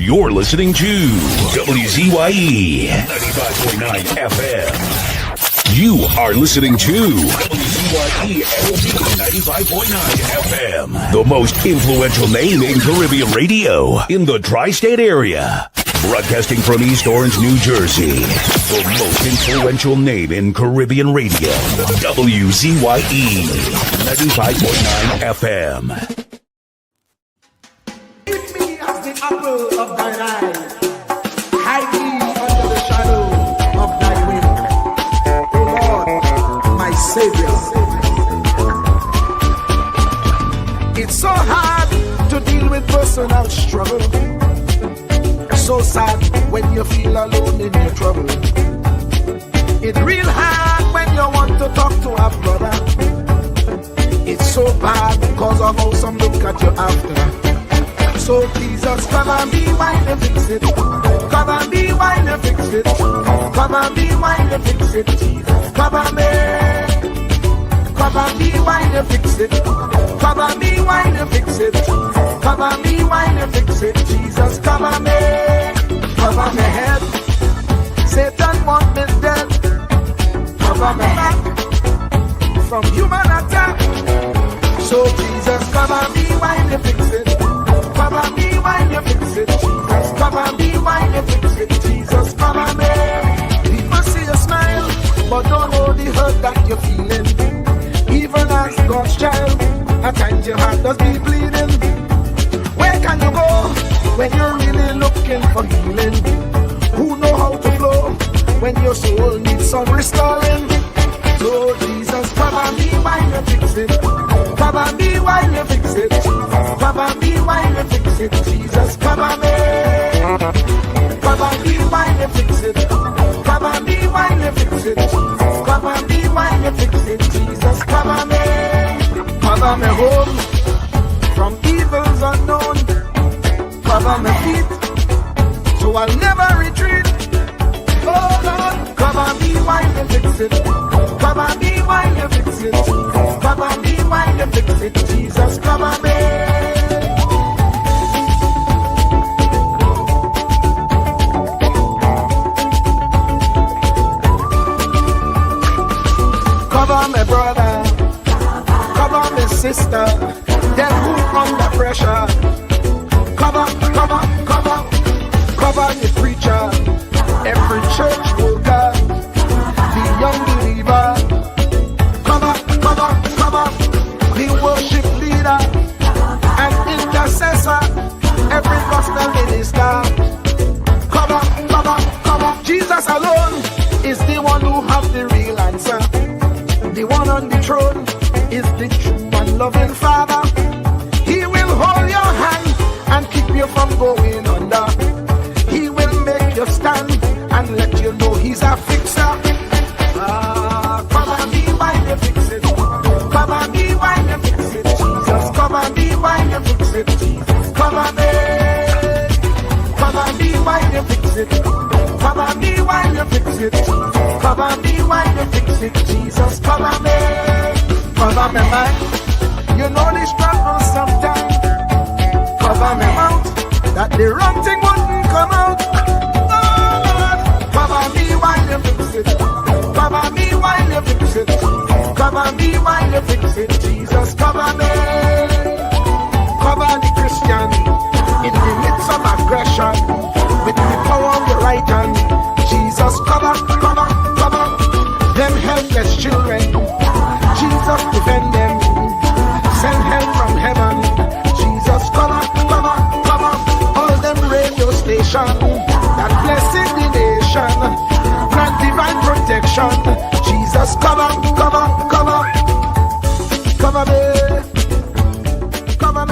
You're listening to WZYE 95.9 FM. You are listening to WZYE 95.9 FM. The most influential name in Caribbean radio in the tri-state area. Broadcasting from East Orange, New Jersey. The most influential name in Caribbean radio. WZYE 95.9 FM. Apple of thine eye, hide me under the shadow of thy wing, O Lord, my Savior. It's so hard to deal with personal struggle, so sad when you feel alone in your trouble. It's real hard when you want to talk to a brother. It's so bad because of how some look at you after. So Jesus, cover me while you fix it. Cover me while you fix it. Cover me while you fix it. Jesus, cover me. Cover me while you fix it. Cover me while you fix it. Cover me while you fix it. Jesus, cover me. Cover my head. Satan want me dead. Cover my back from human attack. So Jesus, cover me while you fix it. Cover me while you fix it, Jesus. Cover me while you fix it, Jesus. Cover me. People see you smile, but don't know the hurt that you're feeling. Even as God's child, at times your heart does be bleeding. Where can you go when you're really looking for healing? Who know how to flow when your soul needs some restoring? So Jesus, cover me while you fix it. Cover me while you fix it, Jesus. Cover me while you fix it, Jesus. Cover me. Cover me while you fix it. Cover me while you fix it, Jesus. Cover me while you fix it, Jesus. Cover me. Cover me home from evils unknown. Cover my feet so I'll never retreat. Oh Lord, cover me while you fix it. Cover me while you fix it. Cover me while you fix it. Jesus, cover me. Cover my brother. Cover my sister. Them who under pressure. Cover the preacher. Every church worker. The young believer. Cover the worship leader and intercessor, every gospel minister. Cover. Jesus alone is the one who has the real answer. The one on the throne is the true and loving Father. He will hold your hand and keep you from going under. He will make you stand and let you know he's a fixer. Cover me while you fix it. Cover me while you fix it, Jesus. Cover me while you fix it, Jesus. Cover me. Cover me while you fix it. Cover me while you fix it, Jesus. Cover me while you fix it, Jesus. Cover me. Cover me mind. You know the struggle sometimes. Cover me mouth that the wrong thing wouldn't come out. Oh Lord, cover me while you fix it. Cover me while you fix it. Cover me while you fix it, Jesus. Cover me. Cover the Christian in the midst of aggression with the power of your right hand. Jesus, cover them helpless children. Jesus, defend them. Send help from heaven. Jesus, cover all them radio stations that blessing the nation. Grant divine protection. Jesus, cover me. Cover me. Cover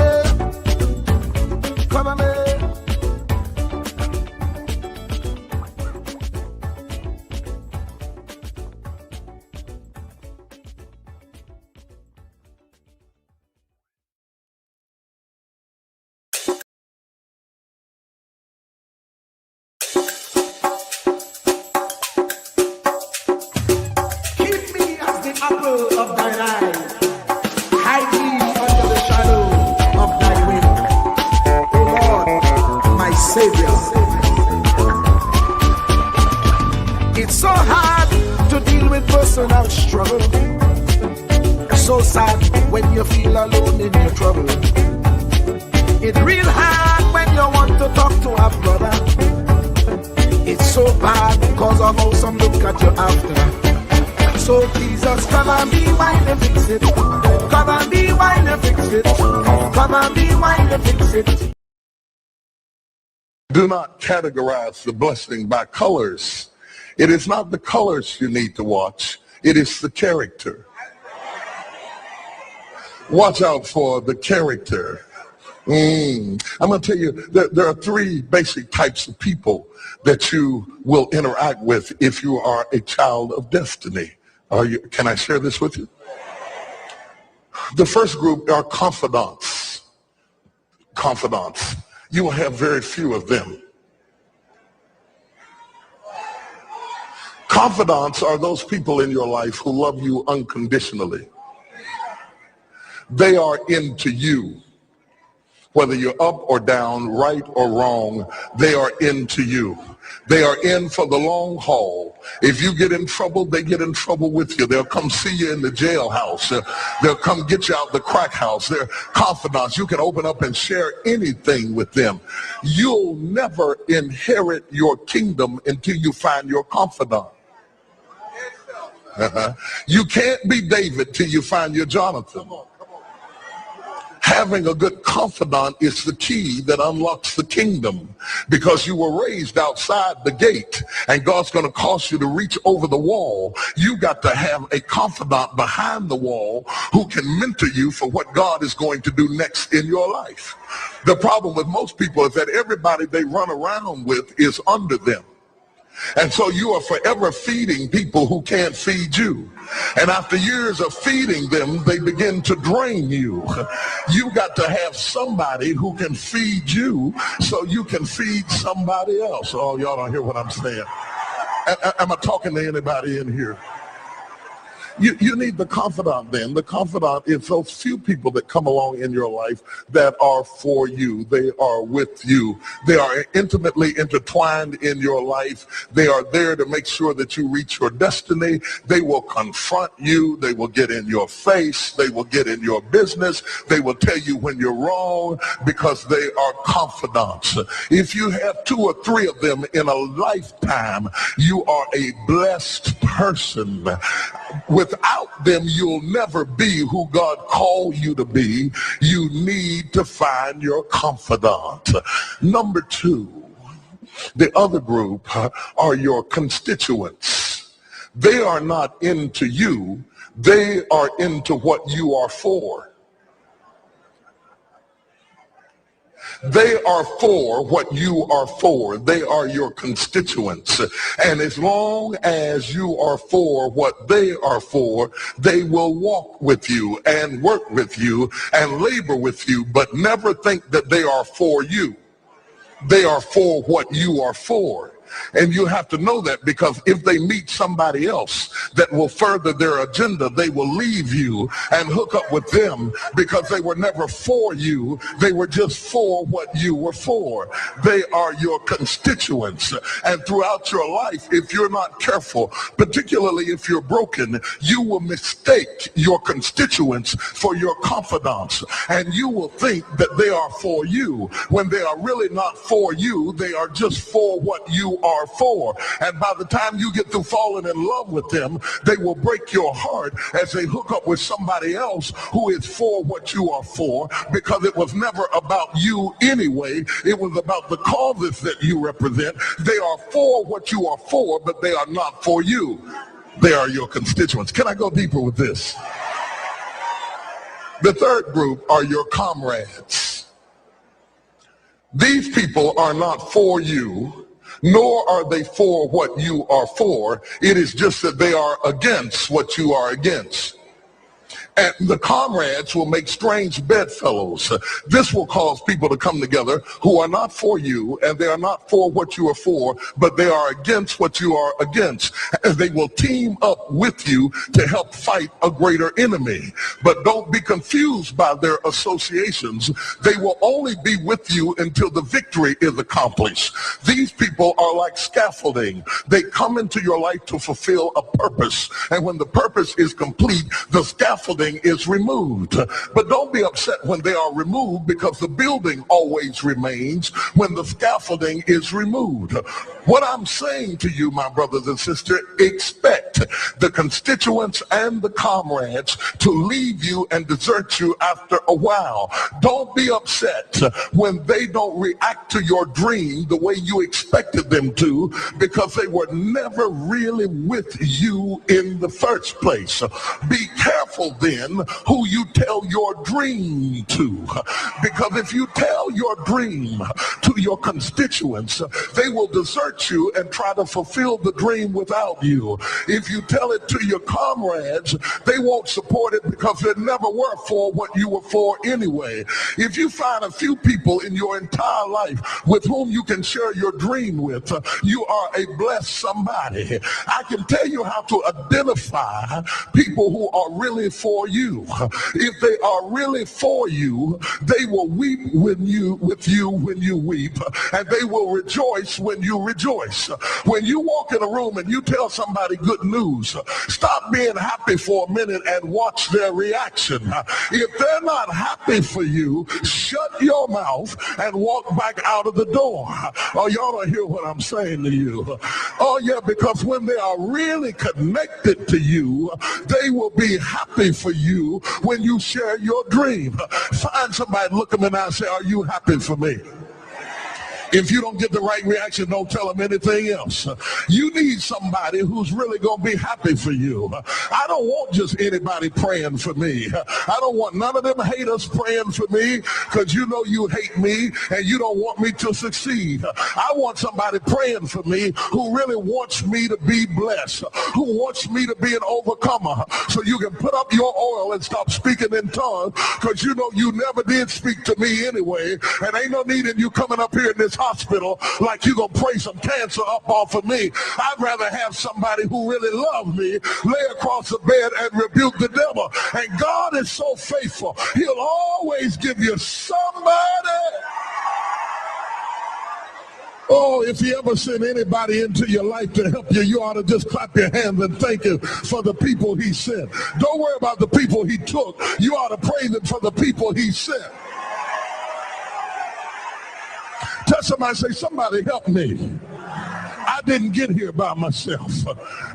me. sad when you feel alone in your trouble. It's real hard when you want to talk to a brother. It's so bad because of how some look at you after. So Jesus, come and be while you fix it. Come and be while you fix it. Come and be while you fix it. Do not categorize the blessing by colors. It is not the colors you need to watch. It is the character. Watch out for the character. I'm going to tell you, there are three basic types of people that you will interact with if you are a child of destiny. Can I share this with you? The first group are confidants. Confidants. You will have very few of them. Confidants are those people in your life who love you unconditionally. They are into you. Whether you're up or down, right or wrong, they are into you. They are in for the long haul. If you get in trouble, they get in trouble with you. They'll come see you in the jailhouse. They'll come get you out the crack house. They're confidants. You can open up and share anything with them. You'll never inherit your kingdom until you find your confidant. You can't be David till you find your Jonathan. Having a good confidant is the key that unlocks the kingdom, because you were raised outside the gate and God's going to cause you to reach over the wall. You got to have a confidant behind the wall who can mentor you for what God is going to do next in your life. The problem with most people is that everybody they run around with is under them. And so you are forever feeding people who can't feed you. And after years of feeding them, they begin to drain you. You got to have somebody who can feed you so you can feed somebody else. Oh, y'all don't hear what I'm saying. Am I talking to anybody in here? You need the confidant then. The confidant is those few people that come along in your life that are for you. They are with you. They are intimately intertwined in your life. They are there to make sure that you reach your destiny. They will confront you. They will get in your face. They will get in your business. They will tell you when you're wrong, because they are confidants. If you have 2 or 3 of them in a lifetime, you are a blessed person. Without them, you'll never be who God called you to be. You need to find your confidant. Number 2, the other group are your constituents. They are not into you. They are into what you are for. They are for what you are for. They are your constituents. And as long as you are for what they are for, they will walk with you and work with you and labor with you, but never think that they are for you. They are for what you are for. And you have to know that, because if they meet somebody else that will further their agenda, they will leave you and hook up with them, because they were never for you. They were just for what you were for. They are your constituents. And throughout your life, if you're not careful, particularly if you're broken, you will mistake your constituents for your confidants. And you will think that they are for you when they are really not for you. They are just for what you are for. And by the time you get through falling in love with them, they will break your heart as they hook up with somebody else who is for what you are for, because it was never about you anyway. It was about the causes that you represent. They are for what you are for, but they are not for you. They are your constituents. Can I go deeper with this? The third group are your comrades. These people are not for you, nor are they for what you are for. It is just that they are against what you are against. And the comrades will make strange bedfellows. This will cause people to come together who are not for you, and they are not for what you are for, but they are against what you are against. And they will team up with you to help fight a greater enemy. But don't be confused by their associations. They will only be with you until the victory is accomplished. These people are like scaffolding. They come into your life to fulfill a purpose. And when the purpose is complete, the scaffolding scaffolding is removed. But don't be upset when they are removed, because the building always remains when the scaffolding is removed. What I'm saying to you, my brothers and sisters, expect the constituents and the comrades to leave you and desert you after a while. Don't be upset when they don't react to your dream the way you expected them to, because they were never really with you in the first place. Be careful then who you tell your dream to, because if you tell your dream to your constituents, they will desert you and try to fulfill the dream without you. If you tell it to your comrades, they won't support it because they never were for what you were for anyway. If you find a few people in your entire life with whom you can share your dream with, you are a blessed somebody. I can tell you how to identify people who are really for you. If they are really for you, they will weep with you when you weep, and they will rejoice when you rejoice. When you walk in a room and you tell somebody good news, stop being happy for a minute and watch their reaction. If they're not happy for you, shut your mouth and walk back out of the door. Oh, y'all don't hear what I'm saying to you. Oh, yeah, because when they are really connected to you, they will be happy for you when you share your dream. Find somebody, look them in the eye and say, are you happy for me? If you don't get the right reaction, don't tell them anything else. You need somebody who's really going to be happy for you. I don't want just anybody praying for me. I don't want none of them haters praying for me, because you know you hate me and you don't want me to succeed. I want somebody praying for me who really wants me to be blessed, who wants me to be an overcomer, so you can put up your oil and stop speaking in tongues, because you know you never did speak to me anyway, and ain't no need in you coming up here in this hospital like you gonna pray some cancer up off of me. I'd rather have somebody who really loves me lay across the bed and rebuke the devil. And God is so faithful, he'll always give you somebody. Oh, if he ever sent anybody into your life to help you, you ought to just clap your hands and thank him for the people he sent. Don't worry about the people he took. You ought to praise him for the people he sent. Tell somebody, say, somebody help me. I didn't get here by myself.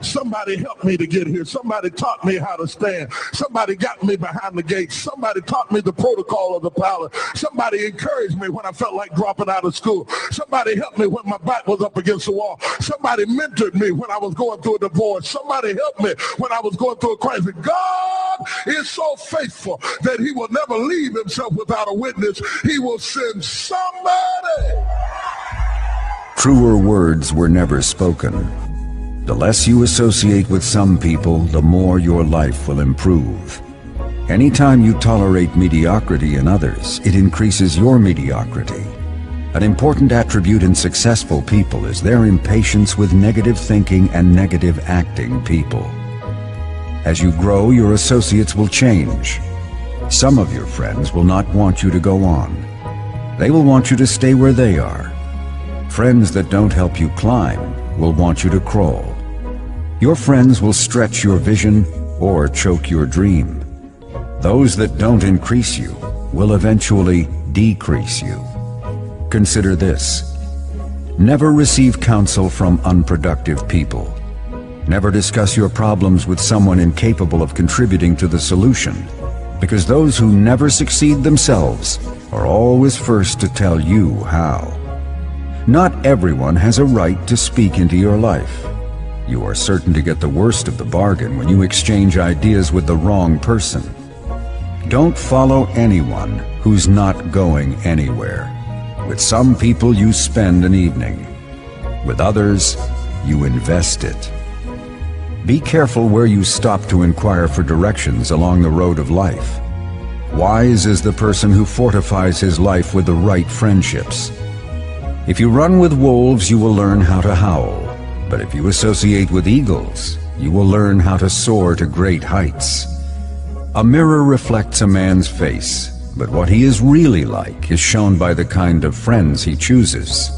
Somebody helped me to get here. Somebody taught me how to stand. Somebody got me behind the gate. Somebody taught me the protocol of the palace. Somebody encouraged me when I felt like dropping out of school. Somebody helped me when my back was up against the wall. Somebody mentored me when I was going through a divorce. Somebody helped me when I was going through a crisis. God is so faithful that he will never leave himself without a witness. He will send somebody. Truer words were never spoken. The less you associate with some people, the more your life will improve. Anytime you tolerate mediocrity in others, it increases your mediocrity. An important attribute in successful people is their impatience with negative thinking and negative acting people. As you grow, your associates will change. Some of your friends will not want you to go on. They will want you to stay where they are. Friends that don't help you climb will want you to crawl. Your friends will stretch your vision or choke your dream. Those that don't increase you will eventually decrease you. Consider this. Never receive counsel from unproductive people. Never discuss your problems with someone incapable of contributing to the solution, because those who never succeed themselves are always first to tell you how. Not everyone has a right to speak into your life. You are certain to get the worst of the bargain when you exchange ideas with the wrong person. Don't follow anyone who's not going anywhere. With some people you spend an evening. With others, you invest it. Be careful where you stop to inquire for directions along the road of life. Wise is the person who fortifies his life with the right friendships. If you run with wolves, you will learn how to howl. But if you associate with eagles, you will learn how to soar to great heights. A mirror reflects a man's face, but what he is really like is shown by the kind of friends he chooses.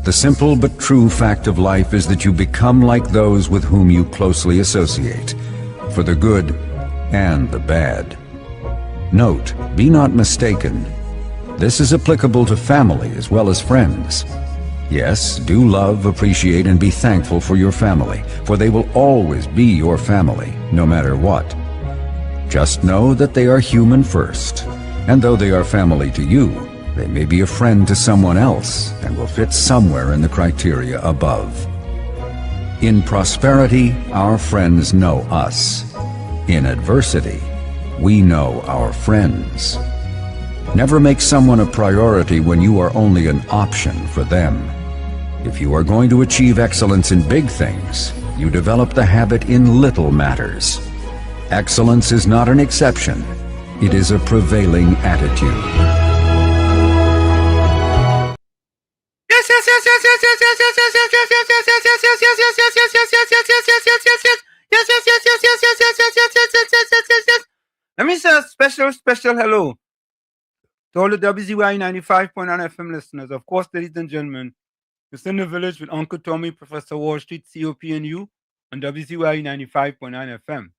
The simple but true fact of life is that you become like those with whom you closely associate, for the good and the bad. Note, be not mistaken. This is applicable to family as well as friends. Yes, do love, appreciate, and be thankful for your family, for they will always be your family, no matter what. Just know that they are human first, and though they are family to you, they may be a friend to someone else and will fit somewhere in the criteria above. In prosperity, our friends know us. In adversity, we know our friends. Never make someone a priority when you are only an option for them. If you are going to achieve excellence in big things, you develop the habit in little matters. Excellence is not an exception. It is a prevailing attitude. Let me say a special hello to all the WZYE 95.9 FM listeners. Of course, ladies and gentlemen, it's in the village with Uncle Tommy, Professor Wall Street, COPNU, on WZYE 95.9 FM.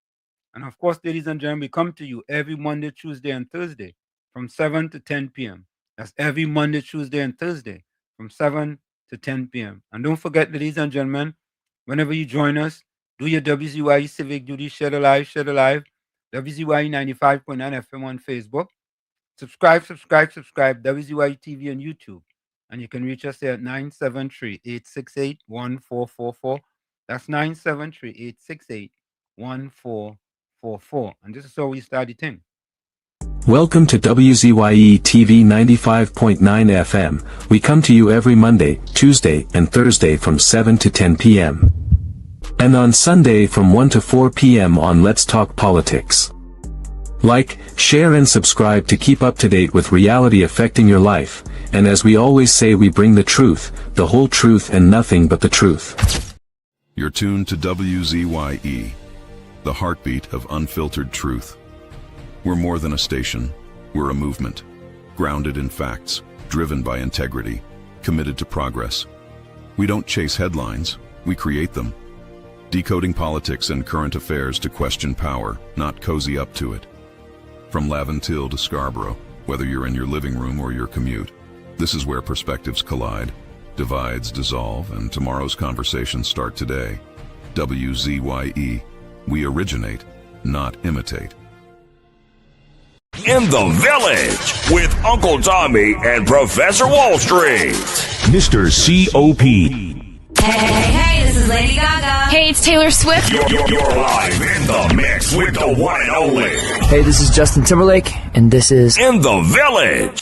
And of course, ladies and gentlemen, we come to you every Monday, Tuesday, and Thursday from 7 to 10 p.m. That's every Monday, Tuesday, and Thursday from 7 to 10 p.m. And don't forget, ladies and gentlemen, whenever you join us, do your WZYE civic duty, share the live, WZYE 95.9 FM on Facebook. Subscribe, WZYE TV on YouTube. And you can reach us here at 973-868-1444. That's 973-868-1444. And this is how we start the thing. Welcome to WZYE TV 95.9 FM. We come to you every Monday, Tuesday, and Thursday from 7 to 10 p.m. And on Sunday from 1 to 4 p.m. on Let's Talk Politics. Like, share and subscribe to keep up to date with reality affecting your life, and as we always say, we bring the truth, the whole truth and nothing but the truth. You're tuned to WZYE, the heartbeat of unfiltered truth. We're more than a station, we're a movement, grounded in facts, driven by integrity, committed to progress. We don't chase headlines, we create them. Decoding politics and current affairs to question power, not cozy up to it. From Laventille to Scarborough, whether you're in your living room or your commute, this is where perspectives collide, divides dissolve, and tomorrow's conversations start today. WZYE, we originate, not imitate. In the Village with Uncle Tommy and Professor Wall Street. Mr. COP. Hey, this is Lady Gaga. Hey, it's Taylor Swift. You're live in the mix with the one and only. Hey, this is Justin Timberlake, and this is In the Village.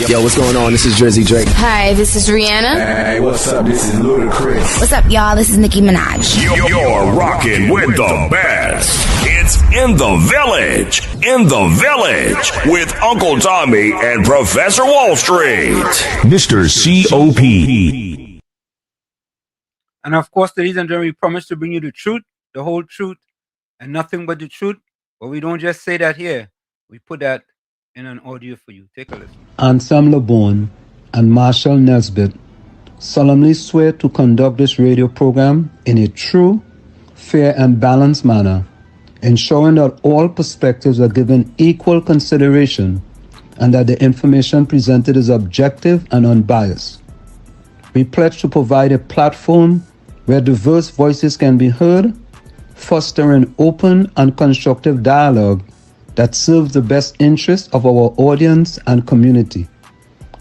Yo, what's going on? This is Jersey Drake. Hi, this is Rihanna. Hey, what's up? This is Ludacris. What's up, y'all? This is Nicki Minaj. You're rocking with the best. It's In the Village. In the Village with Uncle Tommy and Professor Wall Street. Mr. COP. And of course, ladies and gentlemen, we promise to bring you the truth, the whole truth, and nothing but the truth. But we don't just say that here. We put that in an audio for you. Take a listen. Ansam LeBon and Marshall Nesbitt solemnly swear to conduct this radio program in a true, fair, and balanced manner, ensuring that all perspectives are given equal consideration and that the information presented is objective and unbiased. We pledge to provide a platform where diverse voices can be heard, fostering open and constructive dialogue that serves the best interests of our audience and community.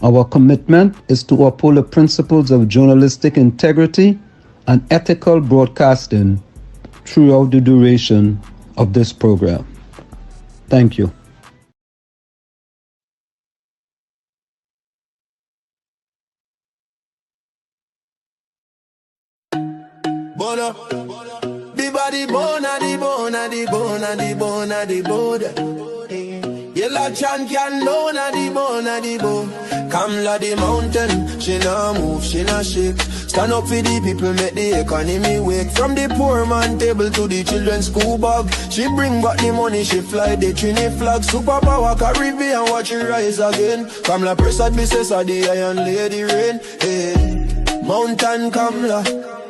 Our commitment is to uphold the principles of journalistic integrity and ethical broadcasting throughout the duration of this program. Thank you. You like champion, bone at the bone at the bone. Come la the mountain, she nah move, she nah shake. Stand up for the people, make the economy wake. From the poor man table to the children's school bag, she bring back the money, she fly the Trini flag. Superpower Caribbean, watch it rise again. Come la press at business of the iron lady rain. Hey, mountain come la,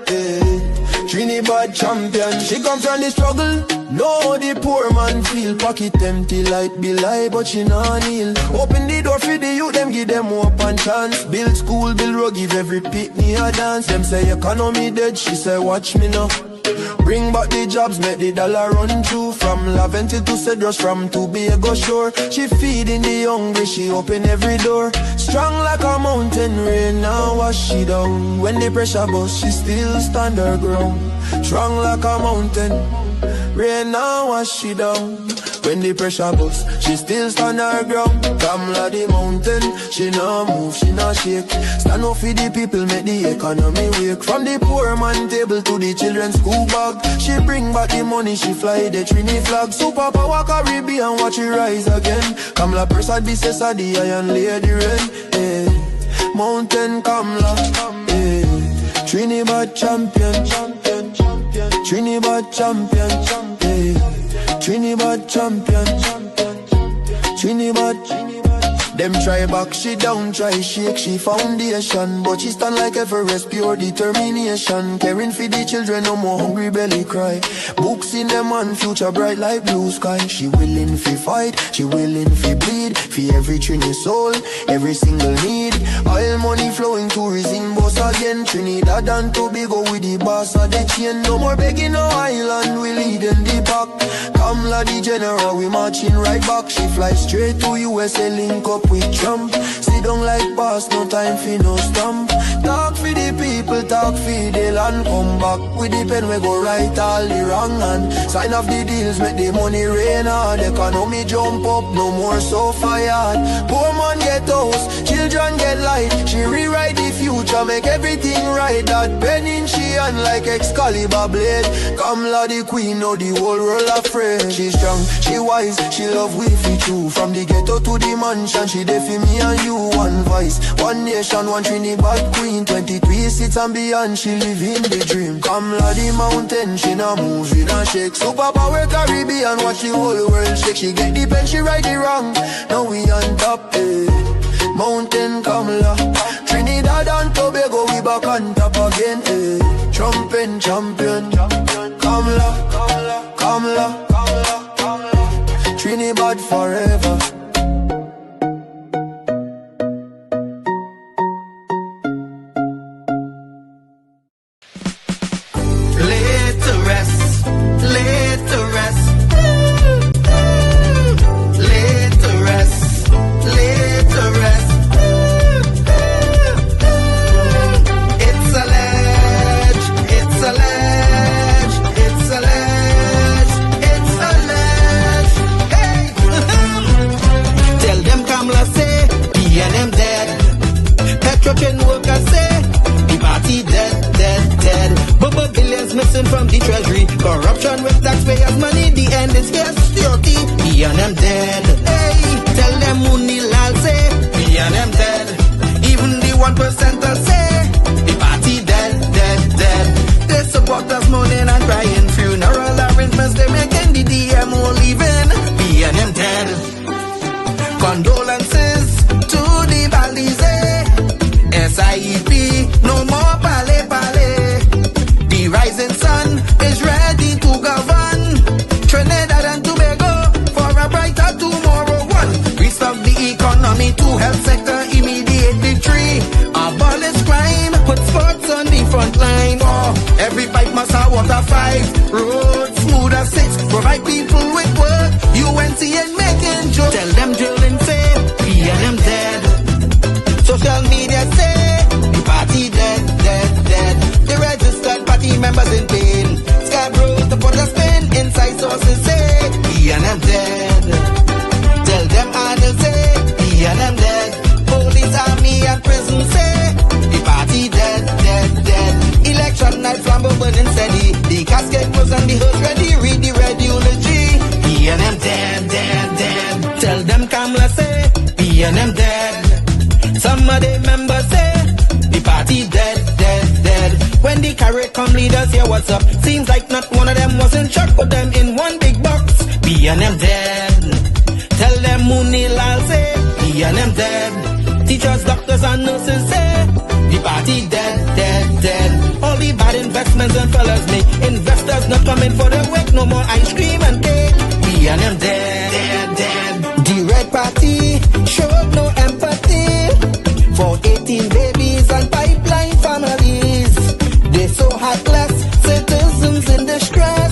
hey. Trinidad champion, she come from the struggle. No, the poor man feel pocket empty, light be lie, but she not kneel. Open the door for the youth, them give them hope and chance. Build school, build road, give every pitney a dance. Them say economy dead, she say watch me now. Bring back the jobs, make the dollar run through. From Laventil to Cedros, from Tobago Shore. She feeding the hungry, she open every door. Strong like a mountain, rain now wash she down. When the pressure bust, she still stand her ground. Strong like a mountain, rain now wash she down. When the pressure bust, she still stand her ground. Kamla the mountain, she not move, she not shake. Stand up for the people, make the economy wake. From the poor man table to the children's school bag. She bring back the money, she fly the Trini flag. Superpower Caribbean, watch it rise again. Kamla Persad, the Cesar, the Iron Lady Rain. Eh. Mountain Kamla, eh. Trinidad champion, Trinidad champion, eh. Trinidad champion, Trinidad. Them try back, she down, try shake, she foundation. But she stand like Everest, pure determination. Caring for the children, no more hungry belly cry. Books in them and future bright like blue sky. She willing fi fight, she willing fi bleed. For every Trini soul, every single need. Oil money flowing, tourism boss again. Trinidad and Tobago with the boss of the chain. No more begging no island, we leading the pack. Kamla the general, we marching right back. She fly straight to USA, link up with Trump. Sit down like boss, no time for no stamp. Talk for the people, talk for the land. Come back with the pen, we go right all the wrong. And sign off the deals, make the money rain hard. Economy jump up, no more so fired. Poor man get house, children get light. She rewrite the future, make everything right. That pen in she hand like Excalibur blade. Kamla the queen, know the whole world afraid. She strong, she wise, she love we fi true. From the ghetto to the mansion, she there for me and you. One voice, one nation, one Trinidad queen. 23 seats and beyond, she live in the dream. Kamla the mountain, she not move, she not shake. Superpower Caribbean, watch the whole world shake. She get the pen, she right the wrong. Now we on top, eh. Mountain Kamla, Trinidad and Tobago, we back on top again, eh. Trumpin' champion, Kamla, Kamla, Kamla, Kamla, Kamla. Trinidad forever. From the treasury, corruption with taxpayers' money, the end is security. We and them dead. Hey, tell them Munilal say, we and them dead. Even the 1% say, the party dead, dead, dead. They support us mourning and crying. Funeral arrangements they making, the DMO leaving. We and them dead. Condolences to the Balize, SIEP, no more pale pale. The rising sun is ready to govern Trinidad and Tobago for a brighter tomorrow. One, restart the economy, two, health sector, immediate victory. Abolish crime, put sports on the front line. Oh, every pipe must have water. 5, roads smooth as 6, provide people with work. UNC ain't making jokes. Tell them drilling say, we and them dead. Social media say, the party dead, dead, dead. The registered party members in pain. Scarborough to put a spin inside sources say, we and them dead. Tell them others say, we and them dead. Police, army and prison say, the party dead, dead, dead. Election night flambeau burning steady. The casket was on the hood ready. Read the red eulogy. We and them dead, dead, dead. Tell them Kamla say, we and them dead. Some of the members say, the party dead, dead, dead. When the carrot come leaders hear what's up. Seems like not one of them was in shock. Put them in one big box. We and them dead. Tell them Munilal say, we and them dead. Teachers, doctors and nurses say, The party dead, dead, dead. All the bad investments and fellas make investors not coming for the work. No more ice cream and cake. We and them dead, dead, dead. The red party showed no empathy for 18 babies and pipeline families. They so heartless, citizens in distress.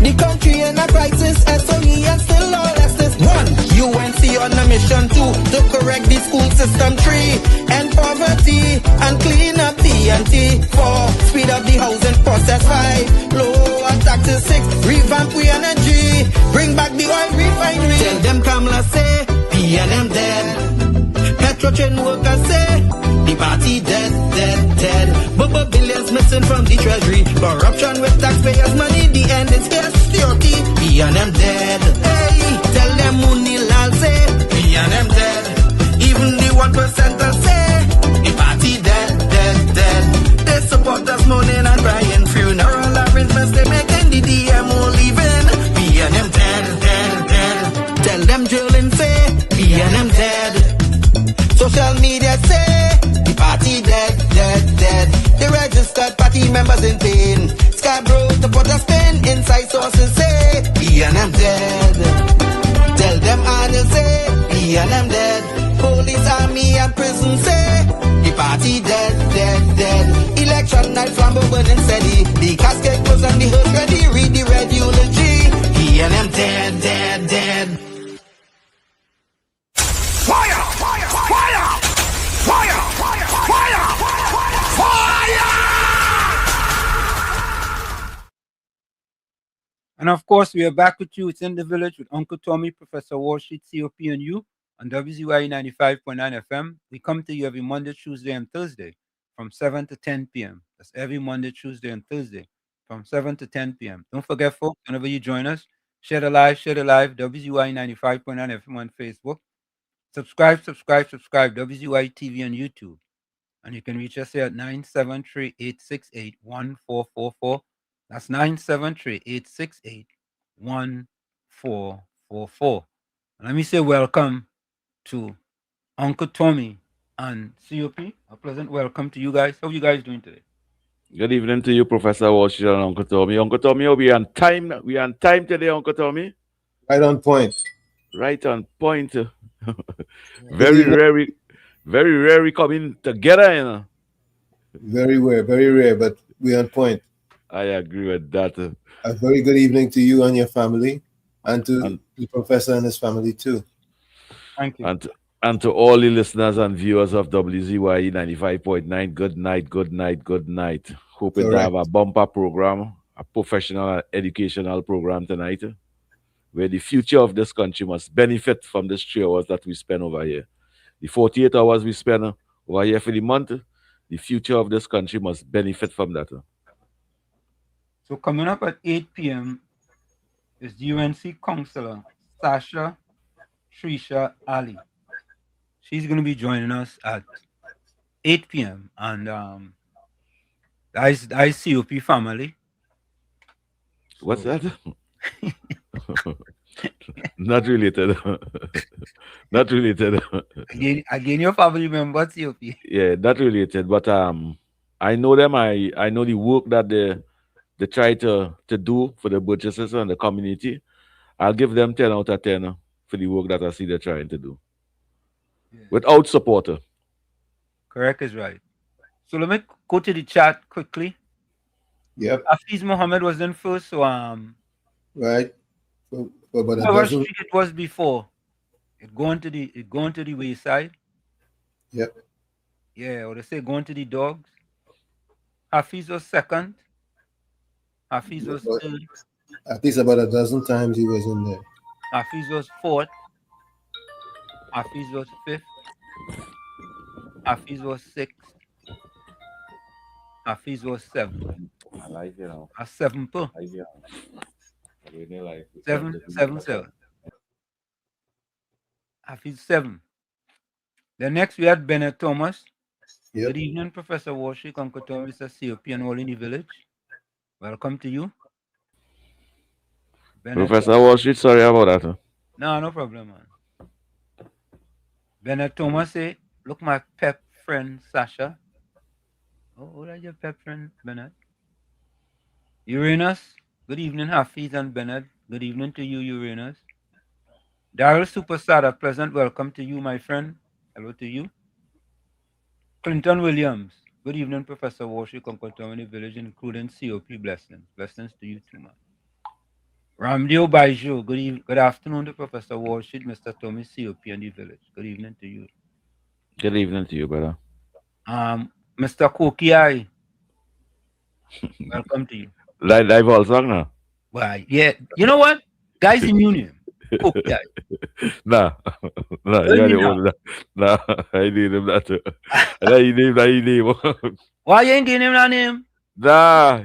The country in a crisis, SOE and still all this. 1. UNC on a mission 2 to correct the school system. 3. End poverty and clean up TNT. 4. Speed up the housing process. 5. Lower taxes. 6. Revamp we energy. Bring back the oil refinery. Tell them Kamala say PNM dead. Petrochain workers say the party dead, dead, dead. Bubble billions missing from the treasury. Corruption with taxpayers' money. The end is here. Security. PNM dead. Hey, tell them Munilal say PNM dead. Even the 1% say the party dead, dead, dead. They support us moaning and crying. Funeral arrangements they making. The DMO leaving. PNM dead, dead, dead. Tell them drilling say PNM dead. Social media say the party dead, dead, dead. The registered party members in pain. Scarborough to put a spin. Inside sources say PNM dead. Tell them Arnold say PNM dead. Police, army and prison say the party dead, dead, dead. Election night flambeau burning steady. The casket closed and the hearse ready. Read the red eulogy. PNM dead, dead, dead. Fire! Fire! Fire! Fire! Fire! Fire! Fire! And of course, we are back with you. It's in the village with Uncle Tommy, Professor Wall Street, COP, and you on WZYE 95.9 FM. We come to you every Monday, Tuesday, and Thursday from 7 to 10 p.m. That's every Monday, Tuesday, and Thursday from 7 to 10 p.m. Don't forget, folks, whenever you join us, share the live, WZYE 95.9 FM on Facebook. Subscribe, WZYE TV on YouTube. And you can reach us here at 973-868-1444. That's 973-868-1444. And let me say welcome to Uncle Tommy and COP. A pleasant welcome to you guys. How are you guys doing today? Good evening to you, Professor Washington and Uncle Tommy. Uncle Tommy, are we on time? We on time today, Uncle Tommy? Right on point. Right on point. Very rare we coming together, you know. Very rare, but we on point. I agree with that. A very good evening to you and your family, and to the professor and his family too. Thank you. And to all the listeners and viewers of WZYE 95.9, good night, good night, good night. Hoping to have a bumper program, a professional and educational program tonight, where the future of this country must benefit from this 3 hours that we spend over here. The 48 hours we spend over here for the month, the future of this country must benefit from that. So coming up at 8 p.m. is the UNC Councilor, Sasha, Tricia, Ali. She's going to be joining us at 8 p.m. And I COP family. What's that? Not related. Not related. Again, your family member, COP. Yeah, not related. But I know them. I know the work that they try to do for the Burgesses and the community. I'll give them 10 out of 10 for the work that I see they're trying to do. Yeah. Without support. Correct is right. So let me go to the chat quickly. Yep. Hafiz Mohammed was in first, so right. Whatever street it was before, it going to the wayside. Yep. Yeah, or they say going to the dogs. Hafiz was second. Hafiz was third. At least about a dozen times he was in there. Hafiz was fourth. Hafiz was fifth. Hafiz was sixth. Hafiz was seventh. I like it now. A 7 per. I like it. 7. Hafiz 7. Then next we had Bennett Thomas. Yep. Good evening, Professor Warshik, Uncle Thomas, COP, and all in the village. Welcome to you. Bennett Professor Warshik, sorry about that. No problem, man. Bennett Thomas say, look, my pep friend Sasha. Oh, what are your pep friend, Bernard? Uranus. Good evening, Hafiz and Bernard. Good evening to you, Uranus. Daryl Superstar, a pleasant welcome to you, my friend. Hello to you. Clinton Williams. Good evening, Professor Walsh, Concotomini Village, including COP blessings. Blessings to you too, man. Ramdio Baiju. Good afternoon to Professor Walsh, Mr. Tommy COP and the village. Good evening to you. Good evening to you, brother. Mr. Kokiai. Welcome to you. Live all song now. Why? Yeah. You know what? Guys in union. Kokiai. Nah, nah, Tell you are me the now. old. Nah, I need him that. I need him. Why you ain't getting him that name? Nah,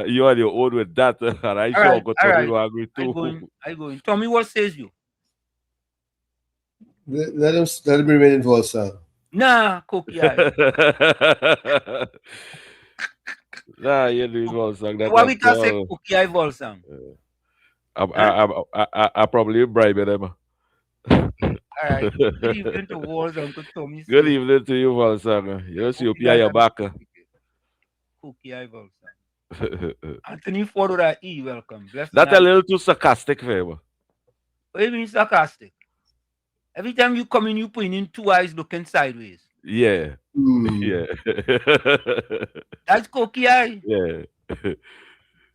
you are the old with that. And I All sure right, got all Tommy right. will agree I too. going. I going. Tell me what says you. Let him remain involved, sir. Nah, Kokiai. Nah, you need one song that Why we at can say all. Kokiai Volsang? Huh? I probably bribe them. All right. Good evening to Walls, Uncle Tommy. Good evening to you, Valsang. You see, Hope you you guys your have a back. good weekend. Kokiai Volsang. Anthony Ford with that E, welcome. Blessed That's a night. little too sarcastic for him. What do you mean sarcastic? Every time you come in, you put in two eyes looking sideways. Yeah. Yeah. That's Kokiai. Yeah.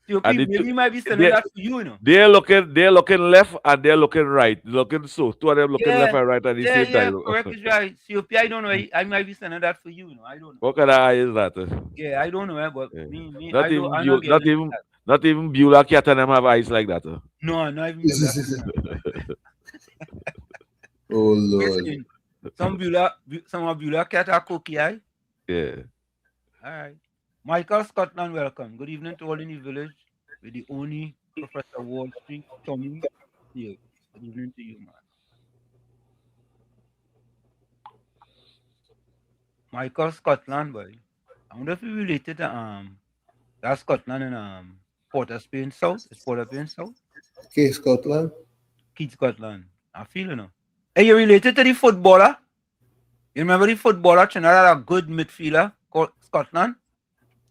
COP, And maybe he might be sending they, that for you, you know. they're looking left and they're looking right. Looking so. Two of them looking left Yeah, and right at the same yeah, time. correct is right. COP, I don't know. I might be sending that for you, you know. I don't know. What kind of eye is that? Yeah, I don't know, but Yeah. I don't. I'm not getting that. Not even Beulah cat and them have eyes like that. No, not even Beulah. Oh Lord. Listen, some of Beulah cat are cookie eye. Yeah. All right. Michael Scotland, welcome. Good evening to all in the village with the only Professor Wall Street, Tommy. Here. Good evening to you, man. Michael Scotland, boy. I wonder if you related to that's Scotland and Port of Spain South. It's Port of Spain South. Okay, Scotland. Keith Scotland. I feel you know. Hey, you related to the footballer? You remember the footballer Trinidad, a good midfielder called Scotland?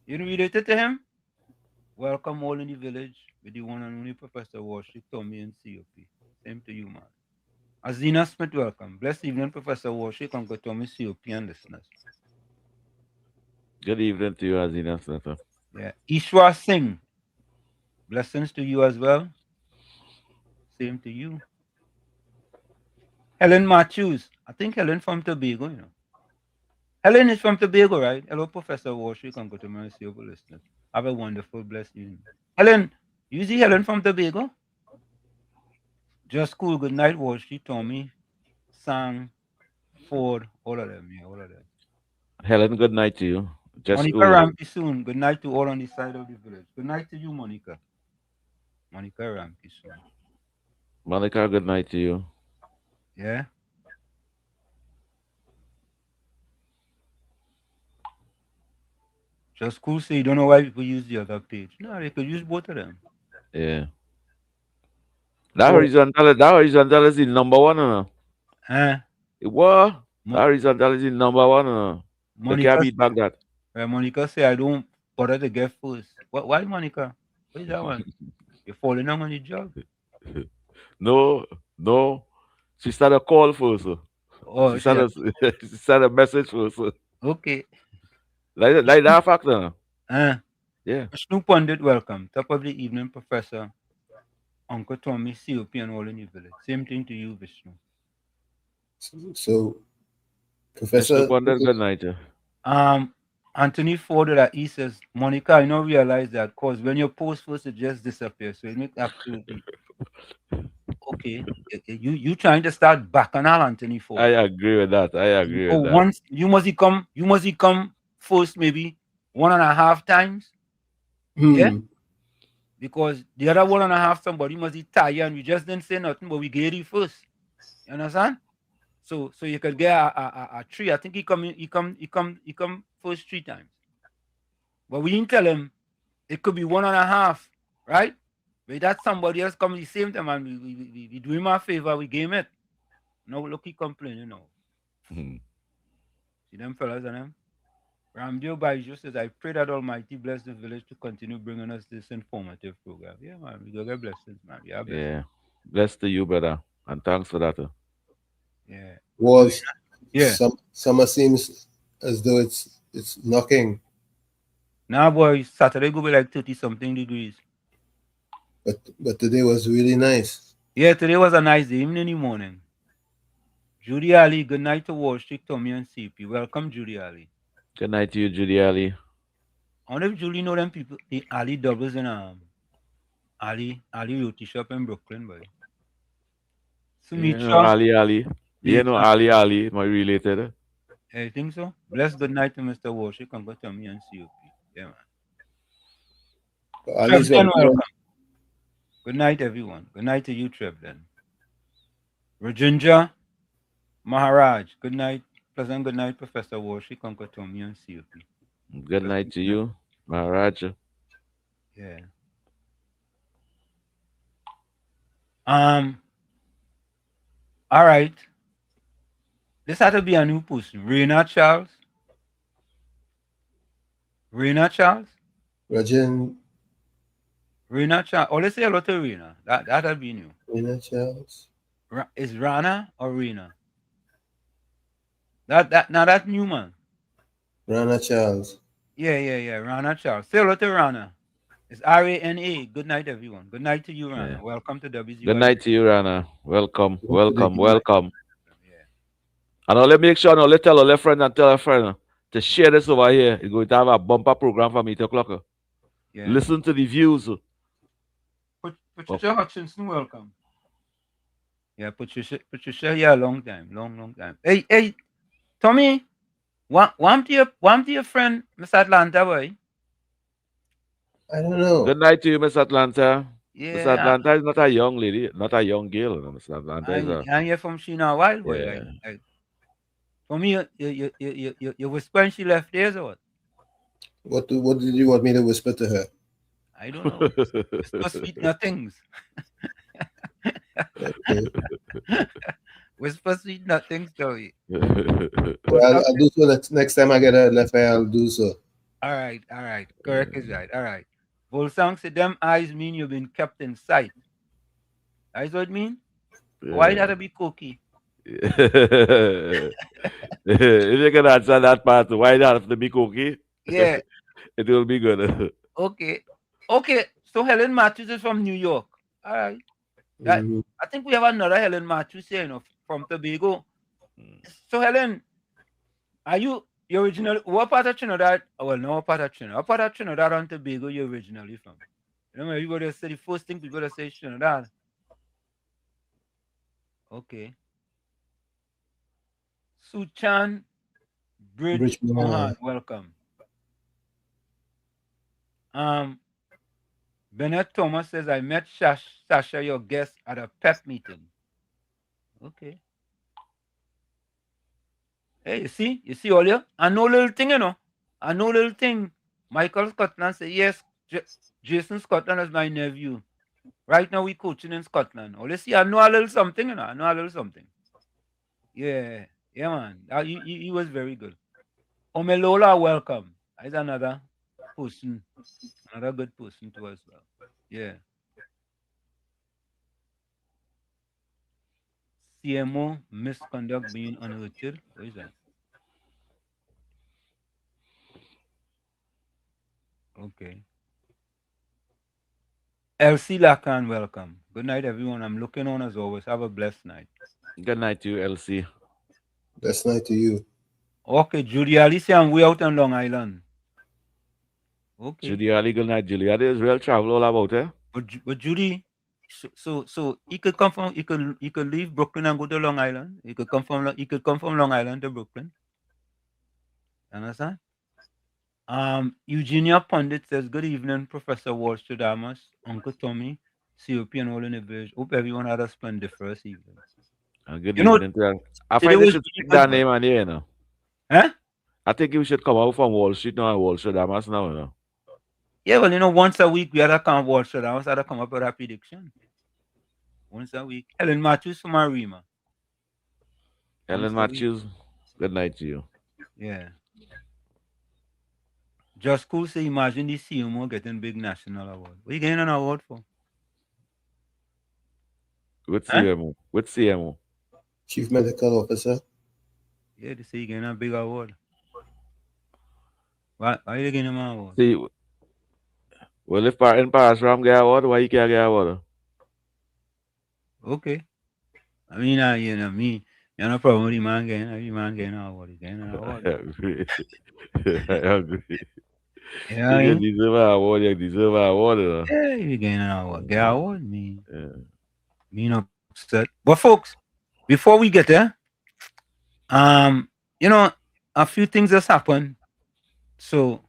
You related to him? Welcome all in the village with the one and only Professor Worship, Tommy and COP. Same to you, man. Azina Smith, welcome. Blessed evening, Professor Worship, Uncle Tommy, COP, and listeners. Good evening to you, Azina Smith. Yeah. Ishwar Singh. Blessings to you as well. Same to you. Helen Matthews. I think Helen from Tobago, you know. Helen is from Tobago, right? Hello, Professor Worship, Uncle Tommy, and COP, listeners. Have a wonderful, blessed evening. Helen, you see Helen from Tobago? Just cool. Good night, Worship, Tommy, Sang, Ford, all of them. Yeah, all of them. Helen, good night to you. Just Monica cool. Rampy soon. Good night to all on the side of the village. Good night to you, Monica. Monica Rampy soon. Monica, good night to you. Yeah. Just cool. Say you don't know why people use the other page. No, they could use both of them. Yeah. That horizontal is the number one, Huh? What? That horizontal is the number one, You Monica can't beat back that. Monica say I don't bother to get first. What? Why, Monica? What is that one? You're falling down on the job. No. She started a call first. Oh, she started a message first. Okay. Like that factor. Yeah. Vishnu Pandit, welcome. Top of the evening, Professor. Uncle Tommy, COP, and all in the village. Same thing to you, Vishnu. So, Professor. Good night. Anthony Ford at E says, Monica, I now realize that because when you post first, it just disappears. So it makes absolutely okay. You trying to start back on Anthony Ford. I agree with that. Once you must come first, maybe 1.5 times. Yeah. Because the other 1.5 somebody must be tired and we just didn't say nothing, but we gave you first. You understand? So you could get a 3. I think he come first 3 times. But we didn't tell him it could be 1.5, right? But that somebody else come at the same time and we do him a favor, we gave him it. No, look, he complaining now. See them fellas and them? Ramdio Baiju says, I pray that Almighty bless the village to continue bringing us this informative program. Yeah, man, we go get blessings, man. Yeah, blessings. Yeah. Bless to you, brother. And thanks for that. Yeah. Was Yeah. summer seems as though it's knocking. Now, boy, Saturday go be like 30 something degrees. But today was really nice. Yeah, today was a nice day, even in the morning. Judy Ali, good night to Wall Street, Tommy and CP. Welcome, Judy Ali. Good night to you, Judy Ali. I wonder if Julie know them people, the Ali doubles in Ali Roti Shop in Brooklyn, boy. You know Sumitra. Ali. You know Ali, my related. I think so. Bless good night to Mr. Walsh. Come go to me and COP. Yeah, man. Trebden, welcome. Good night, everyone. Good night to you, Trebden. Rajendra Maharaj. Good night. Pleasant good night, Professor Walsh. Come go to me and COP. Good night to you, Maharaj. Yeah. All right. This had to be a new person. Rena Charles. Rena Charles. Rena Charles. Oh, let's say hello to Rena. That'll be new. Rena Charles. Is Rana or Rena? That's new, man. Rana Charles. Yeah. Rana Charles. Say hello to Rana. It's Rana. Good night, everyone. Good night to you, Rana. Yeah. Welcome to WZYE. Good night to you, Rana. Welcome. Yeah. And I'll make sure I'll tell a friend and tell a friend to share this over here. You're going to have a bumper program from 8 o'clock. Yeah. Listen to the views. Patricia Hutchinson, welcome. Yeah, Patricia here a long time. Hey, Tommy, warm to your friend, Miss Atlanta, boy. I don't know. Good night to you, Miss Atlanta. Yeah, Miss Atlanta is not a young lady, not a young girl. Miss Atlanta is a... I'm here from Sheena Wild, boy. Yeah. Like, for me, you whispering she left there, or what? What did you want me to whisper to her? I don't know. Whisper sweet nothings. Whisper sweet nothings, Joey. Well, I'll do so next time I get a left eye, I'll do so. All right. Correct is right. All right. Volsang said, them eyes mean you've been kept in sight. That's what it mean? Yeah. Why it had to be cookie? If you can answer that part, why it have to be cookie? Yeah. It will be good. Okay. So Helen Matthews is from New York. All right. I think we have another Helen Matthews here, from Tobago. So Helen, are you originally, what part of Trinidad? Well, no, what part of Trinidad? What part of Trinidad and Tobago you originally from? You know, you go to say the first thing we go to say Trinidad. Okay. Suchan Bridge welcome. Bennett Thomas says, I met Sasha, your guest, at a pep meeting. Okay. Hey, you see all you? I know little thing, I know little thing. Michael Scotland said, yes, Jason Scotland is my nephew. Right now we coaching in Scotland. Oh, let's see, I know a little something, I know a little something. Yeah, man. He was very good. Omelola, welcome. He's another person. Another good person too as well. Yeah. CMO misconduct being unearthed. What is that? Okay. LC Lacan, welcome. Good night, everyone. I'm looking on as always. Have a blessed night. Good night to you, LC. Blessed night to you. Okay, Judy Alicia, and we out on Long Island. Okay. Judy Ali, good night, Judy. Are there real travel all about, eh? But Judy, so he could come from he could leave Brooklyn and go to Long Island. He could come from Long Island to Brooklyn. Understand? Eugenia Pundit says, good evening, Professor Walsh Damas, Uncle Tommy, COP and all in the village. Hope everyone had a splendid first evening. Good evening to you. I find you should speak that name on here, Huh? I think you should come out from Wall Street now and Wall Street Damas now, Yeah, well, once a week we had to come Wall Street Damas, had to come up with a prediction. Once a week. Helen Matthews from Arima. Helen Matthews, good night to you. Yeah. Just cool say imagine the CMO getting big national award. What you getting an award for? What CMO? What CMO? Chief Medical Officer. Yeah, they say you getting a big award. Why you getting him an award? See, well, if in Paris Ram get award, why you can't get award? Okay. I mean, you know me. You no problem with the man getting an award. He's getting an award. I agree. Yeah, You deserve an award. You deserve an award. Yeah, you getting an award. Get an award, me. Me not upset. But folks, before we get there, you know, a few things has happened. So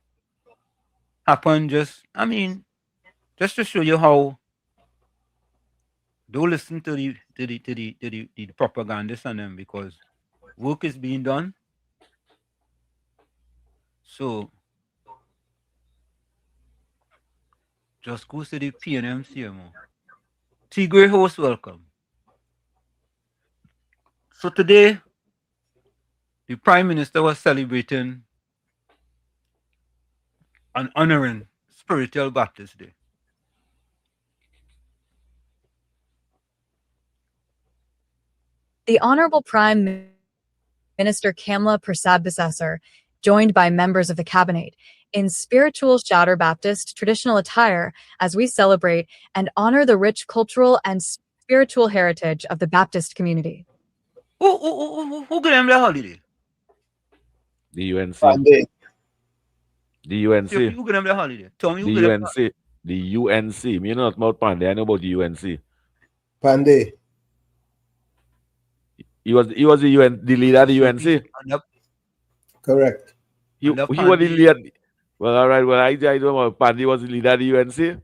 just to show you how don't listen to the propagandists on them, because work is being done. So just go to the PNM CMO. Tigray host welcome. So today, the Prime Minister was celebrating and honoring Spiritual Baptist Day. The Honorable Prime Minister Kamla Persad-Bissessar, joined by members of the cabinet, in spiritual Shatter Baptist traditional attire as we celebrate and honor the rich cultural and spiritual heritage of the Baptist community. Who gave them the holiday? The UNC. Pandey. The UNC. Who gave them the holiday? Tell me who the gave them UNC. The UNC. Me not about Pandey. I know about the UNC. Pandey. He was the leader of the UNC. Correct. He was the leader. Well, all right. Well, I don't know. Pandey was the leader of the UNC.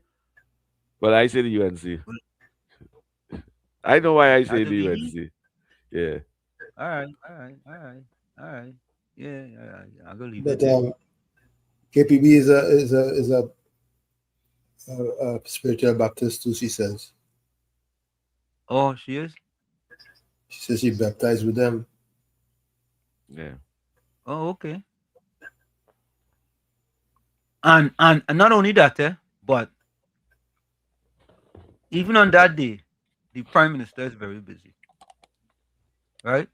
But I say the UNC. I know why I say the UNC. Yeah. All right. Yeah. I'll go leave But it. KPB is a spiritual Baptist too, she says. Oh, she is? She says she baptized with them. Yeah. Oh, okay. And not only that, but even on that day, the Prime Minister is very busy. Right?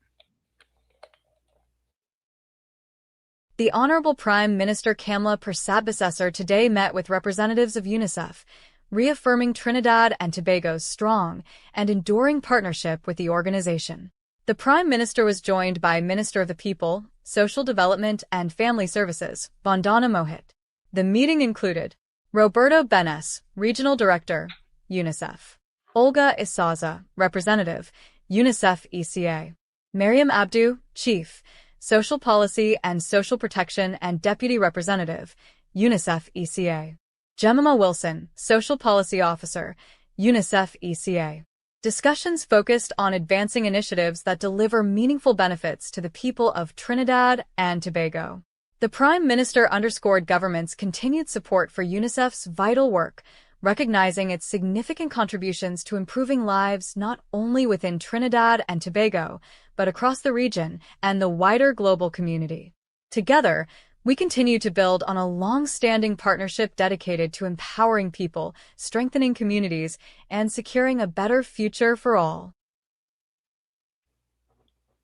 The Honorable Prime Minister Kamla Persad-Bissessar today met with representatives of UNICEF, reaffirming Trinidad and Tobago's strong and enduring partnership with the organization. The Prime Minister was joined by Minister of the People, Social Development and Family Services, Vandana Mohit. The meeting included Roberto Benes, Regional Director, UNICEF; Olga Isaza, Representative, UNICEF ECA; Mariam Abdu, Chief, Social Policy and Social Protection and Deputy Representative, UNICEF ECA; Jemima Wilson, Social Policy Officer, UNICEF ECA. Discussions focused on advancing initiatives that deliver meaningful benefits to the people of Trinidad and Tobago. The Prime Minister underscored government's continued support for UNICEF's vital work, recognizing its significant contributions to improving lives not only within Trinidad and Tobago, but across the region and the wider global community. Together, we continue to build on a long-standing partnership dedicated to empowering people, strengthening communities, and securing a better future for all.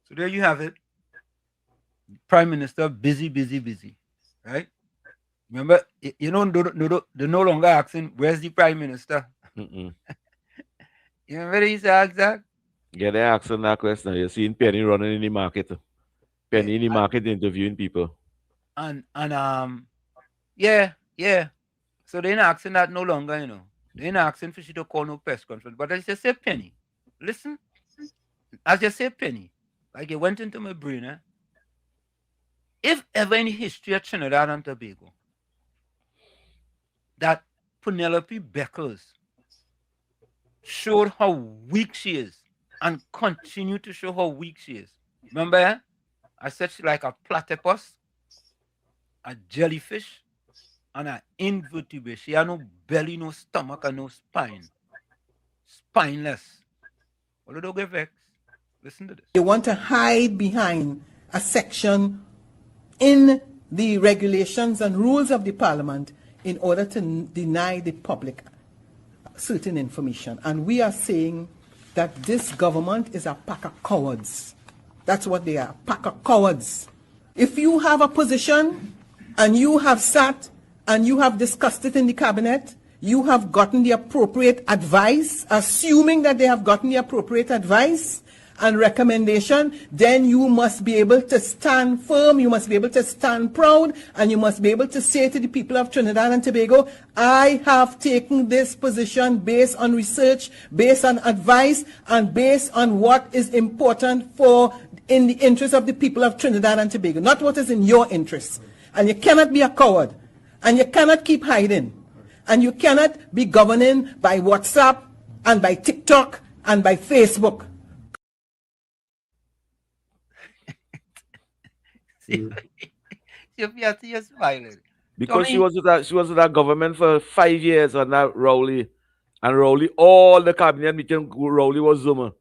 So there you have it. Prime Minister, busy, right? Remember, they're no longer asking, where's the Prime Minister? You remember they used to ask that? Yeah, they're asking that question. You're seeing Penny running in the market. Penny in the market interviewing people. And yeah. So they're not asking that no longer, They're not asking for she to call no press conference. But as you say, Penny, listen, as you say, Penny, like it went into my brain, if ever in the history of Trinidad and Tobago that Penelope Beckles showed how weak she is and continue to show how weak she is. Remember, I said she's like a platypus, a jellyfish, and an invertebrate. She had no belly, no stomach, and no spine. Spineless. What do they get vexed? Listen to this. They want to hide behind a section in the regulations and rules of the parliament in order to deny the public certain information. And we are saying that this government is a pack of cowards. That's what they are, a pack of cowards. If you have a position and you have sat and you have discussed it in the cabinet, you have gotten the appropriate advice, assuming that they have gotten the appropriate advice and recommendation, then you must be able to stand firm, you must be able to stand proud, and you must be able to say to the people of Trinidad and Tobago, I have taken this position based on research, based on advice, and based on what is important in the interest of the people of Trinidad and Tobago, not what is in your interest. And you cannot be a coward, and you cannot keep hiding, and you cannot be governing by WhatsApp, and by TikTok, and by Facebook. You're smiling. Because she was with that government for 5 years on that Rowley. And Rowley, all the cabinet meeting, Rowley was Zuma.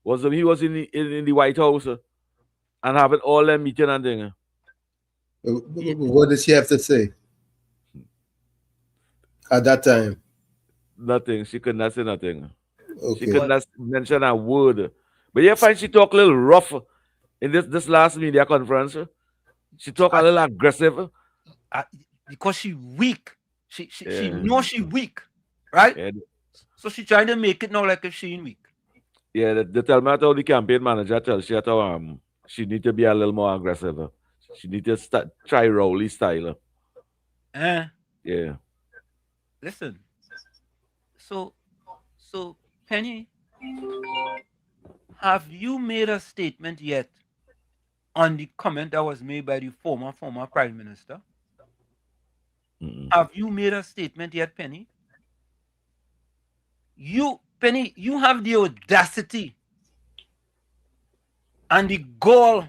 He was in the White House and having all them meeting and thing. What does she have to say at that time? Nothing. She could not say nothing. Okay. She could not mention a word. But you find she talk a little rough in this last media conference. She talk a little aggressive. Because she weak. She knows she weak. Right? Yeah. So she trying to make it now like if she weak. Yeah, they tell me how the campaign manager tells she she need to be a little more aggressive. She need to try Rowley style. Yeah. Listen. So Penny, have you made a statement yet on the comment that was made by the former Prime Minister? Have you made a statement yet, Penny? Penny, you have the audacity and the gall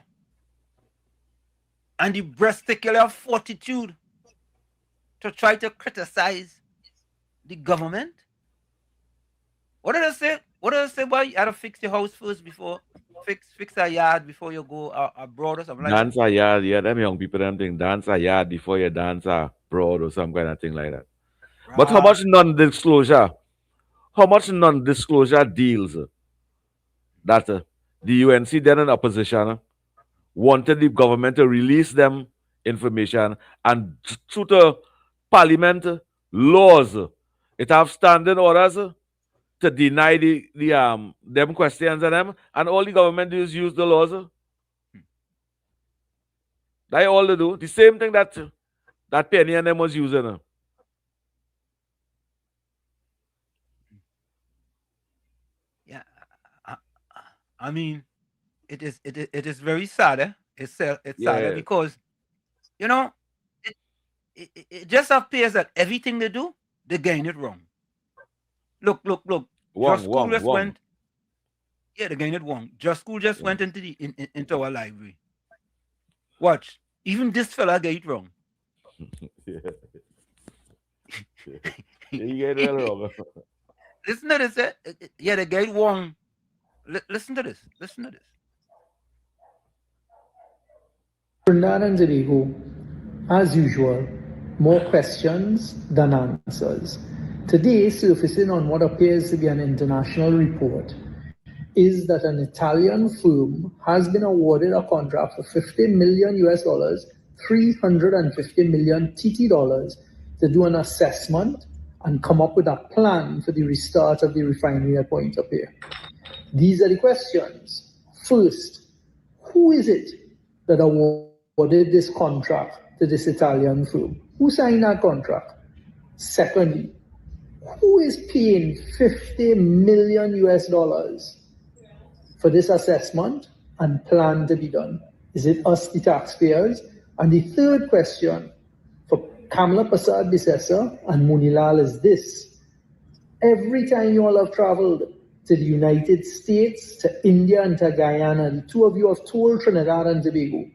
and the breathtaking fortitude to try to criticize the government. What did I say? What did I say? Boy, you had to fix your house first before fix a yard before you go abroad or something like that. Dance a yard, yeah. Them young people them think dance a yard before you dance abroad or some kind of thing like that. Right. But how much non-disclosure? How much non-disclosure deals that the UNC then in opposition wanted the government to release them information, and through the parliament laws, it have standing orders to deny them questions and them, and all the government do is use the laws. That's all they do. The same thing that Penny and them was using. Yeah, I mean, it is very sad. It's sad because it just appears that everything they do, they're getting it wrong. Look. Just School just went. Yeah, they're getting it wrong. Just School just went into our library. Watch. Even this fella get it wrong. Yeah. You get it wrong. Listen to this. Yeah, they get it wrong. Listen to this. Trinidad and Tobago, as usual, more questions than answers. Today, surfacing on what appears to be an international report, is that an Italian firm has been awarded a contract for $50 million US, 350 million TT dollars, to do an assessment and come up with a plan for the restart of the refinery at Point of Pearl. These are the questions. First, who is it that awarded this contract to this Italian firm? Who signed that contract? Secondly, who is paying $50 million US for this assessment and plan to be done? Is it us, the taxpayers? And the third question for Kamla Prasad Bisesa and Munilal is this. Every time you all have traveled to the United States, to India, and to Guyana, the two of you have told Trinidad and Tobago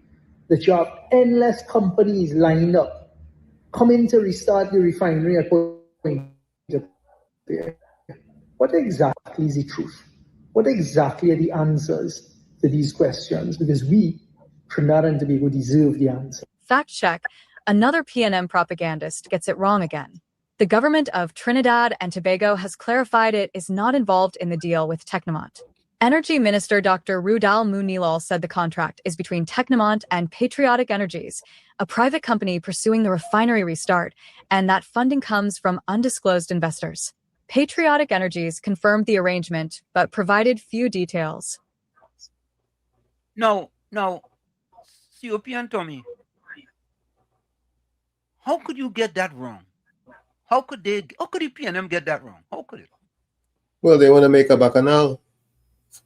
that you have endless companies lined up coming to restart the refinery at Point of Pearl. What exactly is the truth? What exactly are the answers to these questions? Because we, Trinidad and Tobago, deserve the answer. fact check, another PNM propagandist gets it wrong again. The government of Trinidad and Tobago has clarified it is not involved in the deal with Tecnomont. Energy Minister Dr. Rudal Munilal said the contract is between Tecnomont and Patriotic Energies, a private company pursuing the refinery restart, and that funding comes from undisclosed investors. Patriotic Energies confirmed the arrangement, but provided few details. Now, COP and Tommy, how could you get that wrong? How could the PNM get that wrong? How could it? Well, they want to make a bacchanal.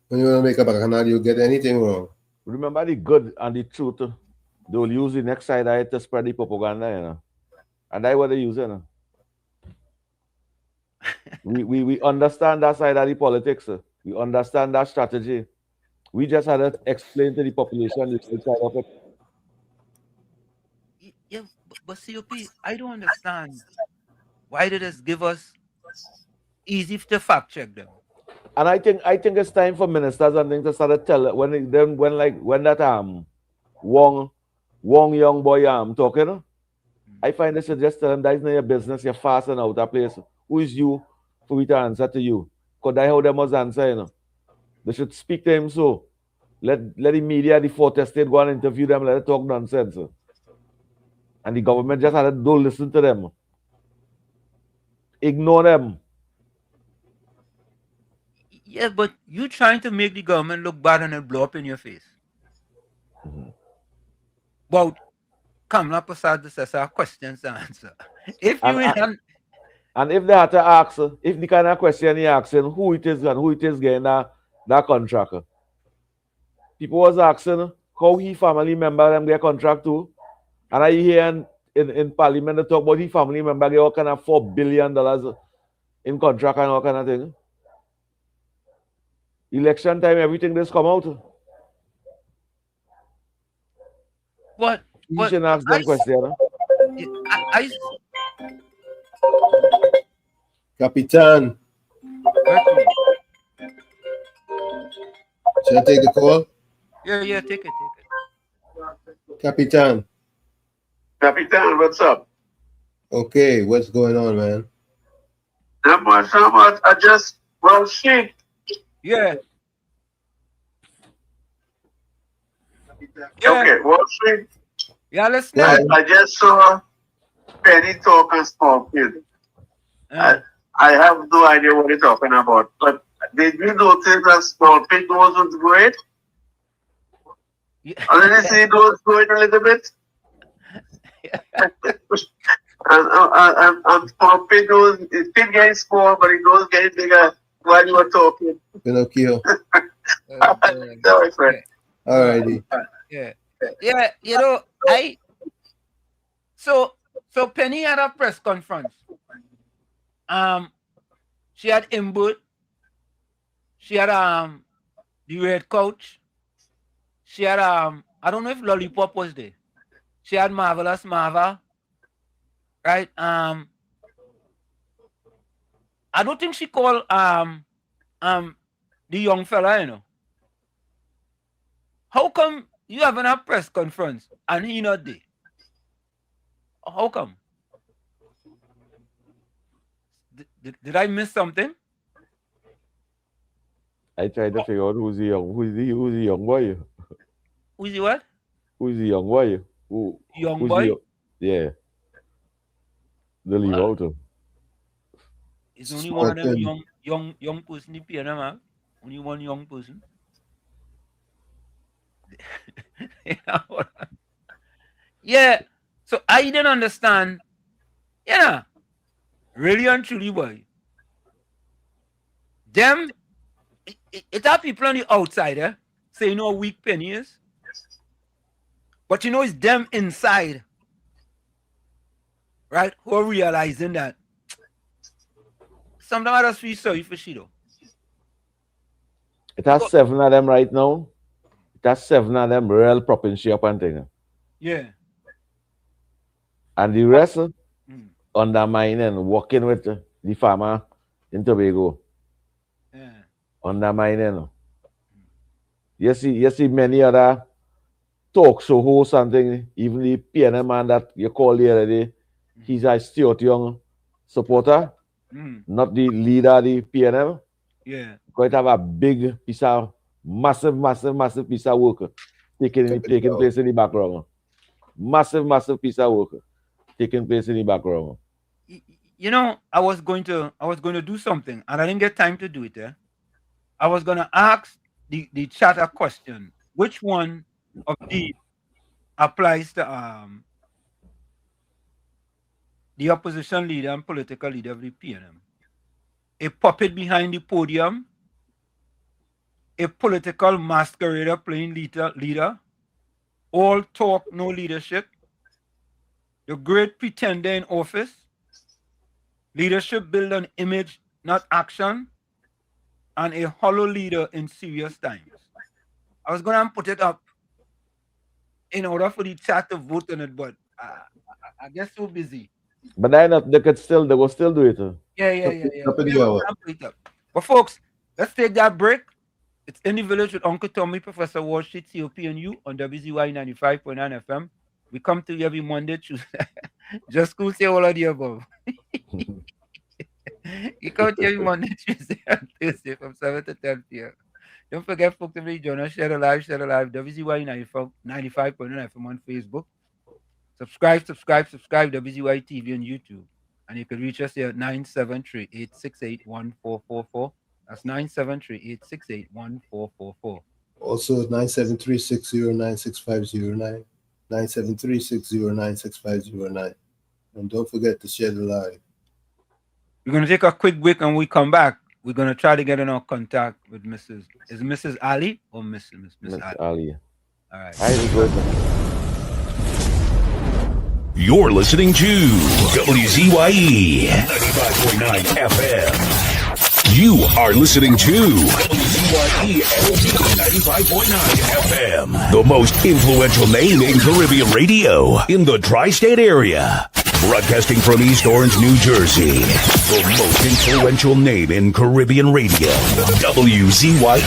When you want to make a bacchanal, you get anything wrong. Remember the good and the truth. They will use the next side of it to spread the propaganda, you know. And that's what they use, you know. we understand that side of the politics. We understand that strategy. We just had to explain to the population the side of it. Yeah, but COP, I don't understand. Why did this give us easy to fact check them? And I think it's time for ministers and things to start to tell when that Wong young boy talking. I find they should just tell them that is not your business. You're fasting out of place. Who is you for me to answer to you? Because that's how they must answer, you know. They should speak to him so. Let the media, the fourth estate, go and interview them, let them talk nonsense. And the government just had to don't listen to them. Ignore them. Yeah, but you trying to make the government look bad and it blow up in your face. Well, Kamala Prasad says our questions to answer. And if they had to ask, if the kind of question he asking, who it is and who it is getting that contract. People was asking how he family member them get contract too. And I hear in Parliament they talk about his family member get all kind of $4 billion in contract and all kind of thing. Election time, everything just come out. What? You should ask them question. Capitan. Should I take the call? Yeah, take it. Capitan. Capitan, what's up? Okay, what's going on, man? Not much. She. Yeah. Okay, Wall Street. Yeah, let's I just saw Penny talk and small kid. I have no idea what you're talking about. But did you notice that small pig nose was great? And then you see those growing a little bit? and small pig nose, it did getting small, but it nose getting bigger while you were talking. Pinocchio. Sorry, friend. Alrighty. Yeah, you know, so Penny had a press conference. She had input. She had the red coach. She had I don't know if Lollipop was there. She had Marvelous Marva. Right? I don't think she called the young fella, you know. How come you having a press conference and he not there? How come? Did I miss something? I tried to figure out who's the young boy. Who's the what? Who's the young boy? Young boy? Yeah. They leave out of. It's only one of them young person in PNM, man. Only one young person. Yeah. So I didn't understand. Yeah. Really and truly, boy. Them, it are people on the outside, say, you know, weak Penny is. But you know, it's them inside, right, who are realizing that sometimes I just feel sorry for she, though. It has 7 of them right now. It has 7 of them real propping she up and thing. Yeah. And the rest undermining, working with the farmer in Tobago. Yeah. Undermining. You see many other talk show host something, even the PNM man that you called the other day, he's a Stuart Young supporter, not the leader of the PNM. Yeah. Going to have a big piece of massive piece of work taking place in the background. Massive piece of work taking place in the background. You know, I was going to do something and I didn't get time to do it. I was going to ask the chat a question. Which one of these applies to the opposition leader and political leader of the PNM? A puppet behind the podium, a political masquerader playing leader, all talk, no leadership, the great pretender in office, leadership built on image, not action, and a hollow leader in serious times. I was going to put it up in order for the chat to vote on it, but I guess so busy. But they will still do it. Yeah. But folks, let's take that break. It's In the Village with Uncle Tommy, Professor Wall Street, COP and you on WZYE 95.9 FM. We come to you every Monday, Tuesday. Just school say all of the above. You come to you every Monday, Tuesday, and Thursday from 7 to 10 p.m. Don't forget, folks, to read join us, share the live, WZYE 95.9 FM on Facebook. Subscribe, WZYE TV on YouTube. And you can reach us here at 973-868-1444. That's 973-868-1444. Also 973-609-6509. 973-609-6509. And don't forget to share the live. We're going to take a quick break, and when we come back, we're going to try to get in our contact with Mrs. Ali or Miss Ali? All right. You're listening to WZYE 95.9 FM. You are listening to WZYE 95.9 FM, the most influential name in Caribbean radio in the tri-state area. Broadcasting from East Orange, New Jersey, the most influential name in Caribbean radio, WZYE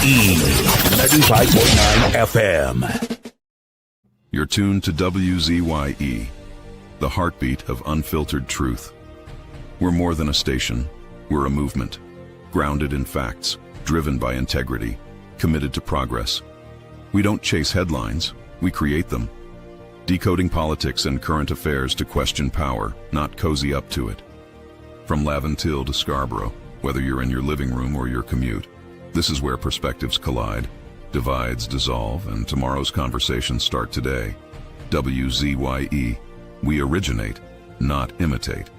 95.9 FM. You're tuned to WZYE, the heartbeat of unfiltered truth. We're more than a station, we're a movement, grounded in facts, driven by integrity, committed to progress. We don't chase headlines, we create them. Decoding politics and current affairs to question power, not cozy up to it. From Laventille to Scarborough, whether you're in your living room or your commute, this is where perspectives collide, divides dissolve, and tomorrow's conversations start today. WZYE, we originate, not imitate.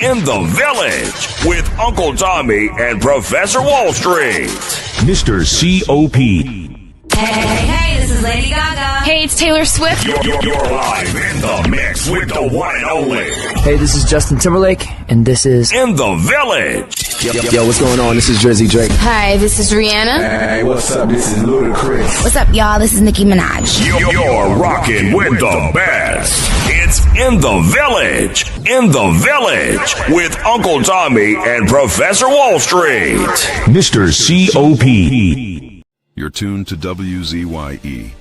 In the Village with Uncle Tommy and Professor Wall Street. Mr. COP. Hey, this is Lady Gaga. Hey, it's Taylor Swift. You're live in the mix with the one and only. Hey, this is Justin Timberlake, and this is In the Village. Yo, what's going on? This is WZYE. Hi, this is Rihanna. Hey, what's up? This is Ludacris. What's up, y'all? This is Nicki Minaj. You're rocking with the best. It's In the Village. In the Village with Uncle Tommy and Professor Wall Street. Mr. COP. You're tuned to WZYE,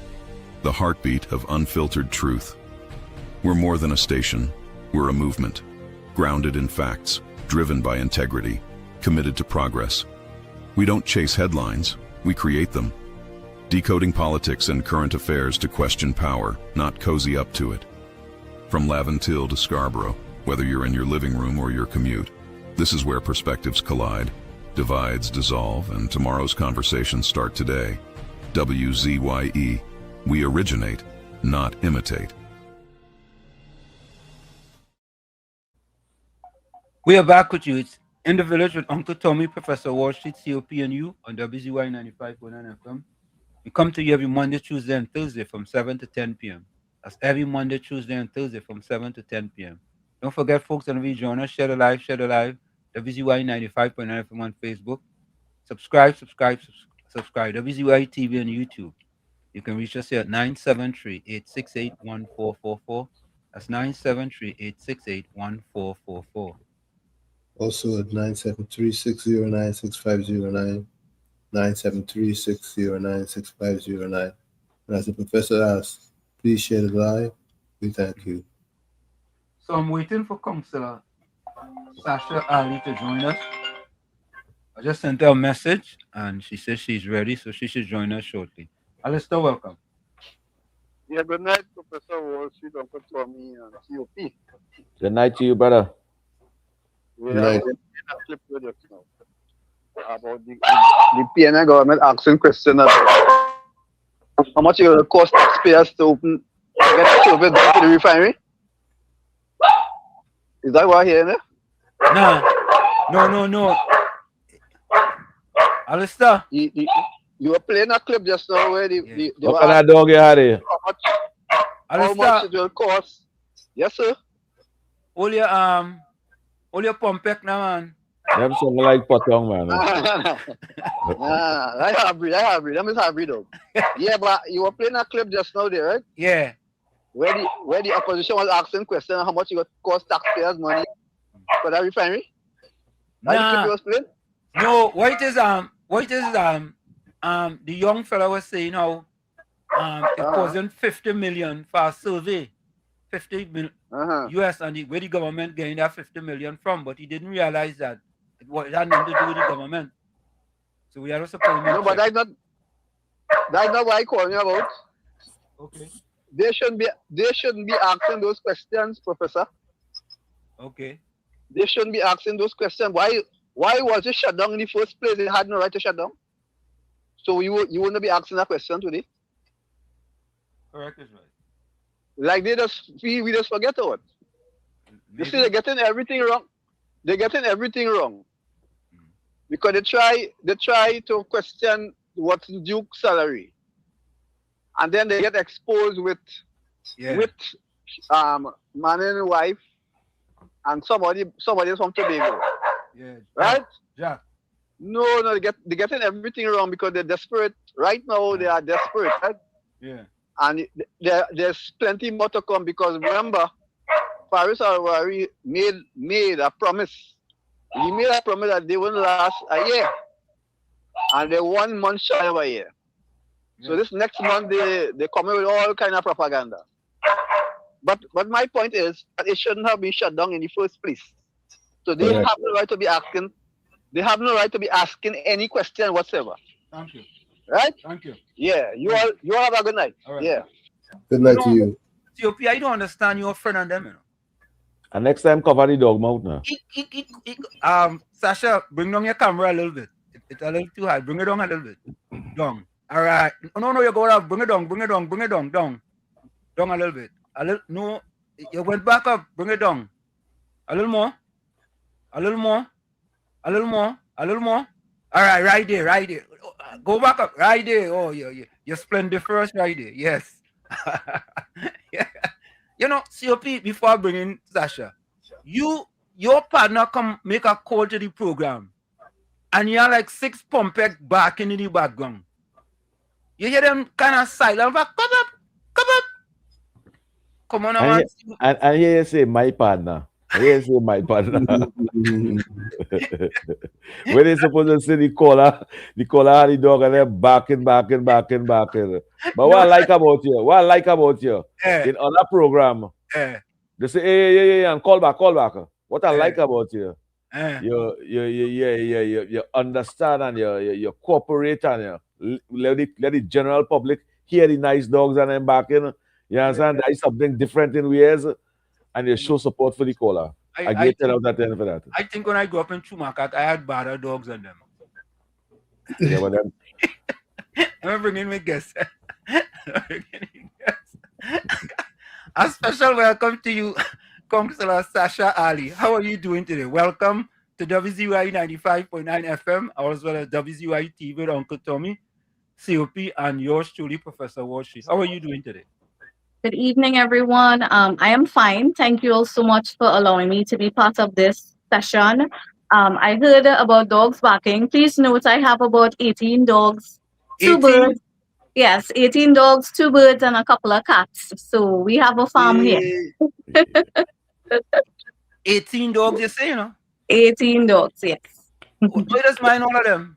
the heartbeat of unfiltered truth. We're more than a station, we're a movement, grounded in facts, driven by integrity, committed to progress. We don't chase headlines, we create them. Decoding politics and current affairs to question power, not cozy up to it. From Laventille to Scarborough, whether you're in your living room or your commute, this is where perspectives collide, divides dissolve, and tomorrow's conversations start today. WZYE, we originate, not imitate. We are back with you. It's In the Village with Uncle Tommy, Professor Wall Street, COP and you on WZYE 95.9 FM. We come to you every Monday, Tuesday, and Thursday from 7 to 10 p.m. That's every Monday, Tuesday, and Thursday from 7 to 10 p.m. Don't forget, folks, and we join us, share the live, WZYE 95.9 FM on Facebook. Subscribe. WZYE TV on YouTube. You can reach us here at 973-868-1444. That's 973-868-1444. Also at 973-609-6509. 973-609-6509. And as the professor asked, please share the live. We thank you. So I'm waiting for Councilor Sasha Ali to join us. I just sent her a message and she says she's ready, so she should join us shortly. Alistair, welcome. Yeah, good night, Professor Wall Street, Uncle Tommy, and COP. Good night to you, brother. We are in a clip with you now about the PNI government asking question that how much it will cost taxpayers to get service to the refinery. Is that what I hear? No. Alistair, you were playing a clip just now where what kind of dog you had here? How much it will cost? Yes, sir. All your pumpek now, man. Them something like potong, man. I have breed. Them is hybrid dog. Yeah, but you were playing a clip just now there, right? Yeah. Where the opposition was asking question how much it would cost taxpayers money for that refinery? That the clip you was playing? No, what is the young fella was saying how it wasn't 50 million for a survey. 50 million US and where the government getting that 50 million from, but he didn't realize that it had nothing to do with the government. So we are supposed to. No, but that's not what I calling you about. Okay. They shouldn't be asking those questions, Professor. Okay. They shouldn't be asking those questions. Why was it shut down in the first place? They had no right to shut down. So you wouldn't be asking that question today. Correct, is right. Like we just forget about. You see, they're getting everything wrong. Because they try to question what's Duke's salary, and then they get exposed with man and wife, and somebody from Tobago. Yeah. Right? Yeah. No, they're getting everything wrong because they're desperate. Right now, they are desperate, right? Yeah. And there's plenty more to come because remember, Faris Alwari made a promise. He made a promise that they wouldn't last a year. And they're 1 month shy of a year. Yeah. So this next month, they come in with all kind of propaganda. But my point is that it shouldn't have been shut down in the first place. So they have no right to be asking. They have no right to be asking any question whatsoever. Thank you. Right? Thank you. Yeah. You all have a good night. All right. Yeah. Good night to you. COP, I don't understand your friend and them, you know. And next time, cover the dog mouth now. Sasha, bring down your camera a little bit. It's a little too high. Bring it down a little bit. Down. All right. No, you go up. Bring it down. Down a little bit. No, you went back up. Bring it down. A little more. All right, right there. Go back up. Right there. Oh, you're splendid first right there. Yes. Yeah. You know, COP, before I bring in Sasha, your partner come make a call to the program, and you're like 6 pumpek barking in the background. You hear them kind of silent, but come up. Come on, man. And here you say, my partner. When they supposed to say the caller had the dog and they're barking. But what I like about you, in other program, they say, hey, and call back. What I like about you, you understand and you cooperate and you let the general public hear the nice dogs and them barking. You understand? That is something different in ways. And you show support for the caller. I get it out that end for that. I think when I grew up in Chumakat, I had better dogs than them. Yeah, but them. I'm bringing my guests. A special welcome to you, Councilor Sasha Ali. How are you doing today? Welcome to WZYE 95.9 FM, as well as WZYE TV with Uncle Tommy, COP, and yours truly, Professor Wall Street. How are you doing today? Good evening, everyone. I am fine. Thank you all so much for allowing me to be part of this session. I heard about dogs barking. Please note I have about 18 dogs, 2 birds. Yes, 18 dogs, 2 birds, and a couple of cats. So we have a farm here. 18 dogs, you say, you know? 18 dogs, yes. Who does mind all of them?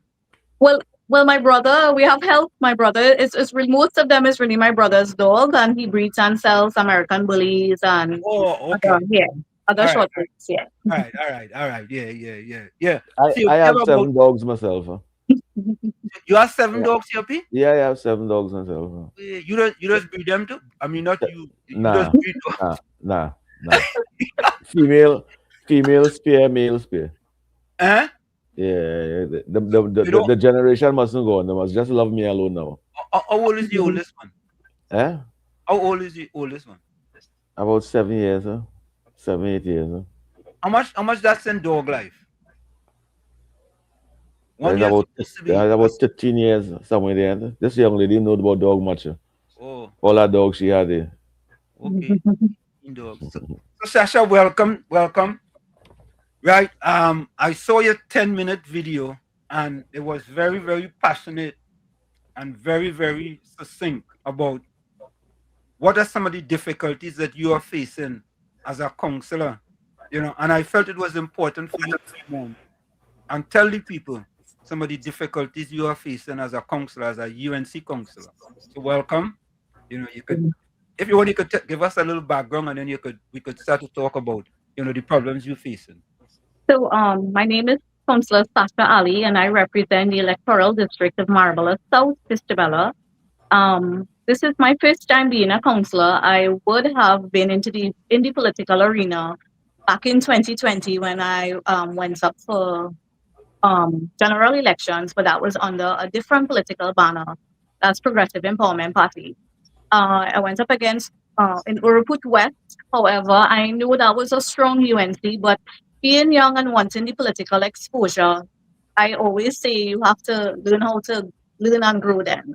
Well, Well, my brother, we have help. My brother is really, most of them is really my brother's dog, and he breeds and sells American bullies and Okay. other All right. short breeds. Yeah. All right. Yeah. I, So you I have have about 7 dogs myself. you have 7 Yeah. dogs, Yopi? Yeah, I have 7 dogs myself. You just breed them too? I mean, not you. You just Nah, breed nah. Female spear, male spear. Huh? Yeah, You know, the generation mustn't go on. They must just love me alone now. how old is the oldest one? Eh? How old is the oldest one? About 7 years, 7, 8 years. How much that's in dog life? One That's year about supposed to be. that's about 13 years, somewhere there. This young lady didn't know about dog much. Oh, All that dogs she had there. okay. Dogs. So Sasha, welcome. Right. I saw your 10-minute video, and it was very, very passionate and very, very succinct about what are some of the difficulties that you are facing as a counselor. And I felt it was important for you to come on and tell the people some of the difficulties you are facing as a counselor, as a UNC counselor. So welcome. You could, if you want, you could give us a little background, and then we could start to talk about the problems you're facing. So, my name is Councilor Sasha Ali, and I represent the electoral district of Marabella South, Christabella. This is my first time being a councillor. I would have been in the political arena back in 2020 when I went up for general elections, but that was under a different political banner. That's Progressive Empowerment Party. I went up against in Uruput West. However, I knew that was a strong UNC, but being young and wanting the political exposure, I always say you have to learn how to learn and grow then.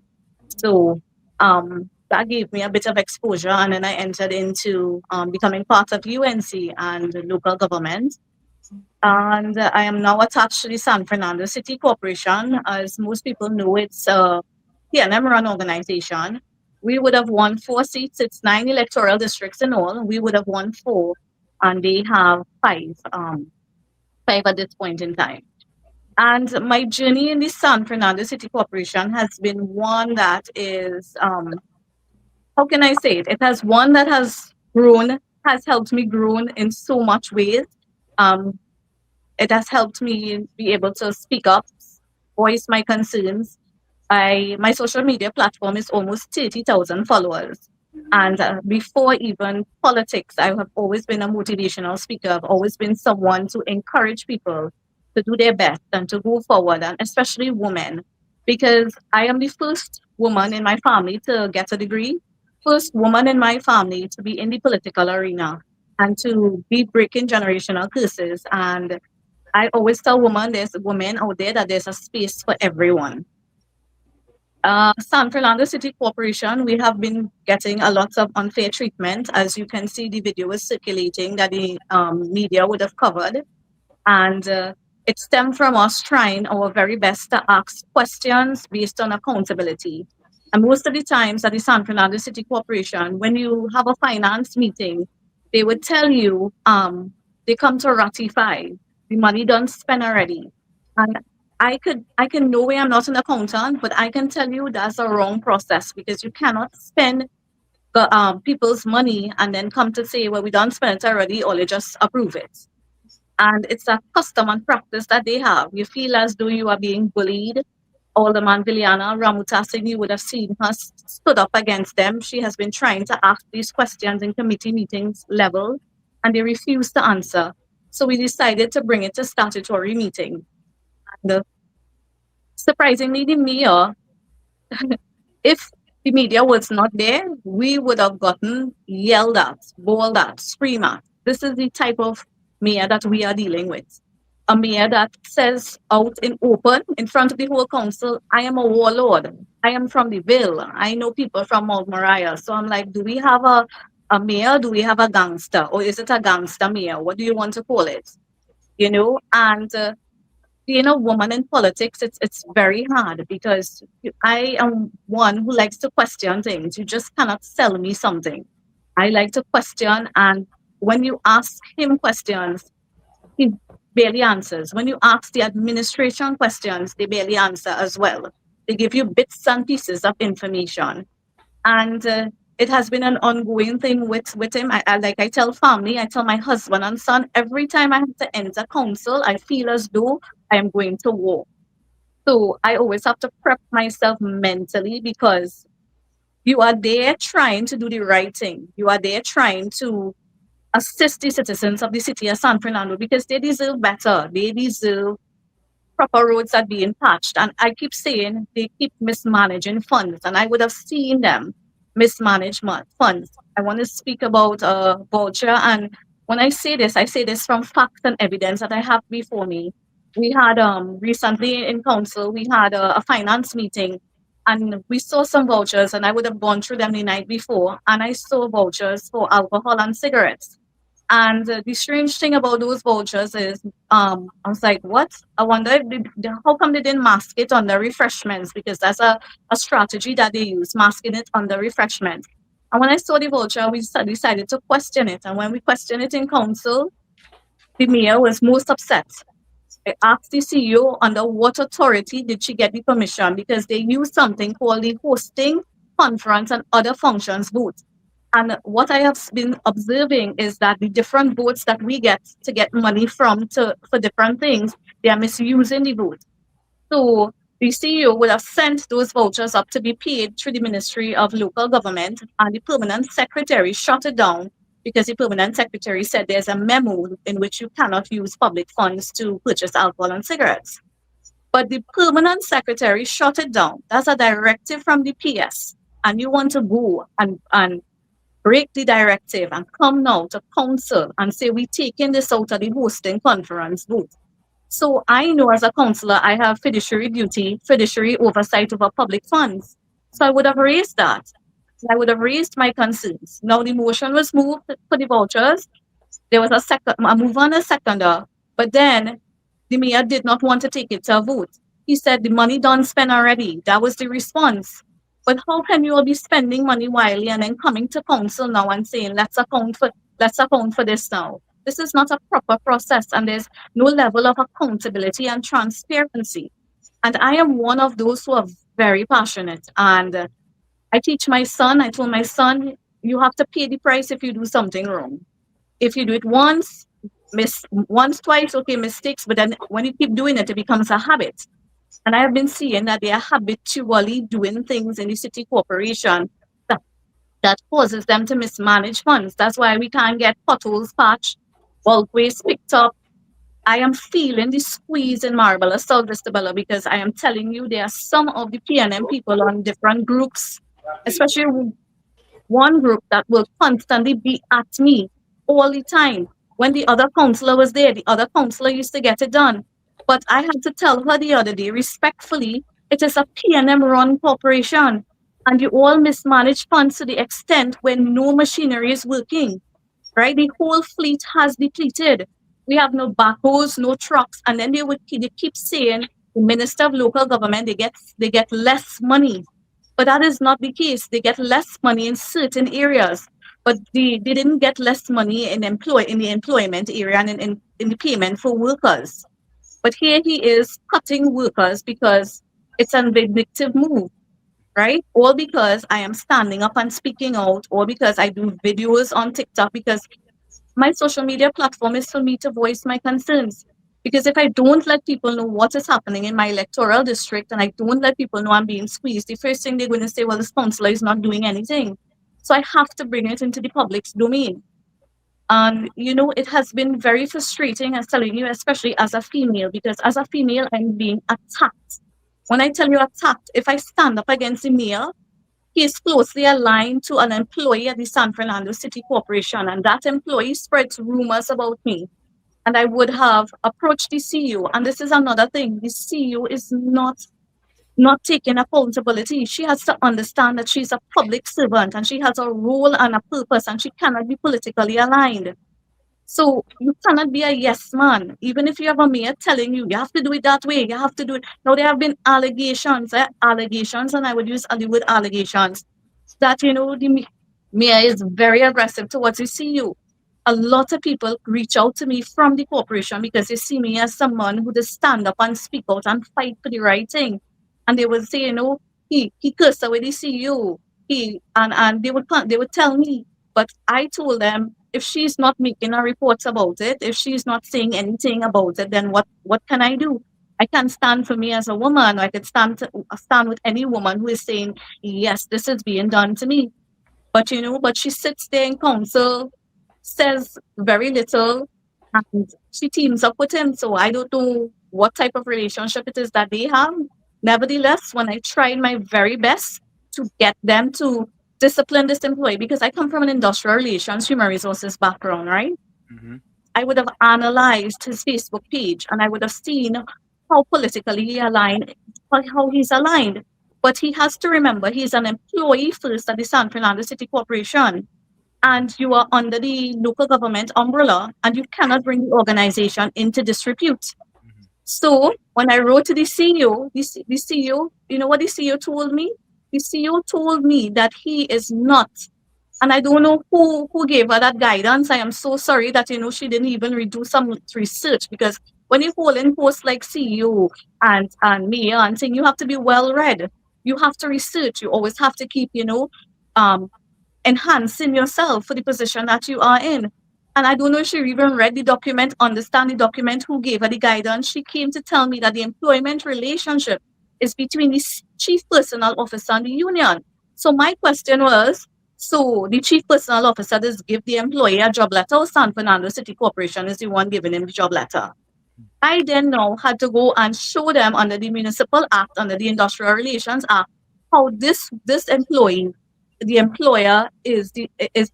So that gave me a bit of exposure, and then I entered into becoming part of UNC and local government. And I am now attached to the San Fernando City Corporation. As most people know, it's a PNM run organization. We would have won 4 seats. It's 9 electoral districts in all. We would have won 4, and they have 5 at this point in time. And my journey in the San Fernando City Corporation has been one that is, how can I say it? It has one that has grown, has helped me grow in so much ways. It has helped me be able to speak up, voice my concerns. My social media platform is almost 30,000 followers. And before even politics, I have always been a motivational speaker. I've always been someone to encourage people to do their best and to go forward, and especially women, because I am the first woman in my family to get a degree, first woman in my family to be in the political arena and to be breaking generational curses. And I always tell there's women out there that there's a space for everyone. San Fernando City Corporation, we have been getting a lot of unfair treatment. As you can see, the video is circulating that the media would have covered. And it stemmed from us trying our very best to ask questions based on accountability. And most of the times at the San Fernando City Corporation, when you have a finance meeting, they would tell you they come to ratify. The money done spent already. And I can no way, I'm not an accountant, but I can tell you that's a wrong process, because you cannot spend people's money and then come to say, well, we don't spend it already, or you just approve it. And it's a custom and practice that they have. You feel as though you are being bullied. Alderman Viliana Ramutasing, you would have seen her stood up against them. She has been trying to ask these questions in committee meetings level, and they refuse to answer. So we decided to bring it to statutory meeting. And surprisingly, the mayor, if the media was not there, we would have gotten yelled at, bawled at, screamed at. This is the type of mayor that we are dealing with. A mayor that says out in open, in front of the whole council, I am a warlord. I am from the Ville. I know people from Mount Moriah. So I'm like, do we have a mayor? Do we have a gangster? Or is it a gangster mayor? What do you want to call it? And being a woman in politics, it's very hard, because I am one who likes to question things. You just cannot sell me something. I like to question, and when you ask him questions, he barely answers. When you ask the administration questions, they barely answer as well. They give you bits and pieces of information. And it has been an ongoing thing with him. Like I tell family, I tell my husband and son, every time I have to enter council, I feel as though I am going to war. So I always have to prep myself mentally because you are there trying to do the right thing. You are there trying to assist the citizens of the city of San Fernando because they deserve better. They deserve proper roads are being patched. And I keep saying they keep mismanaging funds, and I would have seen them mismanage funds. I want to speak about voucher. And when I say this from facts and evidence that I have before me. We had recently in council, we had a finance meeting, and we saw some vouchers, and I would have gone through them the night before, and I saw vouchers for alcohol and cigarettes. And the strange thing about those vouchers is, I was like, what? I wonder how come they didn't mask it under refreshments? Because that's a strategy that they use, masking it under refreshments. And when I saw the voucher, we decided to question it. And when we questioned it in council, the mayor was most upset. I asked the CEO under what authority did she get the permission, because they use something called the hosting, conference, and other functions booth. And what I have been observing is that the different booths that we get to get money from for different things, they are misusing the booth. So the CEO would have sent those vouchers up to be paid through the Ministry of Local Government, and the permanent secretary shut it down because the permanent secretary said there's a memo in which you cannot use public funds to purchase alcohol and cigarettes. But the permanent secretary shut it down. That's a directive from the PS. And you want to go and break the directive and come now to council and say we're taking this out of the hosting conference booth. So I know as a councillor, I have fiduciary duty, fiduciary oversight over public funds. So I would have raised that. I would have raised my concerns. Now the motion was moved for the vouchers. There was a move on a seconder, but then the mayor did not want to take it to a vote. He said the money done spent already. That was the response. But how can you all be spending money wildly and then coming to council now and saying let's account for this now? This is not a proper process, and there's no level of accountability and transparency. And I am one of those who are very passionate. And I teach my son, I told my son, you have to pay the price if you do something wrong. If you do it once, twice, okay, mistakes, but then when you keep doing it, it becomes a habit. And I have been seeing that they are habitually doing things in the city corporation that causes them to mismanage funds. That's why we can't get potholes patched, bulk waste picked up. I am feeling the squeeze in Marabella, South Vistibella, because I am telling you, there are some of the PNM people on different groups, especially one group that will constantly be at me all the time. When the other councillor was there, the other councillor used to get it done. But I had to tell her the other day, respectfully, it is a PNM run corporation, and you all mismanage funds to the extent when no machinery is working, right? The whole fleet has depleted. We have no backhoes, no trucks, and then they keep saying the Minister of Local Government, they get less money. But that is not the case. They get less money in certain areas, but they didn't get less money in the employment area and in the payment for workers. But here he is cutting workers because it's a vindictive move, right? All because I am standing up and speaking out, or because I do videos on TikTok, because my social media platform is for me to voice my concerns. Because if I don't let people know what is happening in my electoral district, and I don't let people know I'm being squeezed, the first thing they're going to say, well, this councillor is not doing anything. So I have to bring it into the public's domain. And, it has been very frustrating, as telling you, especially as a female, because as a female, I'm being attacked. When I tell you attacked, if I stand up against the mayor, he is closely aligned to an employee at the San Fernando City Corporation, and that employee spreads rumors about me. And I would have approached the CEO. And this is another thing. The CEO is not taking accountability. She has to understand that she's a public servant and she has a role and a purpose, and she cannot be politically aligned. So you cannot be a yes man, even if you have a mayor telling you have to do it that way, you have to do it. Now there have been allegations, and I would use the word allegations, that the mayor is very aggressive towards the CEO. A lot of people reach out to me from the corporation because they see me as someone who does stand up and speak out and fight for the right thing. and they would say, he cursed with the CEO. And they would tell me, but I told them, if she's not making a report about it, if she's not saying anything about it, then what can I do? I can't stand for me as a woman. I could stand with any woman who is saying, yes, this is being done to me. But she sits there in council, says very little, and she teams up with him. So I don't know what type of relationship it is that they have. Nevertheless, when I tried my very best to get them to discipline this employee, because I come from an industrial relations, human resources background, right? I would have analyzed his Facebook page and I would have seen how politically he aligned, how he's aligned. But he has to remember he's an employee first at the San Fernando City Corporation, and you are under the local government umbrella, and you cannot bring the organization into disrepute. So when I wrote to the CEO, the CEO, you know what the CEO told me? The CEO told me that he is not, and I don't know who gave her that guidance. I am so sorry that she didn't even do some research, because when you hold in posts like CEO and mayor and thing, you have to be well read. You have to research. You always have to keep um, enhancing yourself for the position that you are in. And I don't know if she even read the document, understand the document, who gave her the guidance. She came to tell me that the employment relationship is between the chief personnel officer and the union. So my question was, so the chief personnel officer does give the employee a job letter, or San Fernando City Corporation is the one giving him the job letter? I then now had to go and show them under the Municipal Act, under the Industrial Relations Act, how this employee, the employer is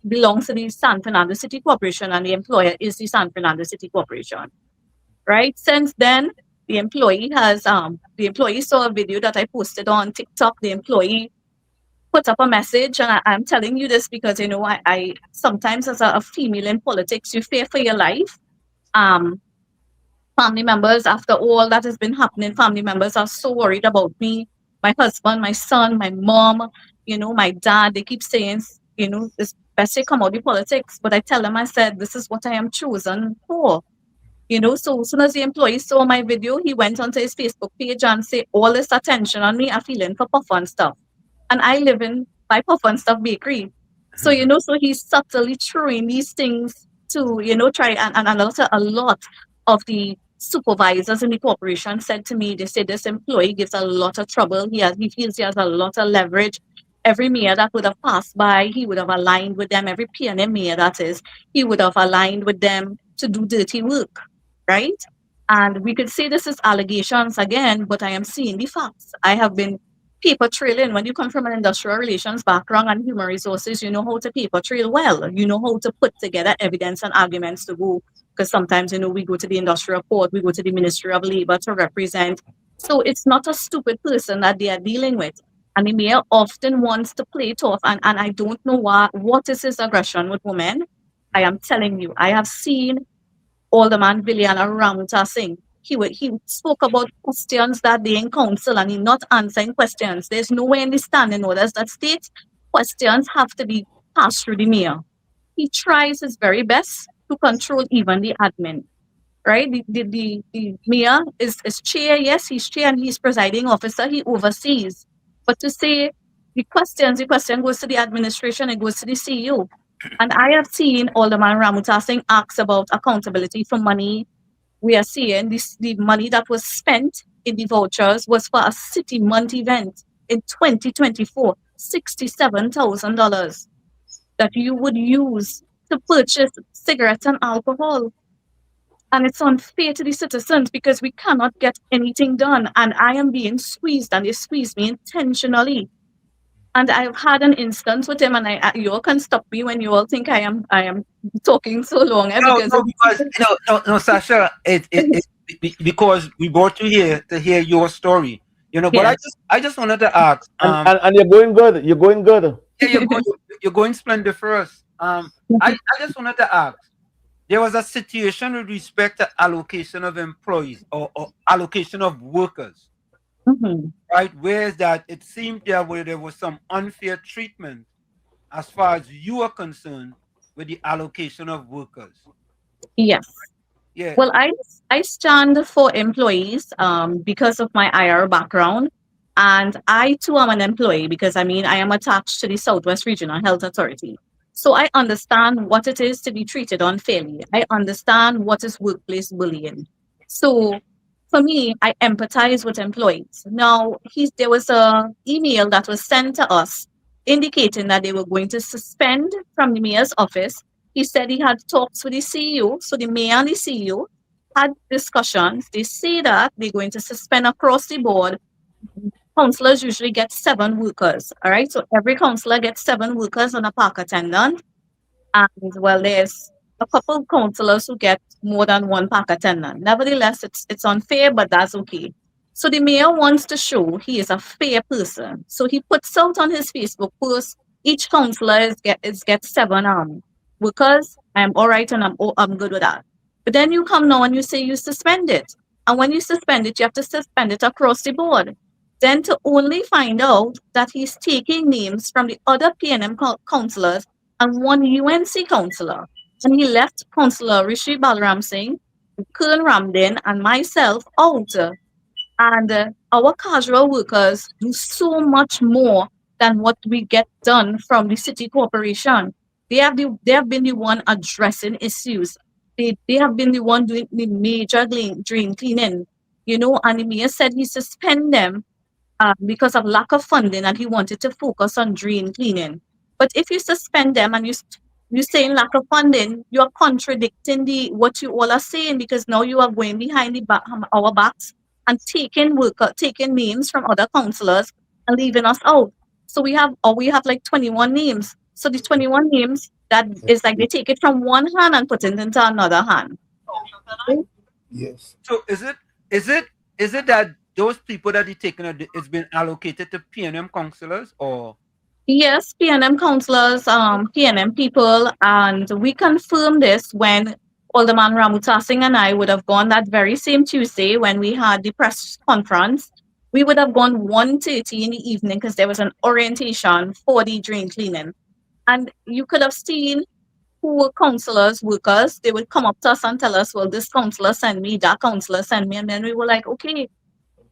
belongs to the San Fernando City Corporation, and the employer is the San Fernando City Corporation. Right? Since then, the employee saw a video that I posted on TikTok. The employee put up a message, and I'm telling you this because I sometimes, as a female in politics, you fear for your life. Family members, after all that has been happening, family members are so worried about me. My husband, my son, my mom, my dad, they keep saying, it's best to come out of politics. But I tell them, I said, this is what I am chosen for. So as soon as the employee saw my video, he went onto his Facebook page and said, all this attention on me, I'm feeling for puff and stuff. And I live in by Puff and Stuff Bakery. So, so he's subtly throwing these things to, try and a lot of the supervisors in the corporation said to me, they said this employee gives a lot of trouble. He feels he has a lot of leverage. Every mayor that would have passed by, he would have aligned with them. Every PNM mayor, that is, he would have aligned with them to do dirty work, right? And we could say this is allegations again, but I am seeing the facts. I have been paper trailing. When you come from an industrial relations background and human resources, you know how to paper trail well. You know how to put together evidence and arguments to go. Because sometimes, we go to the industrial court, we go to the Ministry of Labor to represent. So it's not a stupid person that they are dealing with. And the mayor often wants to play it off. And I don't know what is his aggression with women. I am telling you, I have seen Alderman Viliana Ramuta Singh. He spoke about questions that they in council, and he not answering questions. There's nowhere in the standing orders that states questions have to be passed through the mayor. He tries his very best to control even the admin, right? The mayor is chair, yes, he's chair and he's presiding officer, he oversees. But to say the question goes to the administration, it goes to the CEO. And I have seen Alderman Ramuta Singh ask about accountability for money. We are seeing the money that was spent in the vouchers was for a city month event in 2024, $67,000 that you would use to purchase cigarettes and alcohol. And it's unfair to the citizens because we cannot get anything done. And I am being squeezed, and they squeeze me intentionally. And I've had an instance with him, and you all can stop me when you all think I am talking so long. No, Sasha, because we brought you here to hear your story. But yes. I just wanted to ask. And you're going good. You're going good. Yeah, you're going splendid for us. I just wanted to ask. There was a situation with respect to allocation of employees or allocation of workers. Right? Whereas that it seemed there was some unfair treatment as far as you are concerned with the allocation of workers. Yes. Yeah. Well, I stand for employees because of my IR background. And I too am an employee because I am attached to the Southwest Regional Health Authority. So I understand what it is to be treated unfairly. I understand what is workplace bullying. So for me, I empathize with employees. Now, there was a email that was sent to us indicating that they were going to suspend from the mayor's office. He said he had talks with the CEO. So the mayor and the CEO had discussions. They say that they're going to suspend across the board. Councillors usually get 7 workers. All right. So every councillor gets 7 workers and a park attendant. And well, there's a couple councillors who get more than 1 park attendant. Nevertheless, it's unfair, but that's okay. So the mayor wants to show he is a fair person. So he puts out on his Facebook post, each councillor gets 7 workers. I'm all right and I'm good with that. But then you come now and you say you suspend it. And when you suspend it, you have to suspend it across the board. Then to only find out that he's taking names from the other PNM councillors and 1 UNC councillor. And he left Councillor Rishi Balram Singh, Kern Ramdin, and myself out. And our casual workers do so much more than what we get done from the city corporation. They have been the one addressing issues. They have been the one doing the major drain cleaning, and the mayor said he suspend them because of lack of funding, and he wanted to focus on drain cleaning. But if you suspend them and you saying lack of funding, you are contradicting what you all are saying, because now you are going behind our backs and taking names from other councillors and leaving us out. So we have like 21 names. So the 21 names, that is like they take it from one hand and put it into another hand. Yes. So is it that those people that you're taking, it's been allocated to PNM councillors, or? Yes, PNM councillors, PNM people, and we confirmed this when Alderman Ramuta Singh and I would have gone that very same Tuesday when we had the press conference. We would have gone 1:30 in the evening because there was an orientation for the drain cleaning. And you could have seen who were councillors, workers. They would come up to us and tell us, well, this councillor sent me, that councillor sent me. And then we were like, okay.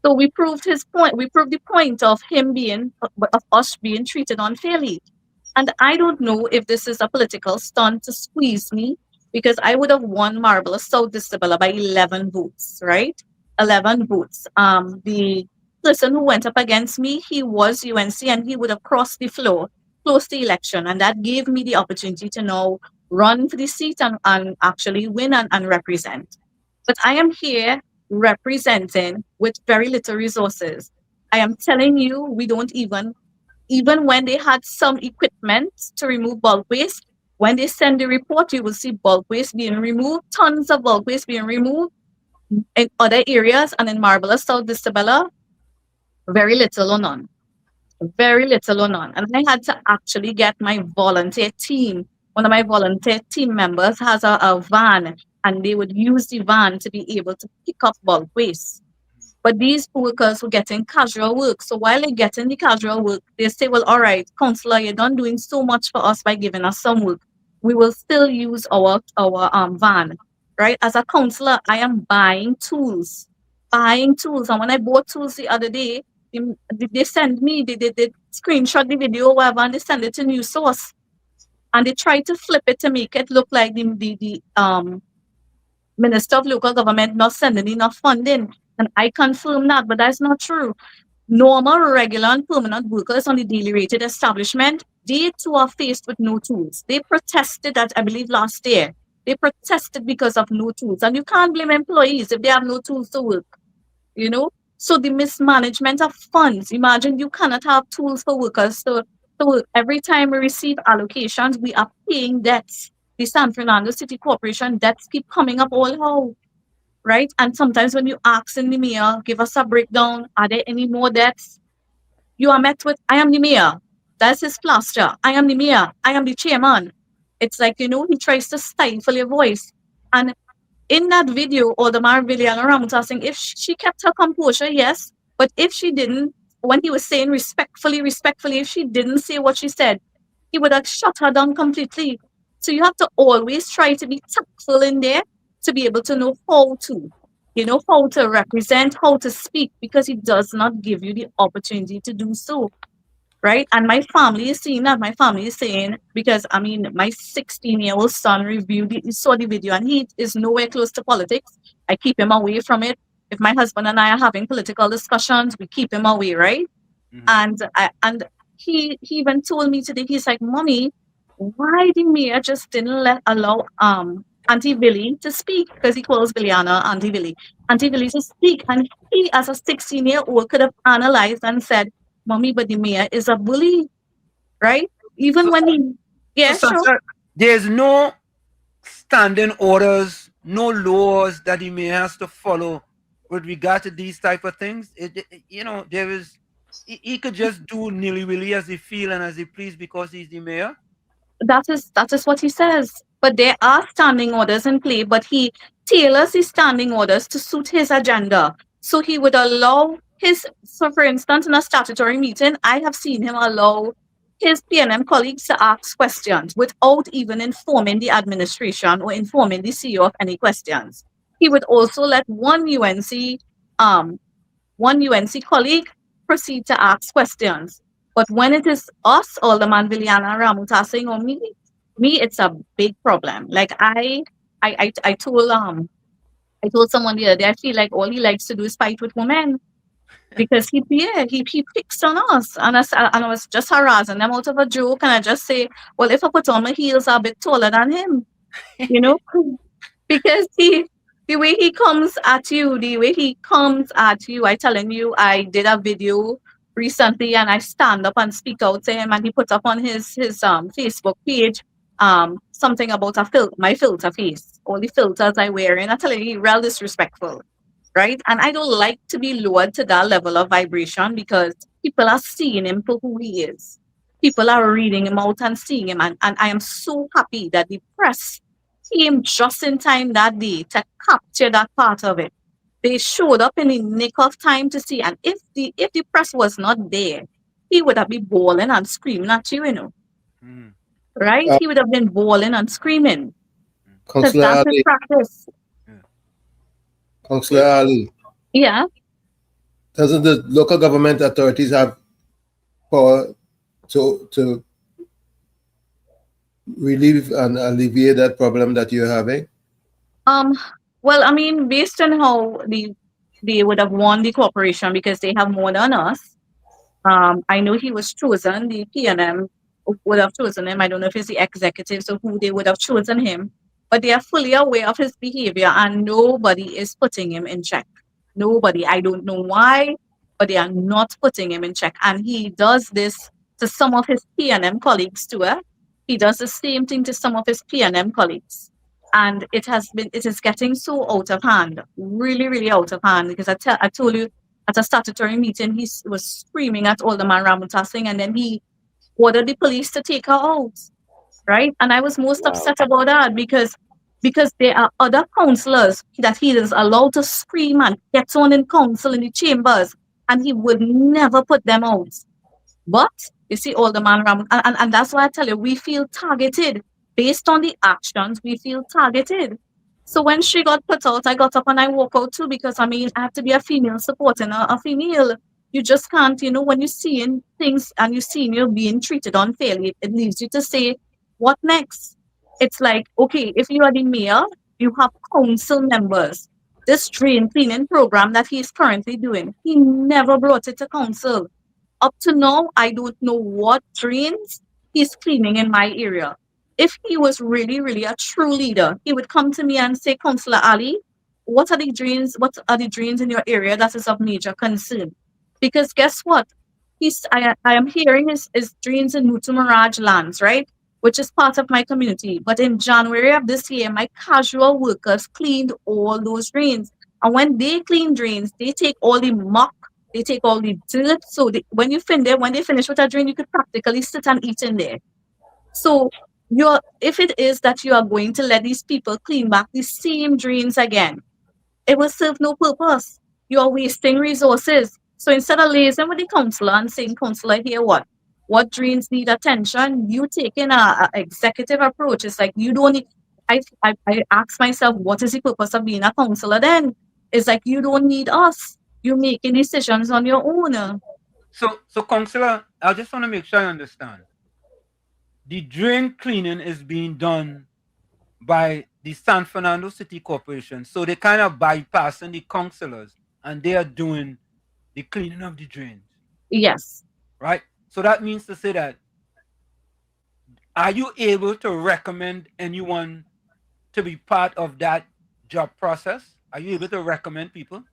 So we proved his point. We proved the point of us being treated unfairly. And I don't know if this is a political stunt to squeeze me, because I would have won Marvelous South Disabella by 11 votes, right? 11 votes. The person who went up against me, he was UNC, and he would have crossed the floor, closed the election. And that gave me the opportunity to now run for the seat and actually win and represent. But I am here representing with very little resources. I am telling you, we don't even when they had some equipment to remove bulk waste, when they send the report, you will see bulk waste being removed, tons of bulk waste being removed in other areas, and in Marvelous South Disabella, very little or none. Very little or none. And I had to actually get my volunteer team. One of my volunteer team members has a van, and they would use the van to be able to pick up bulk waste. But these workers were getting casual work. So while they're getting the casual work, they say, well, all right, councillor, you're done doing so much for us by giving us some work. We will still use our van, right? As a councillor, I am buying tools. And when I bought tools the other day, they send me, they screenshot the video or whatever, and they send it to News Source. And they try to flip it to make it look like the Minister of Local Government not sending enough funding. And I confirm that, but that's not true. Normal, regular, and permanent workers on the daily rated establishment, they too are faced with no tools. They protested that, I believe, last year. They protested because of no tools. And you can't blame employees if they have no tools to work, So the mismanagement of funds. Imagine you cannot have tools for workers to work. Every time we receive allocations, we are paying debts. The San Fernando City Corporation debts keep coming up all how. Right? And sometimes when you ask in the mayor, give us a breakdown, are there any more debts? You are met with, I am the mayor. That's his plaster. I am the mayor. I am the chairman. It's like, he tries to stifle your voice. And in that video, Alderman Villiana Ramuta saying, if she kept her composure, yes. But if she didn't, when he was saying respectfully, if she didn't say what she said, he would have shut her down completely. So you have to always try to be tactful in there to be able to know how to. how to represent, how to speak, because he does not give you the opportunity to do so. Right? And my family is seeing that. My family is saying, because I mean, my 16-year-old son he saw the video, and he is nowhere close to politics. I keep him away from it. If my husband and I are having political discussions, we keep him away, right? And he even told me today, he's like, Mommy, why the mayor just didn't allow Auntie Billy to speak? Because he calls Billiana Auntie Billy. Auntie Billy to speak. And he, as a 16-year-old, could have analyzed and said, Mommy, but the mayor is a bully, right? Even when he, yeah, So, sure. Sasha, there's no standing orders, no laws that he may has to follow with regard to these type of things. There is, he could just do nilly-willy as he feel and as he please because he's the mayor. That is what he says. But there are standing orders in play, but he tailors his standing orders to suit his agenda. So he would allow so for instance, in a statutory meeting, I have seen him allow his PNM colleagues to ask questions without even informing the administration or informing the CEO of any questions. He would also let one UNC colleague proceed to ask questions. But when it is us, Alderman Viliana Ramutasing, or me, it's a big problem. Like I told someone the other day, I feel like all he likes to do is fight with women. Because he picks on us, and I was just harassing them out of a joke, and I just say, well, if I put on my heels, I'm a bit taller than him, because the way he comes at you, I telling you, I did a video recently, and I stand up and speak out to him, and he put up on his Facebook page something about my filter face, all the filters I wear, and I tell you, real disrespectful. Right? And I don't like to be lowered to that level of vibration, because people are seeing him for who he is. People are reading him out and seeing him. And I am so happy that the press came just in time that day to capture that part of it. They showed up in the nick of time to see. And if the press was not there, he would have been bawling and screaming at you, Right? He would have been bawling and screaming. Because that's his practice. Councilor Ali. Yeah. Doesn't the local government authorities have power to relieve and alleviate that problem that you're having? Well, I mean, based on how they would have won the corporation, because they have more than us. I know he was chosen. The PNM would have chosen him. I don't know if it's the executives or who they would have chosen him, but they are fully aware of his behavior, and nobody is putting him in check. Nobody. I don't know why, but they are not putting him in check. And he does this to some of his PNM colleagues too. He does the same thing to some of his PNM colleagues. And it is getting so out of hand, really, really out of hand, because I told you, at a statutory meeting, he was screaming at Alderman Ramutasing, and then he ordered the police to take her out, right? And I was most upset about that, because there are other councillors that he is allowed to scream and get on in council in the chambers, and he would never put them out. But you see, Alderman Ram, and that's why I tell you, we feel targeted. Based on the actions, we feel targeted. So when she got put out, I got up and I walk out too, because I mean, I have to be a female supporting a female. You just can't, when you're seeing things and you're seeing you're being treated unfairly, it leaves you to say, what next? It's like, okay, if you are the mayor, you have council members. This drain cleaning program that he's currently doing, he never brought it to council. Up to now, I don't know what drains he's cleaning in my area. If he was really, really a true leader, he would come to me and say, Councilor Ali, what are the drains in your area that is of major concern? Because guess what? I am hearing his drains in Mutumaraj lands, right? Which is part of my community. But in January of this year, my casual workers cleaned all those drains. And when they clean drains, they take all the muck, they take all the dirt. So when they finish with a drain, you could practically sit and eat in there. So if it is that you are going to let these people clean back the same drains again, it will serve no purpose. You are wasting resources. So instead of liaising with the councillor and saying, Councillor, here what drains need attention, you taking a executive approach. It's like you don't need, I ask myself, what is the purpose of being a councillor then? It's like you don't need us. You're making decisions on your own. So, Councilor, I just want to make sure I understand. The drain cleaning is being done by the San Fernando City Corporation. So they kind of bypassing the councillors and they are doing the cleaning of the drains. Yes. Right? So that means to say that, are you able to recommend anyone to be part of that job process? Are you able to recommend people?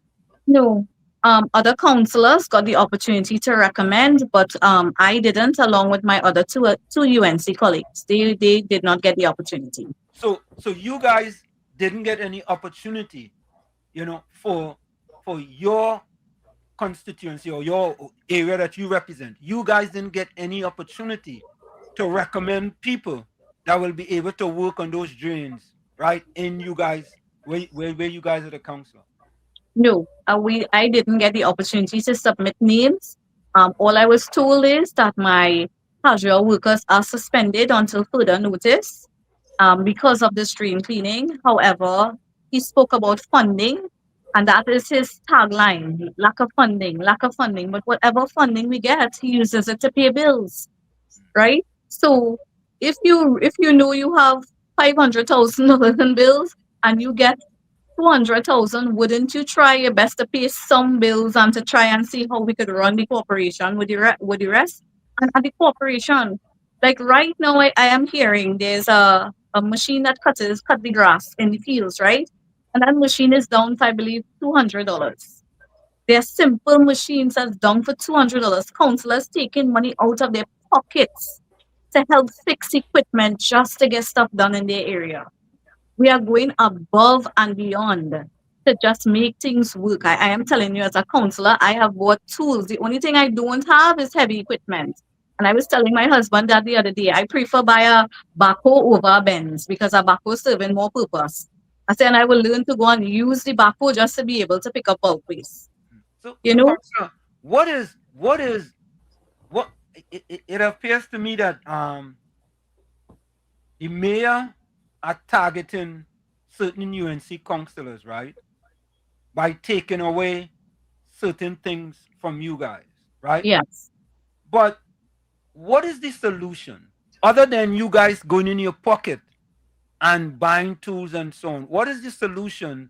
No. Other councillors got the opportunity to recommend, but I didn't, along with my other two UNC colleagues. They did not get the opportunity. So you guys didn't get any opportunity, for your constituency or your area that you represent. You guys didn't get any opportunity to recommend people that will be able to work on those drains, right? In you guys, where you guys are the council. No, I didn't get the opportunity to submit names. All I was told is that my casual workers are suspended until further notice because of the stream cleaning. However, he spoke about funding, and that is his tagline: lack of funding, lack of funding. But whatever funding we get, he uses it to pay bills, right? So if you know you have $500,000 in bills and you get 200,000, wouldn't you try your best to pay some bills and to try and see how we could run the corporation with the rest? And at the corporation, like right now, I am hearing there's a machine that cut the grass in the fields, right? And that machine is down to, I believe, $200. They're simple machines that's down for $200. Councillors taking money out of their pockets to help fix equipment just to get stuff done in their area. We are going above and beyond to just make things work. I am telling you, as a councillor, I have bought tools. The only thing I don't have is heavy equipment. And I was telling my husband that the other day, I prefer buy a backhoe over a Benz because a backhoe is serving more purpose. I said, and I will learn to go and use the backhoe just to be able to pick up bulk waste. So, Councillor, it appears to me that the mayor are targeting certain UNC councillors, right? By taking away certain things from you guys, right? Yes. But what is the solution? Other than you guys going in your pocket and buying tools and so on, what is the solution,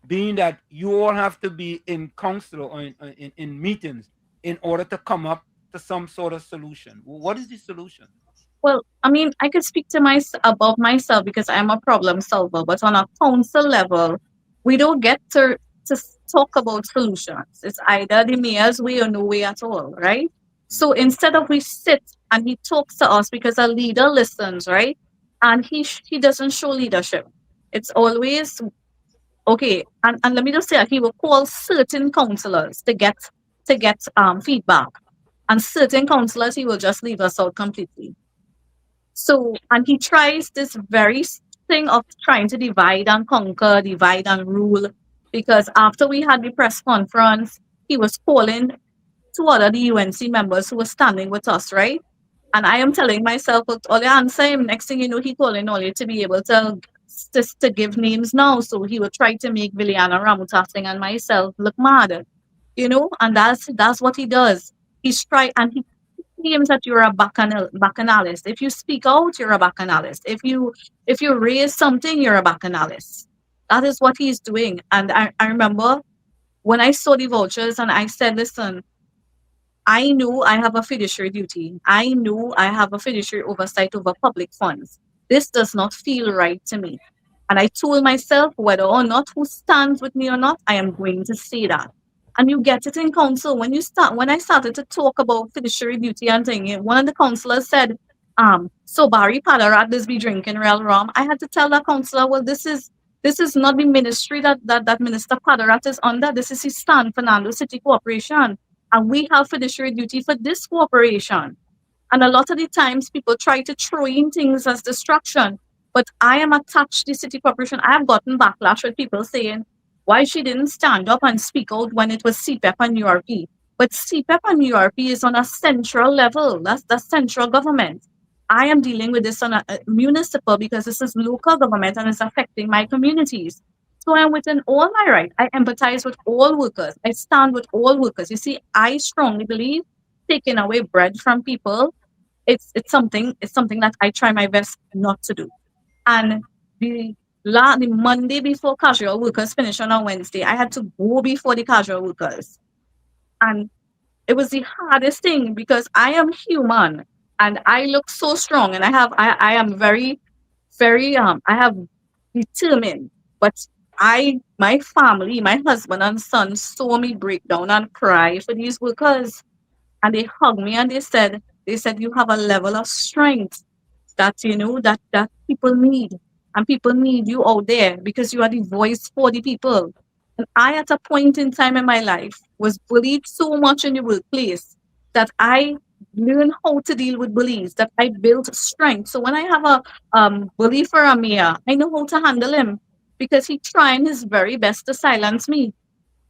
being that you all have to be in council or in meetings in order to come up to some sort of solution? What is the solution? Well, I mean, I could speak to about myself because I'm a problem solver, but on a council level, we don't get to talk about solutions. It's either the mayor's way or no way at all, right? So instead of we sit and he talks to us because a leader listens, right? And he doesn't show leadership. It's always okay. And let me just say, he will call certain councillors to get feedback, and certain councillors he will just leave us out completely. So, and he tries this very thing of trying to divide and conquer, divide and rule, because after we had the press conference, he was calling two other the UNC members who were standing with us, right? And I am telling myself, well, all you answer him, next thing you know, he calling all you to be able to give names now. So he will try to make Viliana Ramutasing and myself look mad, and that's what he does. He's trying, and he claims that you're a bacchanalist. If you speak out, you're a bacchanalist. If you raise something, you're a bacchanalist. That is what he's doing. And I remember when I saw the vouchers and I said, listen, I know I have a fiduciary duty. I know I have a fiduciary oversight over public funds. This does not feel right to me. And I told myself, whether or not who stands with me or not, I am going to say that. And you get it in council. When I started to talk about fiduciary duty and thing, one of the councillors said, so Barry Padarat does be drinking real rum. I had to tell that councillor, well, this is not the ministry that Minister Padarat is under. This is his San Fernando City Corporation. And we have fiduciary duty for this corporation. And a lot of the times people try to throw in things as distraction. But I am attached to the city corporation. I have gotten backlash with people saying why she didn't stand up and speak out when it was CPEP and URP. But CPEP and URP is on a central level. That's the central government. I am dealing with this on a municipal because this is local government and it's affecting my communities. So I'm within all my right. I empathize with all workers. I stand with all workers. You see, I strongly believe taking away bread from people, it's something that I try my best not to do. And the Monday before casual workers finish on a Wednesday, I had to go before the casual workers. And it was the hardest thing because I am human and I look so strong and I am very, very I have determined. But my family, my husband and son saw me break down and cry for these workers. And they hugged me and they said you have a level of strength that that people need, and people need you out there because you are the voice for the people. And I, at a point in time in my life, was bullied so much in the workplace that I learned how to deal with bullies, that I built strength. So when I have a bully for a mayor, I know how to handle him because he trying his very best to silence me,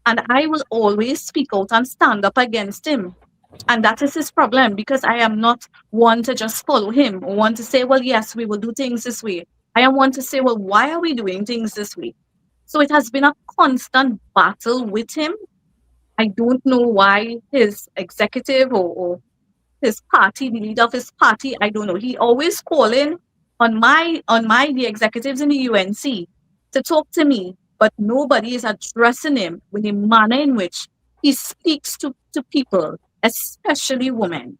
and I will always speak out and stand up against him. And that is his problem because I am not one to just follow him or one to say, well, yes, we will do things this way. I am one to say, well, why are we doing things this way? So it has been a constant battle with him. I don't know why his executive or his party, the leader of his party, I don't know. He always calling on the executives in the UNC to talk to me, but nobody is addressing him with the manner in which he speaks to people, especially women.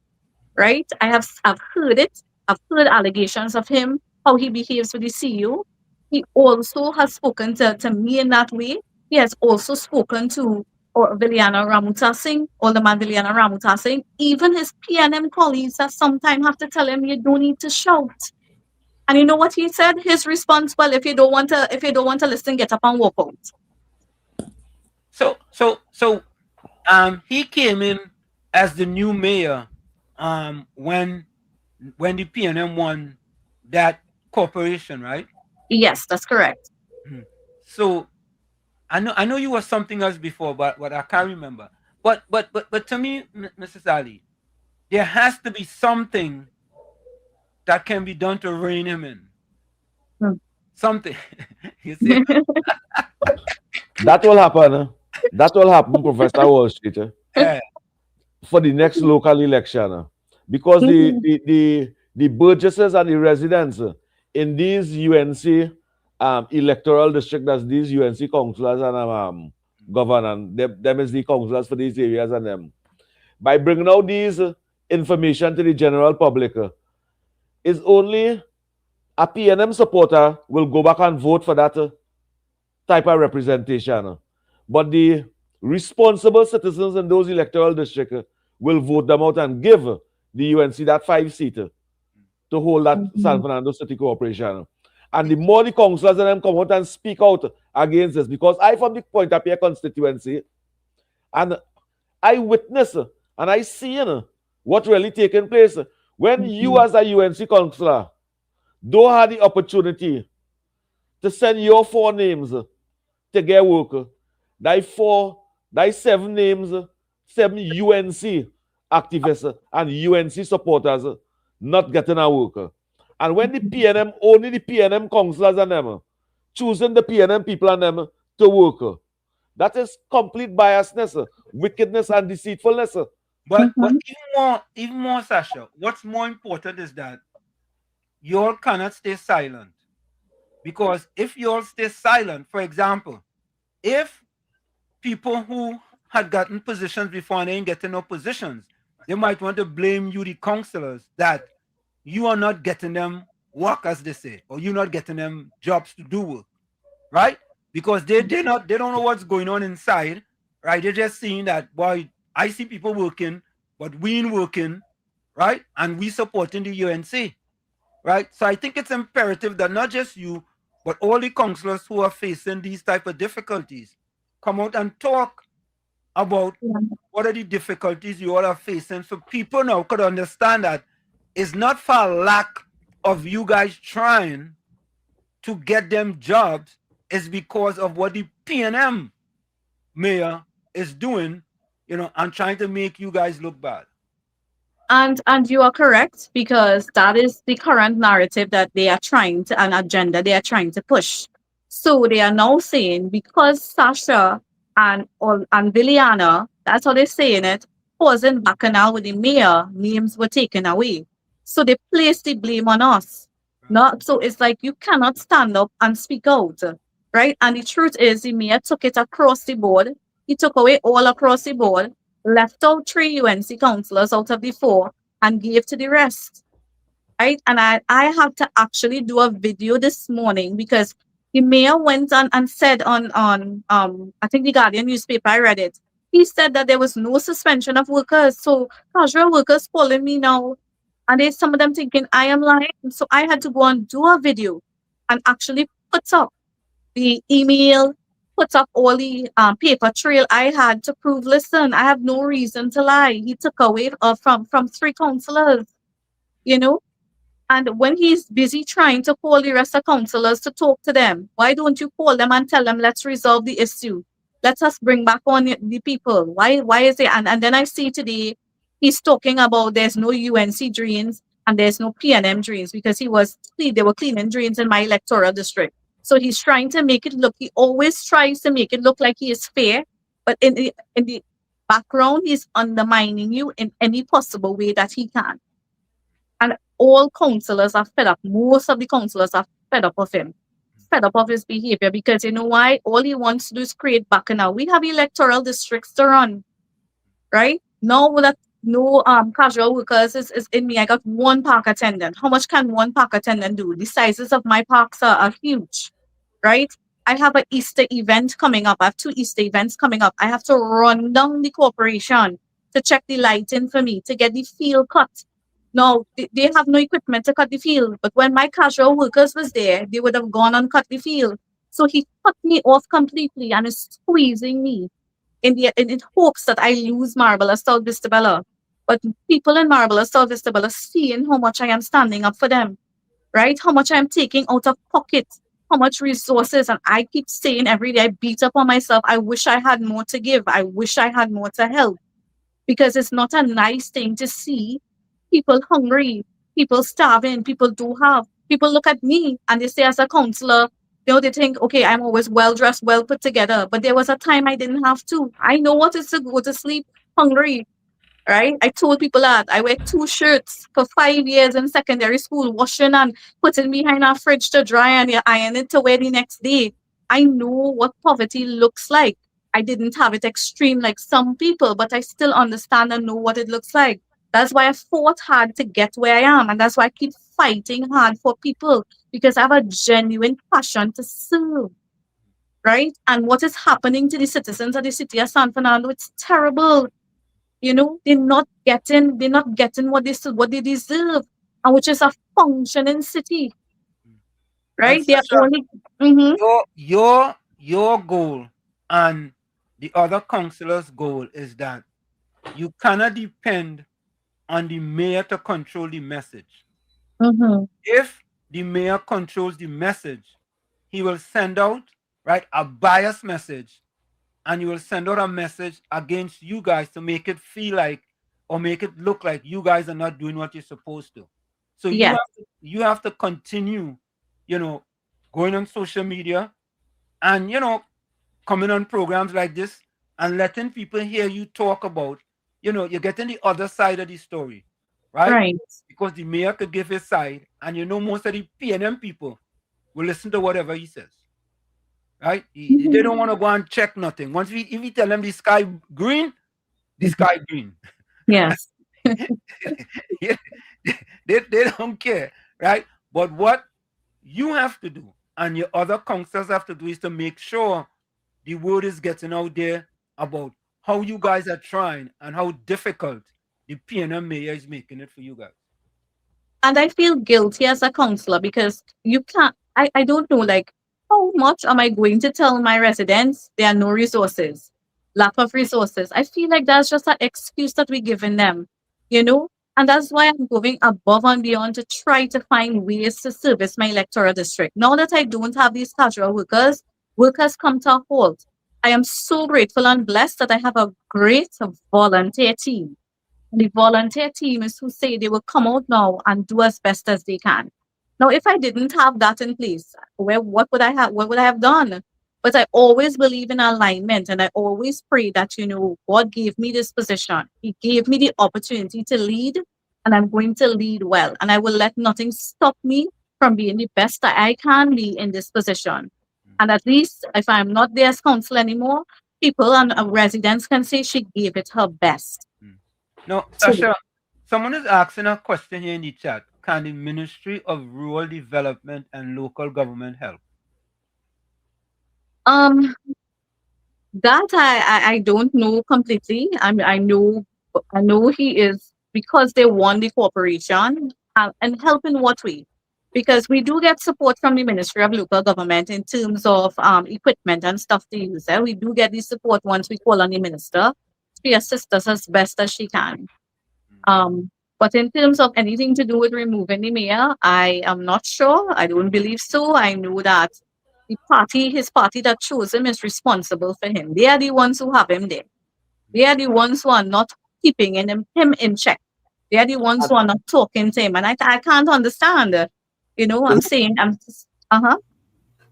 Right? I've heard it. I've heard allegations of him, how he behaves with the CEO. He also has spoken to me in that way. He has also spoken to Viliana Ramutasing, Alderman Viliana Ramutasing. Even his PNM colleagues that sometimes have to tell him you don't need to shout. And you know what he said? His response, well, if you don't want to listen, get up and walk out. So he came in as the new mayor when the PNM won that corporation, right? Yes, that's correct. So I know you were something else before, but I can't remember. But to me, Mrs. Ali, there has to be something that can be done to rein him in. Something. You see? That will happen. That will happen, Professor Wall Street. For the next local election. Because the burgesses and the residents in these UNC electoral district, that's these UNC councillors and governors, them is the councillors for these areas and them. By bringing out these information to the general public, is only a PNM supporter will go back and vote for that type of representation. But the responsible citizens in those electoral districts will vote them out and give the UNC that 5 seat to hold that San Fernando City Corporation. And the more the councillors and them come out and speak out against this, because I from the Point of Pierre constituency, and I witness and I see what really taking place. When you as a UNC councillor don't have the opportunity to send your 4 names to get work, that 7 names, 7 UNC activists and UNC supporters not getting a work. And when the PNM, only the PNM councillors and them choosing the PNM people and them to work, that is complete biasness, wickedness, and deceitfulness. But even more, Sasha, what's more important is that you all cannot stay silent. Because if you all stay silent, for example, if people who had gotten positions before and ain't getting no positions, they might want to blame you, the councillors, that you are not getting them work, as they say, or you're not getting them jobs to do work, right? Because they don't know what's going on inside, right? They're just seeing that, boy, I see people working, but we ain't working, right? And we supporting the UNC, right? So I think it's imperative that not just you, but all the councillors who are facing these type of difficulties come out and talk about what are the difficulties you all are facing, so people now could understand that it's not for lack of you guys trying to get them jobs, it's because of what the PNM mayor is doing, and trying to make you guys look bad. And you are correct, because that is the current narrative that they are trying to, an agenda they are trying to push. So they are now saying because Sasha and Liliana, that's how they're saying it, wasn't bacchanal with the mayor, names were taken away. So they place the blame on us. Not so it's like you cannot stand up and speak out, right? And the truth is the mayor took it across the board. He took away all across the board, left out 3 UNC councillors out of the 4, and gave to the rest. Right? And I had to actually do a video this morning because the mayor went on and said on I think the Guardian newspaper, I read it. He said that there was no suspension of workers. So casual workers calling me now, and there's some of them thinking I am lying. So I had to go and do a video and actually put up the email, put up all the paper trail I had to prove. Listen, I have no reason to lie. He took away from 3 councillors, you know. And when he's busy trying to call the rest of councillors to talk to them, why don't you call them and tell them, let's resolve the issue? Let us bring back on the people. Why is it? And then I see today, he's talking about there's no UNC drains and there's no PNM drains because they were cleaning drains in my electoral district. So he's trying to make it look, he always tries to make it look like he is fair, but in the background, he's undermining you in any possible way that he can. And all councillors are fed up. Most of the councillors are fed up of him, fed up of his behavior because you know why? All he wants to do is create bacchanal. We have electoral districts to run, right? Now that no casual workers is in me, I got 1 park attendant. How much can 1 park attendant do? The sizes of my parks are huge, right? I have an Easter event coming up. I have 2 Easter events coming up. I have to run down the corporation to check the lighting for me, to get the field cut. No, they have no equipment to cut the field. But when my casual workers was there, they would have gone and cut the field. So he cut me off completely and is squeezing me in hopes that I lose Marvelous South Vista Bella. But people in Marvelous South Vista Bella seeing how much I am standing up for them, right? How much I am taking out of pocket, how much resources. And I keep saying every day, I beat up on myself. I wish I had more to give. I wish I had more to help. Because it's not a nice thing to see people hungry, people starving, people people look at me and they say as a councillor, they think, okay, I'm always well dressed, well put together. But there was a time I didn't have to. I know what it's to go to sleep hungry, right? I told people that I wear 2 shirts for 5 years in secondary school, washing and putting behind our fridge to dry and you iron it to wear the next day. I know what poverty looks like. I didn't have it extreme like some people, but I still understand and know what it looks like. That's why I fought hard to get where I am. And that's why I keep fighting hard for people because I have a genuine passion to serve. Right? And what is happening to the citizens of the city of San Fernando, it's terrible. You know, they're not getting what they deserve, and which is a functioning city. Right? They're only your goal and the other councillors' goal is that you cannot depend on the mayor to control the message. If the mayor controls the message, he will send out a biased message, and he will send out a message against you guys to make it feel like or make it look like you guys are not doing what you're supposed to. So you have to continue, going on social media and coming on programs like this and letting people hear you talk about, you're getting the other side of the story, right? Because the mayor could give his side, and most of the PNM people will listen to whatever he says, right? They don't want to go and check nothing. If we tell them the sky green, the sky green. Yes. they don't care, right? But what you have to do and your other councillors have to do is to make sure the word is getting out there about how you guys are trying and how difficult the PNM mayor is making it for you guys. And I feel guilty as a councillor because you can't, I don't know, like, how much am I going to tell my residents there are no resources, lack of resources? I feel like that's just an excuse that we're giving them, And that's why I'm going above and beyond to try to find ways to service my electoral district. Now that I don't have these casual workers, work has come to a halt. I am so grateful and blessed that I have a great volunteer team. The volunteer team is who say they will come out now and do as best as they can. Now, if I didn't have that in place, what would I have? What would I have done? But I always believe in alignment, and I always pray that God gave me this position. He gave me the opportunity to lead, and I'm going to lead well, and I will let nothing stop me from being the best that I can be in this position. And at least if I'm not there as council anymore, people and residents can say she gave it her best. Now, Sasha, someone is asking a question here in the chat. Can the Ministry of Rural Development and Local Government help? That I don't know completely. I know he is, because they won the cooperation, and help in what way? Because we do get support from the Ministry of Local Government in terms of equipment and stuff to use. We do get the support once we call on the minister. She assists us as best as she can. But in terms of anything to do with removing the mayor, I am not sure. I don't believe so. I know that his party that chose him is responsible for him. They are the ones who have him there. They are the ones who are not keeping him in check. They are the ones who are not talking to him. And I can't understand. I'm saying,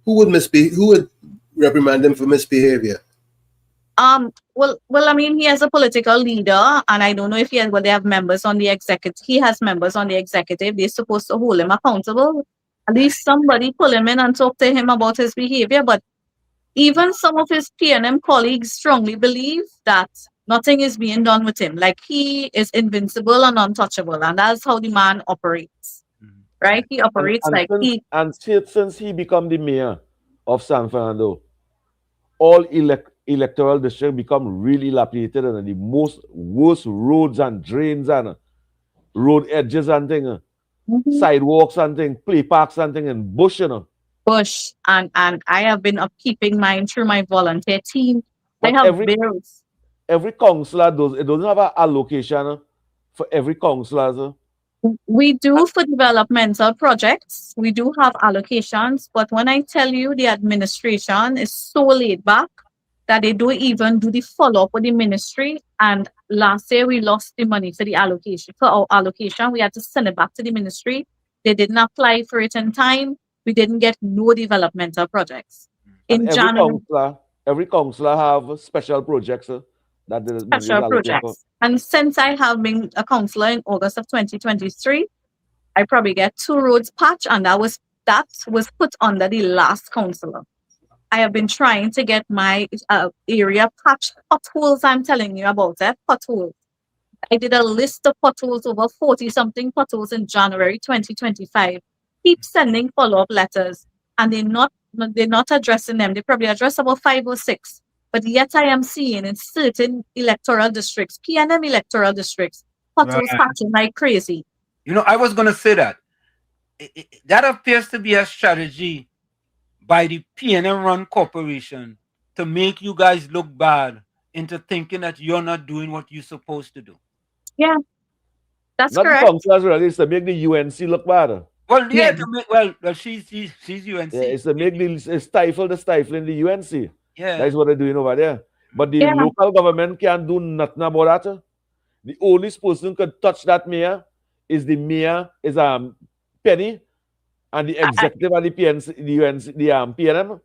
Who would reprimand him for misbehavior? Well, I mean, he has a political leader, and I don't know if they have members on the executive. He has members on the executive. They're supposed to hold him accountable. At least somebody pull him in and talk to him about his behavior. But even some of his PNM colleagues strongly believe that nothing is being done with him. Like, he is invincible and untouchable, and that's how the man operates. Right? He operates since he become the mayor of San Fernando, all electoral districts become really dilapidated, and the worst roads and drains and road edges and things, sidewalks and things, play parks and things, and bush, Bush, and I have been upkeeping mine through my volunteer team. But I have bills. Every councillor doesn't have an allocation for every councillor. We do for developmental projects. We do have allocations, but when I tell you the administration is so laid back that they don't even do the follow-up with the ministry. And last year we lost the money for our allocation. We had to send it back to the ministry. They didn't apply for it in time. We didn't get no developmental projects. In January, every councillor have special projects that the special projects. And since I have been a councillor in August of 2023, I probably get 2 roads patched, and that was put under the last councillor. I have been trying to get my area patched. Potholes, I'm telling you about it. Potholes. I did a list of potholes, over 40-something potholes in January 2025. Keep sending follow-up letters, and they're not addressing them. They probably address about 5 or 6. But yet I am seeing in certain electoral districts, PNM electoral districts, potholes patching like crazy. I was going to say that. That appears to be a strategy by the PNM-run corporation to make you guys look bad into thinking that you're not doing what you're supposed to do. Yeah, that's not correct. Not the councillors, really. It's to make the UNC look bad. Well, yeah, she's UNC. Yeah, it's to make the stifling the UNC. Yeah. That's what they're doing over there. But the local government can't do nothing about that. The only person who could touch that mayor is the mayor, is Penny, and the executive and the PNC, the UNC, the PNM.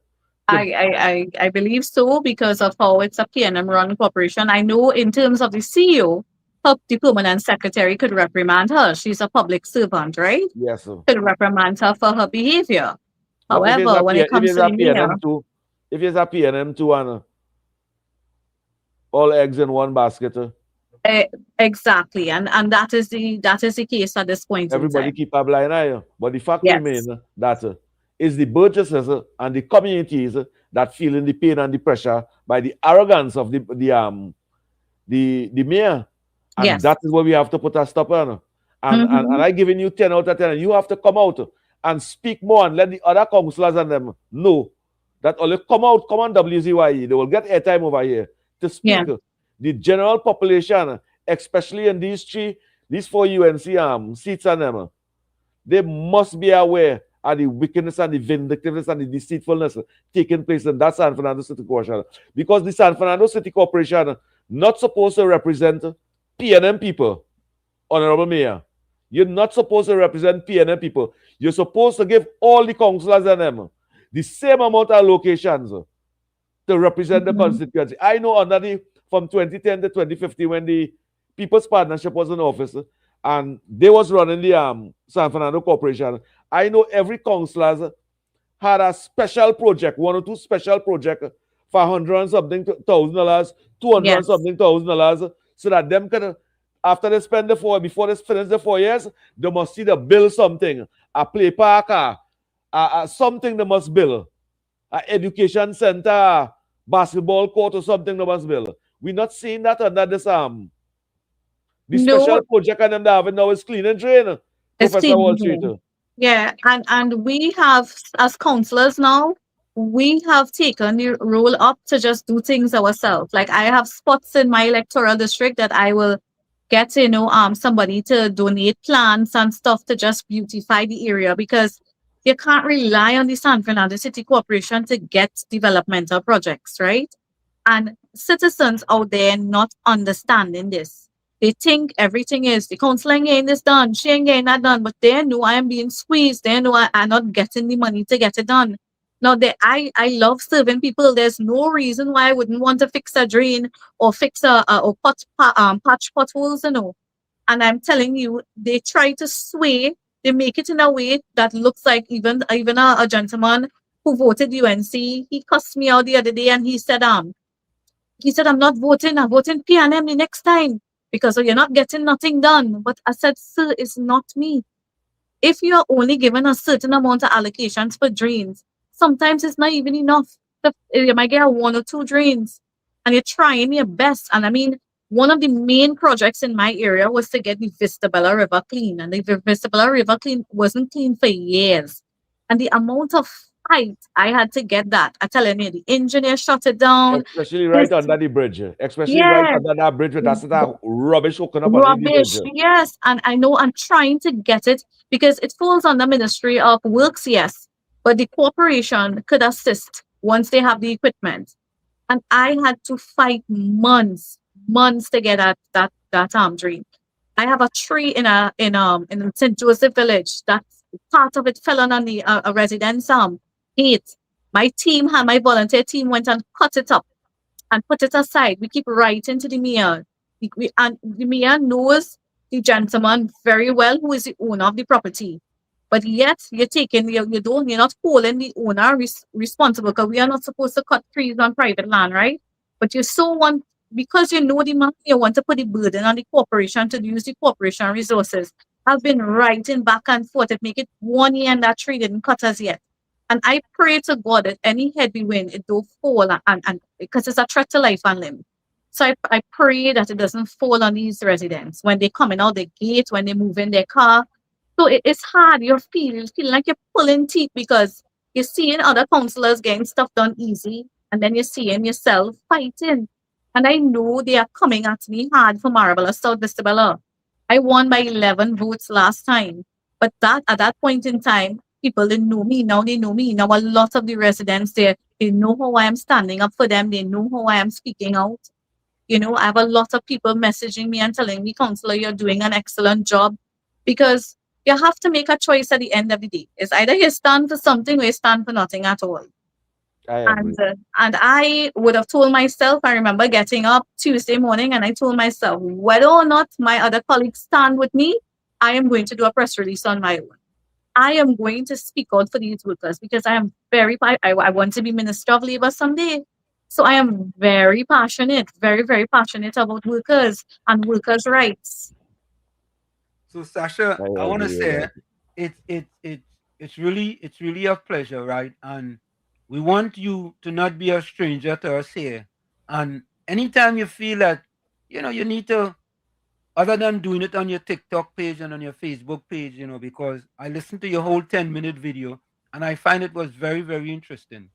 I believe so, because of how it's a PNM-run corporation. I know in terms of the CEO, the permanent secretary could reprimand her. She's a public servant, right? Yes, sir. Could reprimand her for her behavior. However, when it comes to the mayor, if it's a PNM too, and all eggs in one basket. Exactly, and that is the case at this point. Everybody keep a blind eye, but the fact remains that is the burgesses and the communities that feeling the pain and the pressure by the arrogance of the mayor, and that is what we have to put a stop on. And I giving you 10 out of 10, and you have to come out and speak more and let the other councillors and them know that only come on WZYE. They will get airtime over here to speak. The general population, especially in these 4 UNC seats and them, they must be aware of the wickedness and the vindictiveness and the deceitfulness taking place in that San Fernando City Corporation. Because the San Fernando City Corporation not supposed to represent PNM people, Honorable Mayor. You're not supposed to represent PNM people. You're supposed to give all the councillors and them the same amount of allocations to represent the constituency. I know from 2010 to 2015 when the People's Partnership was in office and they was running the San Fernando Corporation, I know every councillor had a special project, 1 or 2 special project for $100 and something $1,000, $200 and something $1,000, so that them can, after they spend before they finish the 4 years, they must see the build something, a play park, something they must build, a education center, basketball court or something they must build. We're not seeing that under this the special project and them they have now is clean and drain, Professor Wall Street. Yeah, and we have, as councillors now, we have taken the role up to just do things ourselves. Like I have spots in my electoral district that I will get, somebody to donate plants and stuff to just beautify the area, because you can't rely on the San Fernando City Corporation to get developmental projects, right? And citizens out there not understanding this. They think everything is the council ain't getting this done, she ain't getting that done, but they know I am being squeezed. They know I'm not getting the money to get it done. Now, I love serving people. There's no reason why I wouldn't want to fix a drain or fix or patch potholes, And I'm telling you, they try to sway. They make it in a way that looks like even a gentleman who voted UNC. He cussed me out the other day and he said, I'm not voting. I'm voting PNM the next time because you're not getting nothing done. But I said, sir, it's not me. If you're only given a certain amount of allocations for drains, sometimes it's not even enough. You might get 1 or 2 drains and you're trying your best. And I mean, one of the main projects in my area was to get the Vistabella River clean. And the Vistabella River clean wasn't clean for years. And the amount of fight I had to get that, I'm telling you, the engineer shut it down. Especially right under the bridge. Right under that bridge. That's that rubbish hooking up under the bridge. Yes. And I know I'm trying to get it because it falls under Ministry of Works, yes. But the corporation could assist once they have the equipment. And I had to fight months to get that drain. I have a tree in St. Joseph Village. That part of it fell on the a residence gate. My volunteer team went and cut it up and put it aside. We keep writing to the mayor. And the mayor knows the gentleman very well who is the owner of the property. But yet you're not holding the owner responsible, because we are not supposed to cut trees on private land, right? But because you know the man, you want to put the burden on the corporation to use the corporation resources. I've been writing back and forth to make it 1 year and that tree didn't cut us yet. And I pray to God that any heavy wind, it don't fall, and because it's a threat to life and limb. So I pray that it doesn't fall on these residents when they coming out the gate, when they move in their car. So it's hard. You're feeling like you're pulling teeth because you're seeing other councillors getting stuff done easy, and then you're seeing yourself fighting. And I know they are coming at me hard for Marabella South Vistabella. I won by 11 votes last time. But at that point in time, people didn't know me. Now they know me. Now a lot of the residents there, they know how I am standing up for them. They know how I am speaking out. I have a lot of people messaging me and telling me, Councilor, you're doing an excellent job. Because you have to make a choice at the end of the day. It's either you stand for something or you stand for nothing at all. And I would have told myself, I remember getting up Tuesday morning and I told myself, whether or not my other colleagues stand with me, I am going to do a press release on my own. I am going to speak out for these workers because I am I want to be Minister of Labour someday. So I am very passionate, very, very passionate about workers and workers' rights. So Sasha, I want to say it's really a pleasure, right? And we want you to not be a stranger to us here. And anytime you feel that you need to, other than doing it on your TikTok page and on your Facebook page, because I listened to your whole 10-minute video and I find it was very, very interesting.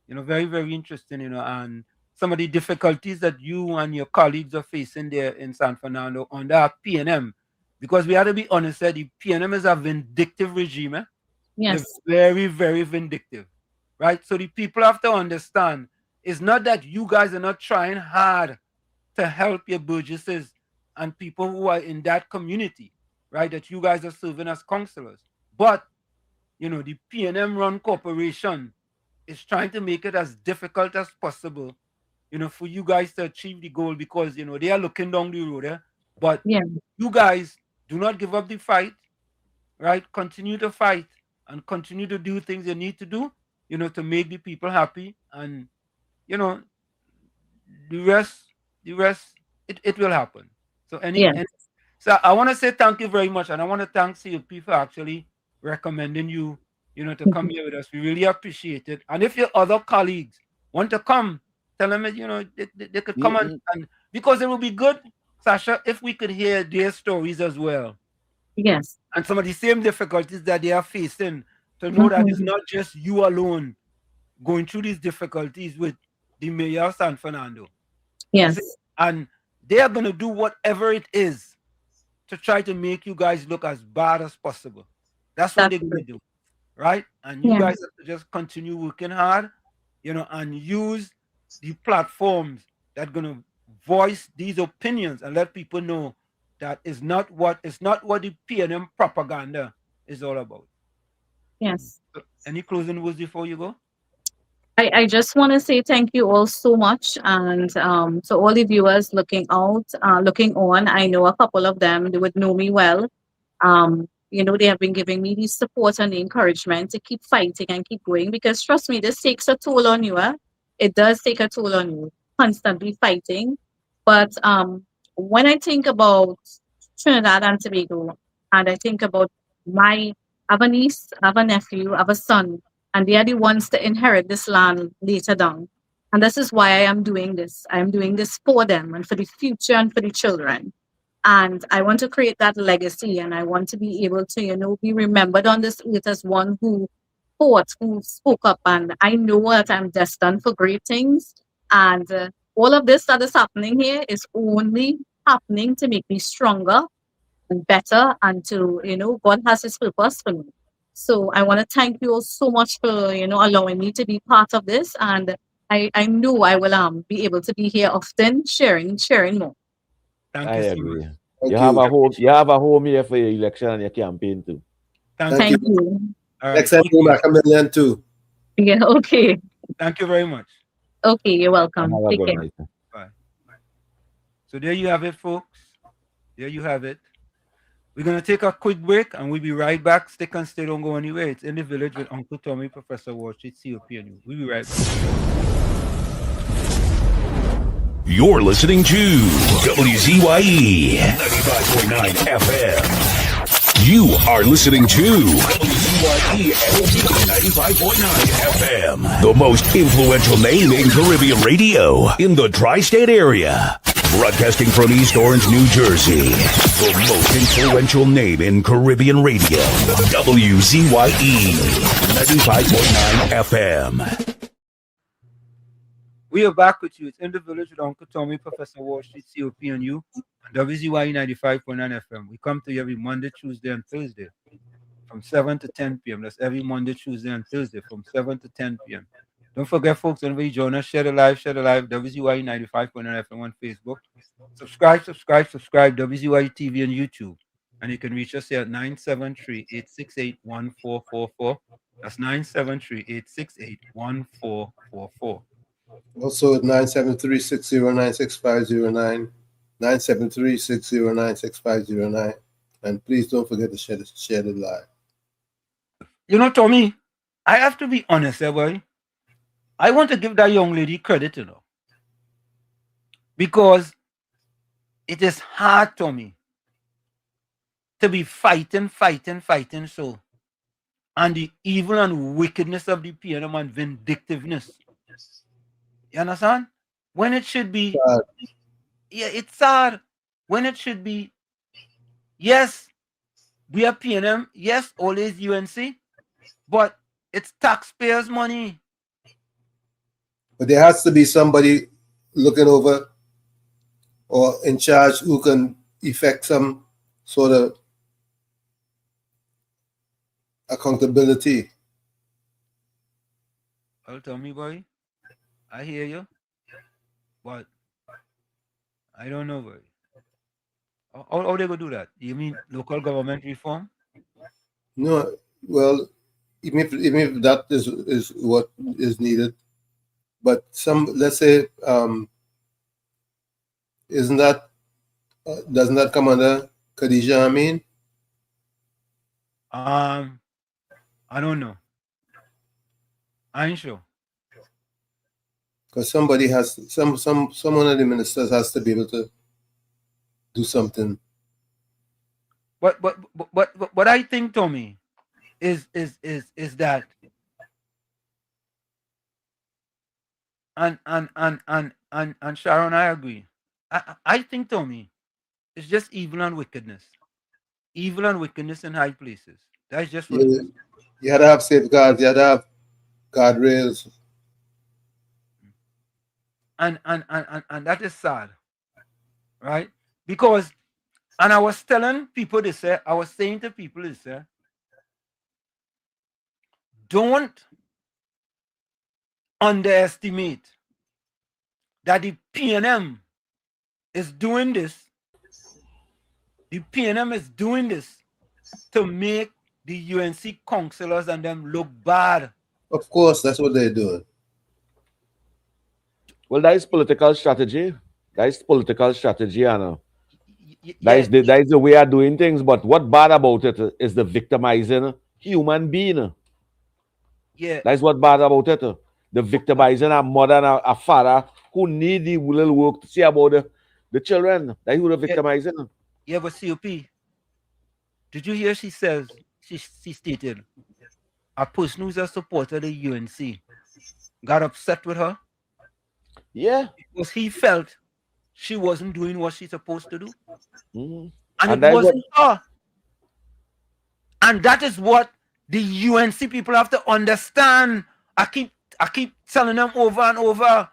Very, very interesting. And some of the difficulties that you and your colleagues are facing there in San Fernando under PNM. Because we have to be honest, the PNM is a vindictive regime. Yes. They're very, very vindictive, right? So the people have to understand, it's not that you guys are not trying hard to help your burgesses and people who are in that community. right, that you guys are serving as councillors. But, you know, the PNM run corporation is trying to make it as difficult as possible, you know, for you guys to achieve the goal because, you know, they are looking down the road. But you guys do not give up the fight, right? Continue to fight and continue to do things you need to do, you know, to make the people happy. And, you know, the rest, it will happen. So so I want to say thank you very much, and I want to thank COP for actually recommending you, you know, to come here with us. We really appreciate it. And if your other colleagues want to come, tell them that, you know, they could come and because it will be good, Sasha, if we could hear their stories as well. Yes. And some of the same difficulties that they are facing, to know that it's not just you alone going through these difficulties with the mayor of San Fernando. Yes. And they are going to do whatever it is to try to make you guys look as bad as possible. That's what they're going to do, right? And you guys have to just continue working hard, you know, and use the platforms that are going to voice these opinions and let people know that it's not what the PNM propaganda is all about. Yes. So, any closing words before you go? I just want to say thank you all so much. And so all the viewers looking looking on, I know a couple of them, they would know me well. You know, they have been giving me the support and the encouragement to keep fighting and keep going because trust me, this takes a toll on you. It does take a toll on you, constantly fighting. But when I think about Trinidad and Tobago, and I think about I have a niece, I have a nephew, I have a son, and they are the ones to inherit this land later down. And this is why I am doing this. I am doing this for them and for the future and for the children. And I want to create that legacy, and I want to be able to, you know, be remembered on this earth as one who fought, who spoke up. And I know that I'm destined for great things. And all of this that is happening here is only happening to make me stronger and better, and to, you know, God has his purpose for me. So I want to thank you all so much for, you know, allowing me to be part of this. And I know I will be able to be here often sharing more. I agree. You have a home here for your election and your campaign too. Thank you. All right. Next time you back a million too. Yeah, okay. Thank you very much. Okay, you're welcome. Take care. Night. Bye. So there you have it, folks. There you have it. We're going to take a quick break and we'll be right back. Stick and stay, don't go anywhere. It's In the Village with Uncle Tommy, Professor Wall Street, COP, and you. We'll be right back. You're listening to WZYE 95.9 FM. You are listening to WZYE 95.9 FM, the most influential name in Caribbean radio in the tri-state area. Broadcasting from East Orange, New Jersey, the most influential name in Caribbean radio, WZYE 95.9 FM. We are back with you. It's In the Village with Uncle Tommy, Professor Wall Street, COP, and you, on WZYE 95.9 FM. We come to you every Monday, Tuesday, and Thursday from 7 to 10 p.m. That's every Monday, Tuesday, and Thursday from 7 to 10 p.m. Don't forget, folks, whenever you join us, share the live, WZYE 95.9 FM on Facebook. Subscribe, WZYE TV on YouTube. And you can reach us here at 973-868-1444. That's 973-868-1444. Also at 973-609-6509, 973-609-6509. And please don't forget to share the live. You know, Tommy, I have to be honest, boy. I want to give that young lady credit, you know. Because it is hard, Tommy, to be fighting so. And the evil and wickedness of the PNM and vindictiveness. You understand? When it should be, yeah, it's sad. When it should be, yes, we are PNM, yes, always UNC, but it's taxpayers' money. But there has to be somebody looking over or in charge who can effect some sort of accountability. Well, tell me, boy. I hear you, but I don't know, boy. How they gonna do that? You mean local government reform? No, well, even if that is what is needed, but some, let's say, isn't that doesn't that come under Khadija Amin? I don't know. I ain't sure. Because somebody has someone of the ministers has to be able to do something. What I think, Tommy, is that and Sharon, I agree. I think, Tommy, it's just evil and wickedness. Evil and wickedness in high places. That's just what it is. You had to have safeguards, you had to have guardrails. And that is sad. Right? Because, and I was telling people this, I was saying to people this, don't underestimate that the PNM is doing this. The PNM is doing this to make the UNC councillors and them look bad. Of course, that's what they're doing. Well, that is political strategy. That is political strategy, Anna. That is the way of doing things. But what bad about it is the victimizing human being. Yeah. That's what bad about it. The victimizing a mother and a father who need the little work to see about the children. That's who the victimizing. Yeah, but COP, did you hear she says, she stated, a person who's a supporter of the UNC got upset with her? Yeah. Because he felt she wasn't doing what she's supposed to do. Mm-hmm. And it wasn't her. And that is what the UNC people have to understand. I keep telling them over and over.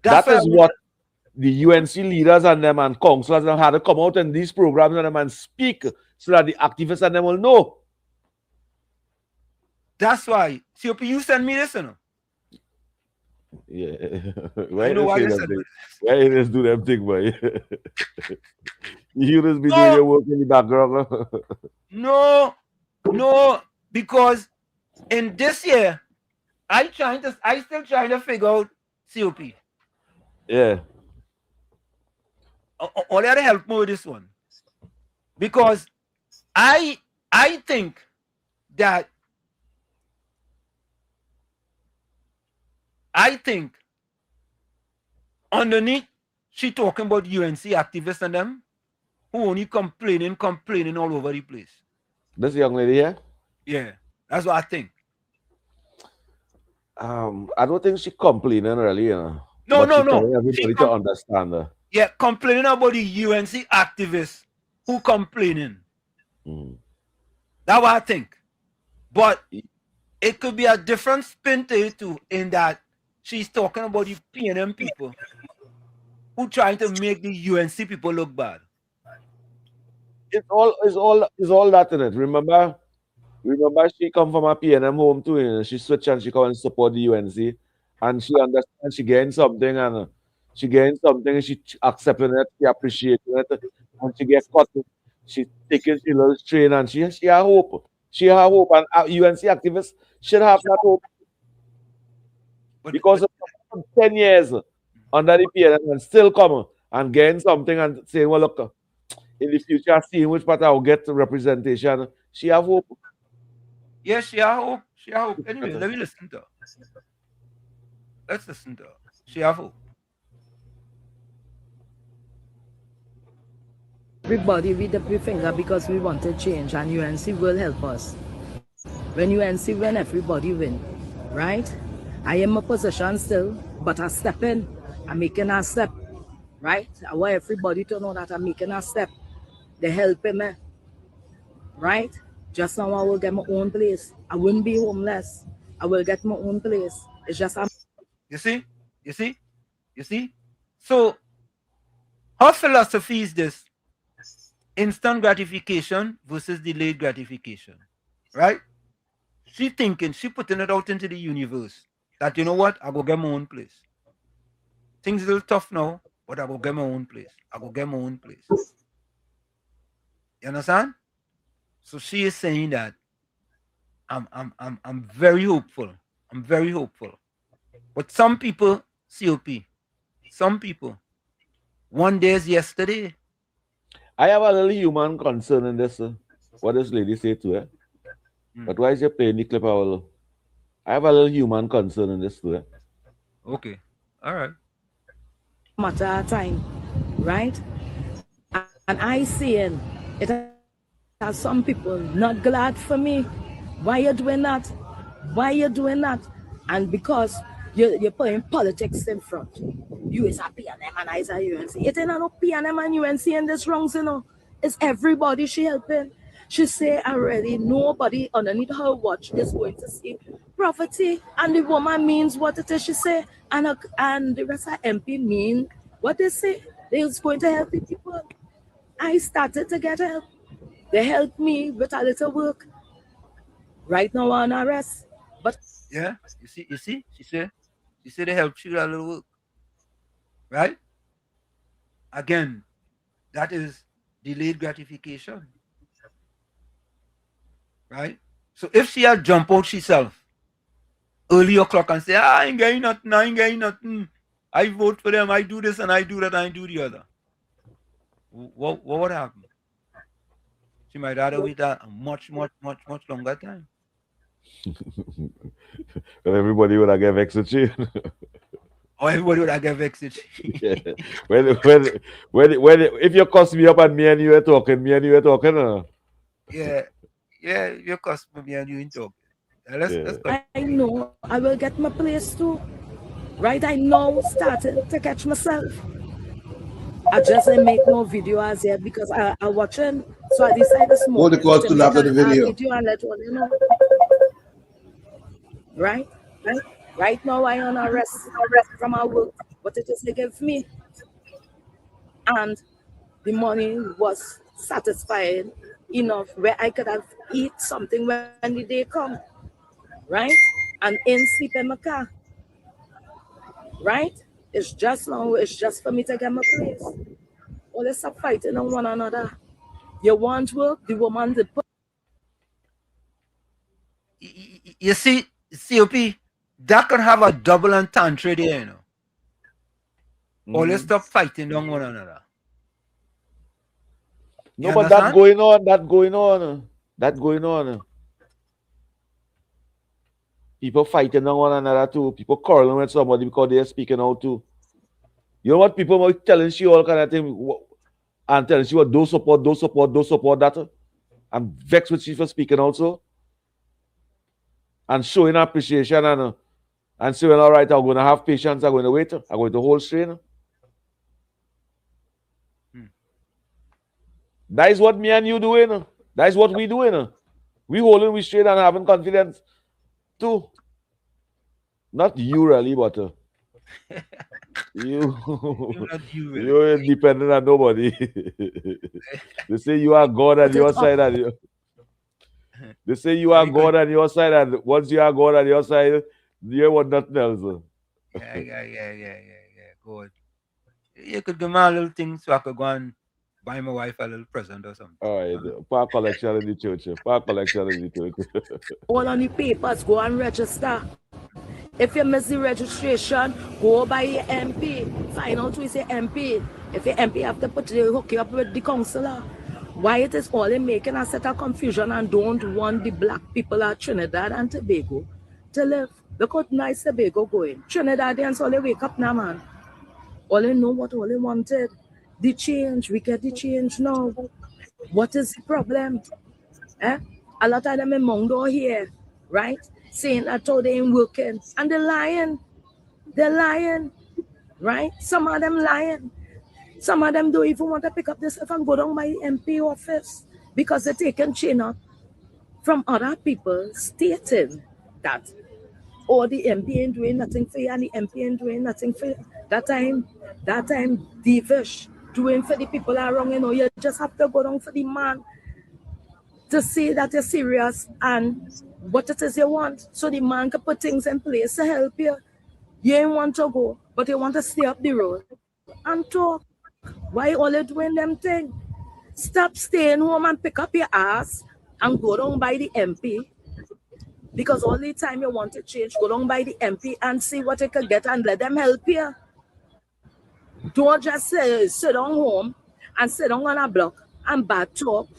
That is what the UNC leaders and them and councillors have had to come out in these programs and them and speak so that the activists and them will know. That's why. COP, you send me this, you know? Yeah. Why you just do them thing, boy? You just be doing your work in the background. No, because in this year, I still trying to figure out COP. Yeah. Or let help me with this one. Because I think that underneath she talking about UNC activists and them who only complaining all over the place. This young lady here? Yeah, that's what I think. I don't think she complaining really, you know. No. Telling everybody to understand her. Yeah, complaining about the UNC activists who complaining. That's what I think. But it could be a different spin to it too, in that she's talking about the PNM people who trying to make the UNC people look bad. It's all that in it. Remember she come from a PNM home too, and she switched and she come and support the UNC, and she understands she gained something and she accepting it, she appreciating it, and she get caught. She taking she little strain and she have hope. She have hope, and UNC activists should have that hope. Because of 10 years under the PNM and still come and gain something and say, well, look, in the future, seeing which part I will get representation, she have hope. Yes, she have hope. She have hope. Anyway, let me listen to her. Let's listen to her. She have hope. Everybody with the finger because we want to change, and UNC will help us. When UNC win, everybody win, right? I am a position still, but I step in. I'm making a step, right? I want everybody to know that I'm making a step. They're helping me, right? Just now I will get my own place. I wouldn't be homeless. I will get my own place. It's just You see? So her philosophy is this: instant gratification versus delayed gratification, right? She putting it out into the universe that, you know what, I go get my own place. Things a little tough now, but I go get my own place. You understand? So she is saying that I'm very hopeful. I'm very hopeful. But some people, COP, some people, one day is yesterday. I have a little human concern in this. What does lady say to her? But why is you playing the clip? I have a little human concern in this too. Okay. All right. Matter of time, right? And I saying it has some people not glad for me. Why you doing that? Why you doing that? And because you're putting politics in front. You is a PNM and I is a UNC. It ain't no PNM and UNC in this wrongs, you know. It's everybody she helping. She say already nobody underneath her watch is going to see poverty. And the woman means what it is she say. And the rest of MP mean what they say. They're going to help the people. I started to get help. They helped me with a little work. Right now on arrest. But yeah, you see, she said they helped you a little work. Right? Again, that is delayed gratification. Right? So if she had jumped out herself early o'clock and say, I ain't getting nothing, I ain't getting nothing. I vote for them, I do this and I do that, and I do the other. What would happen? She might rather wait a much longer time. Well, everybody would have get vexed with you. Or everybody would have get vexed with you. Yeah. When if you cuss me up and me and you were talking. Yeah, you cuss me and you ain't talking. Let's go. I know I will get my place too. Right? I know starting to catch myself. I just ain't make no video as yet because I watching. So I decided this morning to make after the video. And let all you know. Right? Right now I on arrest from our work. What it is they give me. And the money was satisfying enough where I could have eat something when the day come. Right? And in sleep in my car. Right? It's just for me to get my place. All they stop fighting on one another. You want work, the woman to put. You see, COP, that could have a double entendre there, you know. All they stop fighting on one another. No, but that's going on. People fighting on one another too. People quarreling with somebody because they're speaking out too. You know what? People are telling you all kind of thing and telling you what don't support that. I'm vexed with you for speaking also. And showing appreciation and saying, all right, I'm going to have patience, I'm going to wait, I'm going to hold strain. That is what me and you doing. That is what we doing. We holding we straight and having confidence too. Not you really, but you ain't dependent on nobody. They say you are God on your side and they say you are God on your side, and once you are God on your side, you want nothing else. Yeah. Good. You could give me a little thing so I could go and buy my wife a little present or something. All right, park collection in the church. All on the papers, go and register. If you miss the registration, go by your MP. Find out who is your MP. If your MP have to hook you up with the councilor. Why it is all in making a set of confusion and don't want the black people of Trinidad and Tobago to live. Look how nice Tobago going. Trinidadians all they wake up now, man. All they know what all they wanted. The change. We get the change now. What is the problem? A lot of them in Mondo here, right? Saying that how they ain't working. And they're lying. Right? Some of them lying. Some of them don't even want to pick up themselves and go down by MP office because they're taking chain up from other people stating that the MP ain't doing nothing for you and the MP ain't doing nothing for you. That time, Devish doing for the people around, you just have to go down for the man to say that you're serious and what it is you want. So the man can put things in place to help you. You ain't want to go, but you want to stay up the road and talk. Why all you doing them thing? Stop staying home and pick up your ass and go down by the MP. Because all the time you want to change, go down by the MP and see what you can get and let them help you. Don't just sit down home and sit down on a block and bad talk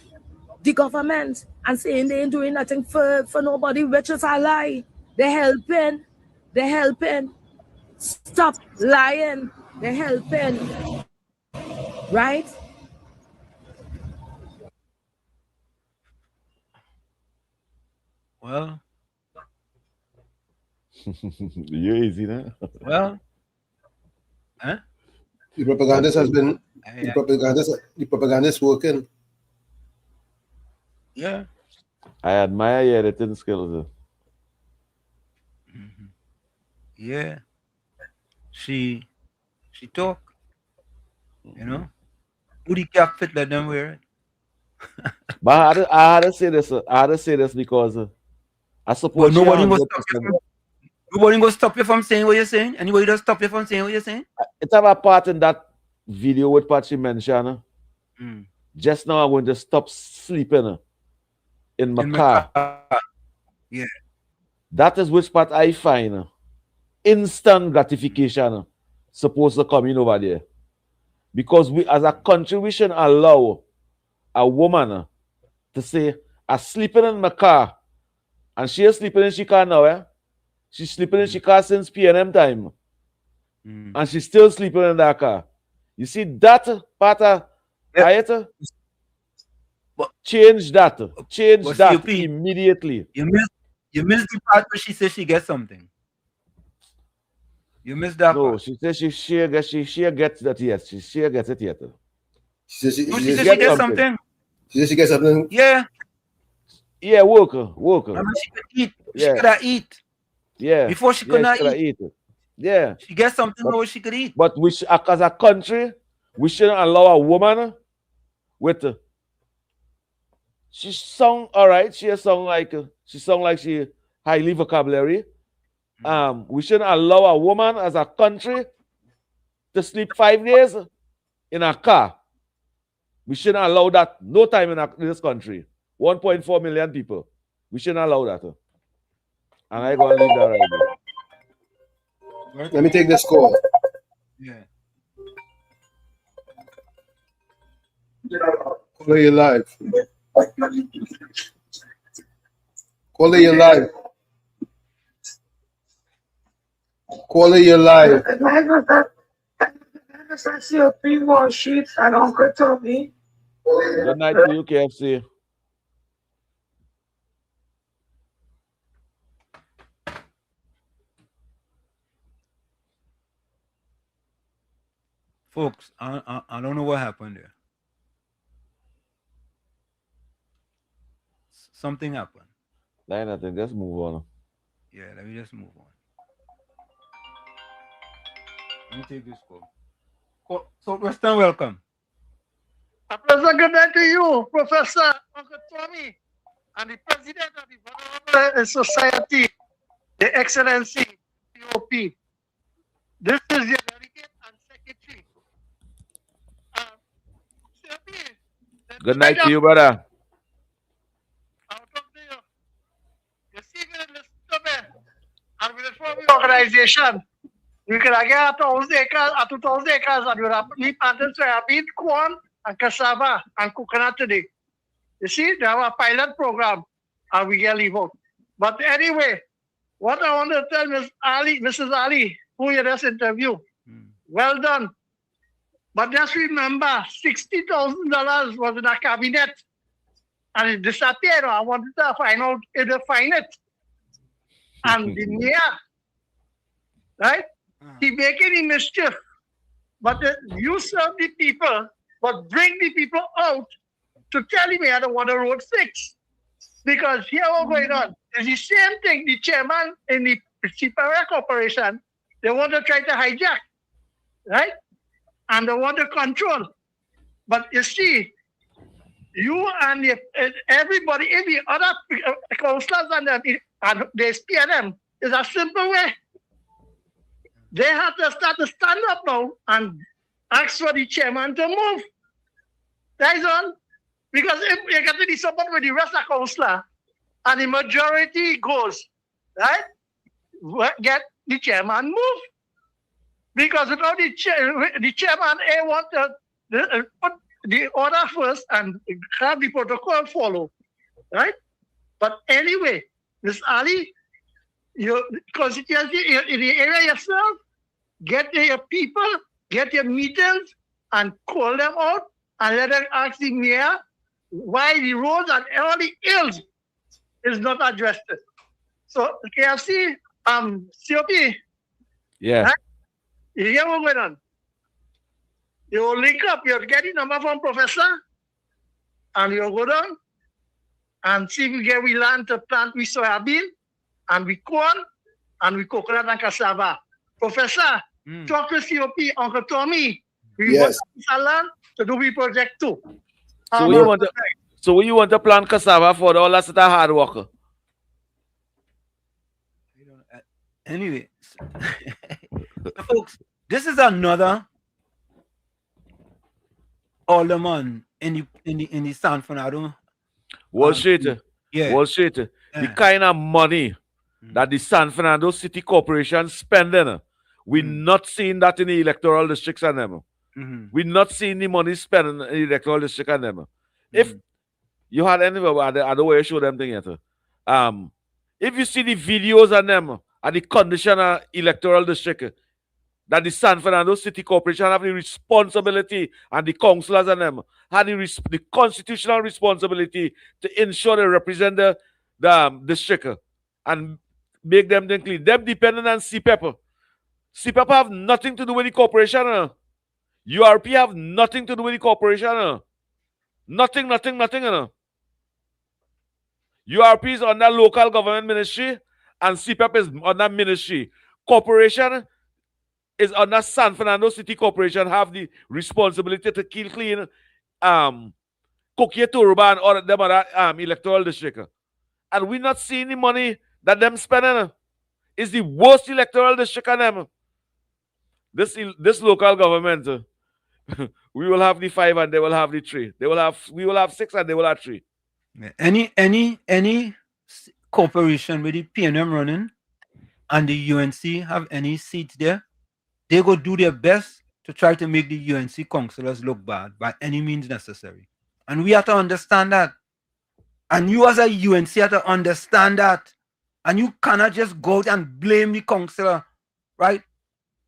the government and saying they ain't doing nothing for nobody, which is a lie. They're helping. They're helping. Stop lying. They're helping. Right? Well, you're easy now. Well, huh? The propagandist has been the propagandist working. Yeah. I admire your editing skills. Mm-hmm. Yeah. She talk. You know? Who the cap fit let them wear it? But I had to say this. I had to say this because I suppose nobody will stop you from. Nobody will stop you from saying what you're saying. Anybody does stop you from saying what you're saying. It's have a part in that video with Patsy mentioned. Just now I'm going to stop sleeping in my car. Yeah. That is which part I find instant gratification supposed to come in over there. Because we as a country, we shouldn't allow a woman to say, I'm sleeping in my car. And she is sleeping in she car now, eh? She's sleeping in she car since PNM time. And she's still sleeping in that car. You see that part of it? Change that. Change that COP, immediately. You missed the part where she says she gets something. You missed that part. She says she gets that yet. She gets it yet. She says she gets something. She says she gets something. Yeah. Yeah, worker. Remember she could eat. She could eat. Yeah. Before she could not eat. Yeah. She gets something where she could eat. But as a country, we shouldn't allow a woman with she sung all right. She sung like she highly vocabulary. We shouldn't allow a woman as a country to sleep 5 days in a car. We shouldn't allow that no time in this country. 1.4 million people. We shouldn't allow that. And I'm going to leave that right there. Let me take this call. Yeah. Caller, you live. Caller, you live. Caller, you live. I see a 3 more sheets and Uncle Tommy. Good night to you, KFC. Folks, I don't know what happened there. Something happened. Like nothing, just move on. Yeah, let me just move on. Let me take this call. Southwestern, welcome. A pleasant good night to you, Professor Uncle Tommy, and the President of the Vulnerable Society, the Excellency, COP. This is your delegate and secretary. Good night to you, brother. I'll talk to you. You see, we listen to me. And with the organization, we can get 1,000 acres, 2,000 acres, and we planted soybean, corn, and cassava, and coconut today. You see, they have a pilot program, and we get leave out. But anyway, what I want to tell Mrs. Ali, who you just interviewed, well done. But just remember, $60,000 was in a cabinet, and it disappeared. I wanted to find out if they find it. And the mayor, right? He making the mischief. But you serve the people, but bring the people out to tell me I don't want the road fixed. Because here what's going on. It's the same thing. The chairman in the Ciparia Corporation, they want to try to hijack, right? And they want to control. But you see, you and everybody in the other councillors and the SPNM is a simple way. They have to start to stand up now and ask for the chairman to move. That is all. Because if you get to the support with the rest of the councillor, and the majority goes, right? Get the chairman move. Because without the chairman, want to put the order first and have the protocol follow, right? But anyway, Ms. Ali, your constituency in the area yourself, get your people, get your meetings, and call them out, and let them ask the mayor why the roads and all the hills is not addressed. So KFC, COP. Yeah. Right? You hear what's going on? You will link up, you'll get the number from Professor, and you'll go down and see if we get we land to plant we soybean, and we corn, and we coconut and cassava. Professor, talk to COP, Uncle Tommy. We want to land to do we project too. So you want to plant cassava for all that hard work? Anyway, folks, this is another alderman in the San Fernando. Wall Street. The kind of money that the San Fernando City Corporation spending, we're not seeing that in the electoral districts and them. We're not seeing the money spent in the electoral district and them. If you had any other way to show them things yet, if you see the videos on them at the condition of electoral district, that the San Fernando City Corporation have the responsibility, and the councillors and them have the constitutional responsibility to ensure they represent the district and make them clean. Them dependent on CPEP. CPEP have nothing to do with the corporation. URP have nothing to do with the corporation. Nothing. URP is under local government ministry and CPEP is under ministry. Corporation is under San Fernando City Corporation have the responsibility to keep clean Coquia Turban or them other electoral district. And we're not seeing the money that them spending. It's the worst electoral district on them. This local government, we will have the 5 and they will have the 3. We will have 6 and they will have 3. Any corporation with the PNM running and the UNC have any seats there, they go do their best to try to make the UNC councillors look bad by any means necessary. And we have to understand that. And you as a UNC have to understand that. And you cannot just go out and blame the councillor, right?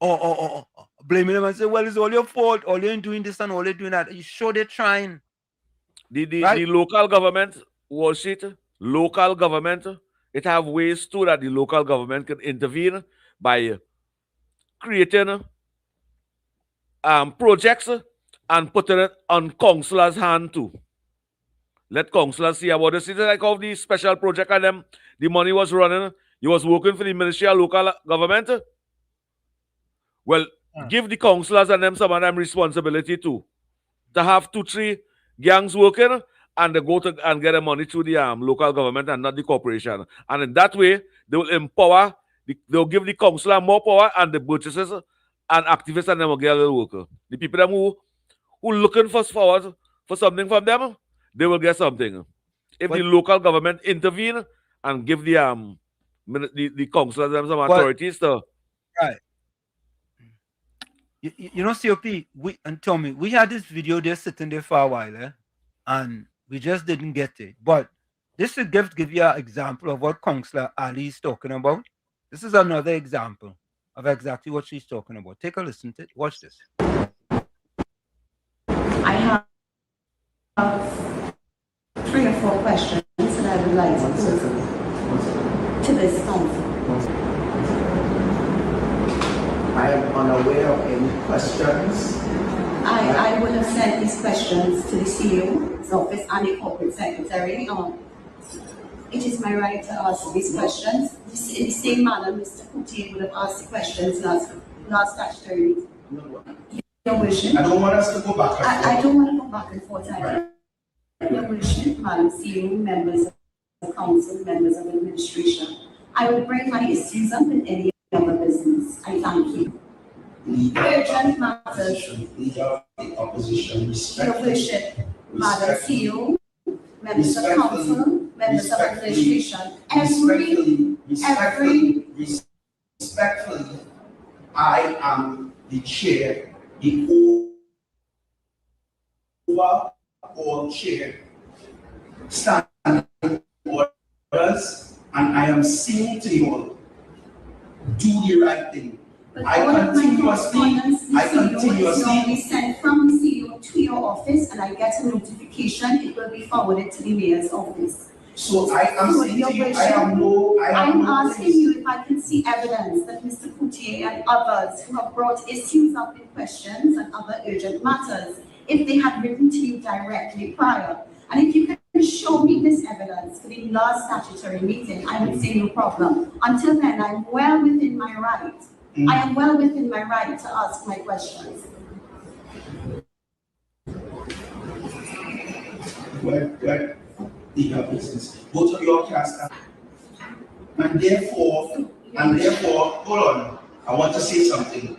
Or blaming them and say, well, it's all your fault. All you're doing this and all you're doing that. You sure they're trying. The local government, Wall Street, local government, it have ways too that the local government can intervene by creating projects and putting it on councillors' hand too. Let councillors see about this. It's like of the special project and them, the money was running. You was working for the Ministry of Local Government. Well, give the councillors and them some of them responsibility too. To have 2-3 gangs working and they go to and get the money through the local government and not the corporation. And in that way, they will empower, they'll give the councillor more power and the purchasers and activists and them will get a little worker. The people them who looking for something from them, they will get something. If the local government intervene and give the councillors them some authorities to... Right. You know, COP, and Tommy, we had this video there sitting there for a while, and we just didn't get it. But this will give you an example of what Councillor Ali is talking about. This is another example of exactly what she's talking about. Take a listen to it. Watch this. I have 3 or 4 questions that I would like to pose to this council. I am unaware of any questions. I would have sent these questions to the CEO's office and the corporate secretary. It is my right to ask these questions. In the same manner, Mr. Kuti would have asked the questions last statutory meeting. Your worship. I don't want us to go back and forth. I don't want to go back and forth. Right. Your worship, Madam CEO, members of council, members of administration. I will bring my issues up in any other business. I thank you. Urgent matters. Leader of the opposition, Your worship, Madam CEO, members of council, members of administration, respectfully, I am the chair, the overall chair, standing orders, and I am saying to you all, do the right thing. I continuously send from the CEO to your office, and I get a notification. It will be forwarded to the mayor's office. So I am saying to you, I'm asking you if I can see evidence that Mr. Coutier and others who have brought issues up in questions and other urgent matters, if they had written to you directly prior. And if you can show me this evidence for the last statutory meeting, I would say no problem. Until then, I'm well within my right. I am well within my right to ask my questions. Well, business. Both of your cast, and therefore, hold on. I want to say something.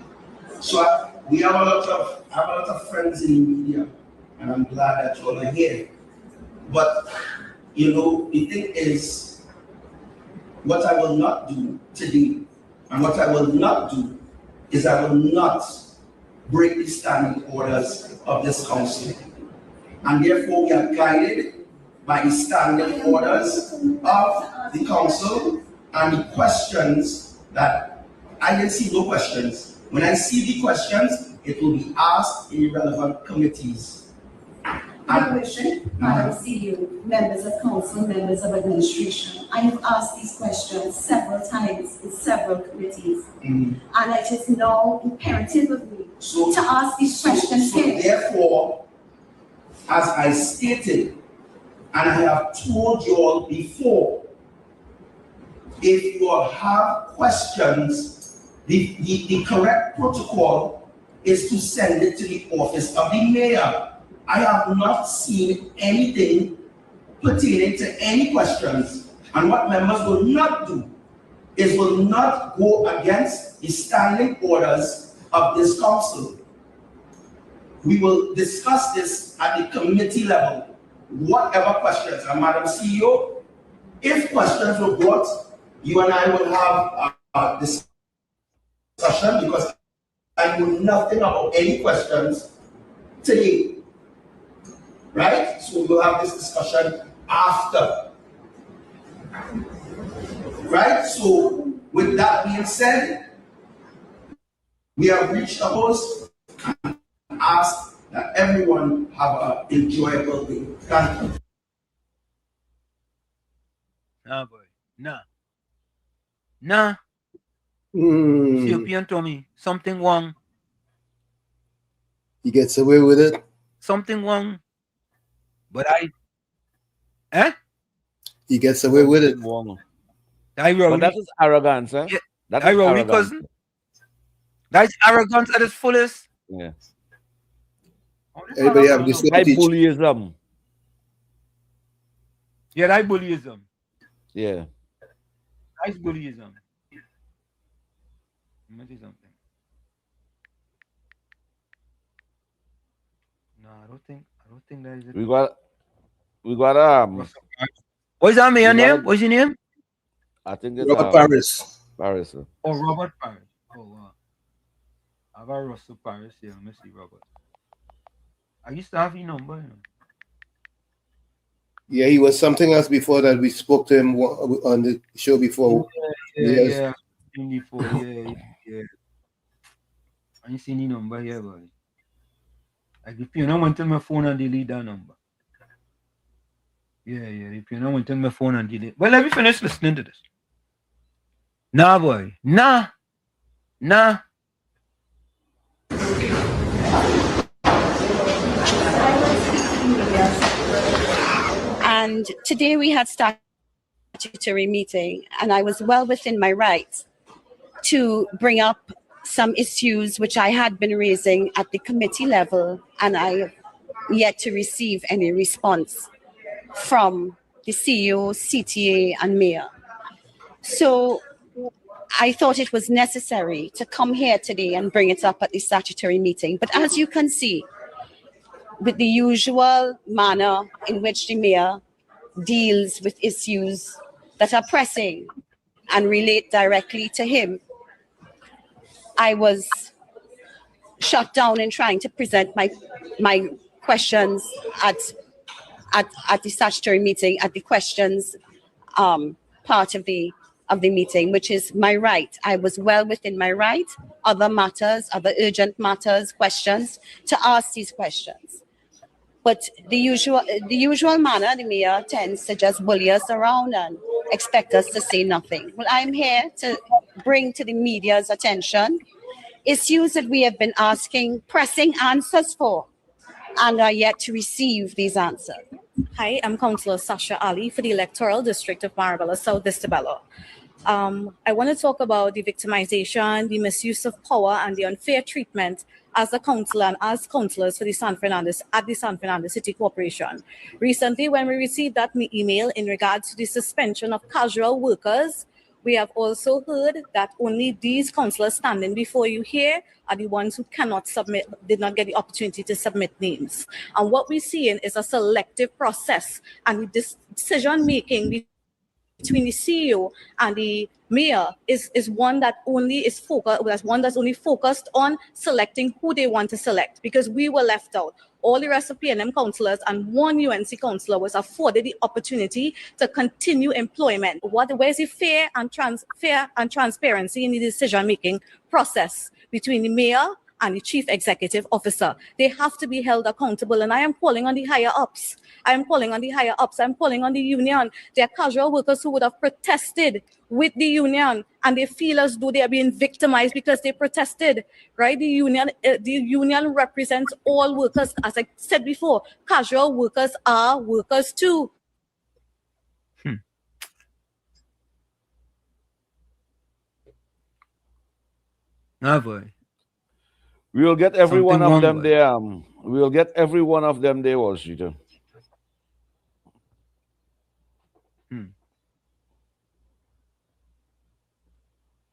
So we have a lot of friends in the media, and I'm glad that you all are here. But you know, the thing is, what I will not do today, and what I will not do is I will not break the standing orders of this council, and therefore we are guided by the standing orders of the council and the questions that I didn't see no questions. When I see the questions, it will be asked in the relevant committees. Madam CEO, members of council, members of administration, I have asked these questions several times in several committees, and it is now imperative of me to ask these questions here. Therefore, as I stated, and I have told you all before, if you all have questions, the correct protocol is to send it to the office of the mayor. I have not seen anything pertaining to any questions, and what members will not do is will not go against the standing orders of this council. We will discuss this at the committee level, whatever questions. And Madam CEO, if questions were brought, you and I will have a discussion, because I know nothing about any questions today. Right? So we'll have this discussion after. Right? So with that being said, we have reached a post and asked that everyone have an enjoyable day. Thank you. Nah, boy. Nah. Ethiopian Tommy, something wrong. He gets away with it. Something wrong. But he gets away with it. But that is arrogance, eh? Yeah. That is arrogance. Cousin. That's arrogance at its fullest. Yeah. Everybody have this bullyism. Yeah, that's bullyism. Yeah. That's bullyism. Let me see something. No, I don't think that is it. We got What's that man's name? What's your name? I think it's Robert Paris. Paris. Oh, Robert Paris. Oh, wow. I got Russell Paris here. Let me see, Robert. I used to have your number. You know? Yeah, he was something else before that. We spoke to him on the show before. Yeah. Before, yeah. I ain't seen your number here, boy. Like if you don't want to my phone and delete that number. Yeah. If you don't want to my phone and delete. Well, let me finish listening to this. Nah, boy. Nah. And today we had statutory meeting, and I was well within my rights to bring up some issues which I had been raising at the committee level, and I have yet to receive any response from the CEO, CTA, and mayor. So I thought it was necessary to come here today and bring it up at the statutory meeting. But as you can see, with the usual manner in which the mayor deals with issues that are pressing and relate directly to him, I was shut down in trying to present my questions at the statutory meeting, at the questions part of the meeting, which is my right. I was well within my right. Other matters, other urgent matters, questions, to ask these questions. But the usual manner, the mayor tends to just bully us around and expect us to say nothing. Well, I'm here to bring to the media's attention issues that we have been asking pressing answers for and are yet to receive these answers. Hi, I'm Councilor Sasha Ali for the Electoral District of Marabella South Distabello. I want to talk about the victimization, the misuse of power, and the unfair treatment as a councillor and as councillors for the San Fernando City Corporation. Recently, when we received that email in regards to the suspension of casual workers, we have also heard that only these councillors standing before you here are the ones who cannot submit, did not get the opportunity to submit names. And what we're seeing is a selective process, and this decision making between the CEO and the mayor is one that only is that's only focused on selecting who they want to select, because we were left out. All the rest of PNM councillors and one UNC councillor was afforded the opportunity to continue employment. Where's the fair and transparency in the decision-making process between the mayor and the chief executive officer? They have to be held accountable, and I am calling on the higher ups. I'm calling on the union. There are casual workers who would have protested with the union, and they feel as though they are being victimized because they protested, right? The union represents all workers. As I said before, casual workers are workers too. No, boy. We will get every Something one of wrong, them boy. there. We will get every one of them there, Wall Street.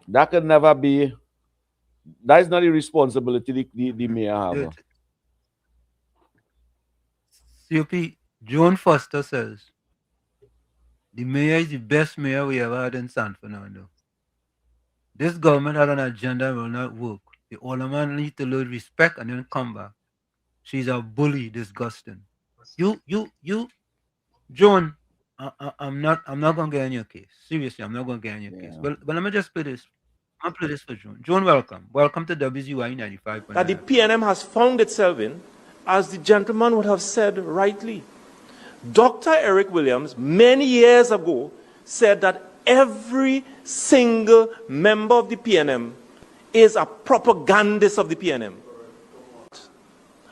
That could never be. That is not the responsibility the mayor have. COP, Joan Foster says, the mayor is the best mayor we ever had in San Fernando. This government had an agenda will not work. The alderman need to learn respect and then come back. She's a bully, disgusting. You, Joan, I'm not gonna get in your case. Seriously, I'm not gonna get in your case. But let me just play this. I'll play this for Joan. Joan, welcome. Welcome to WZYE 95. That the PNM has found itself in, as the gentleman would have said rightly. Dr. Eric Williams, many years ago, said that every single member of the PNM is a propagandist of the PNM.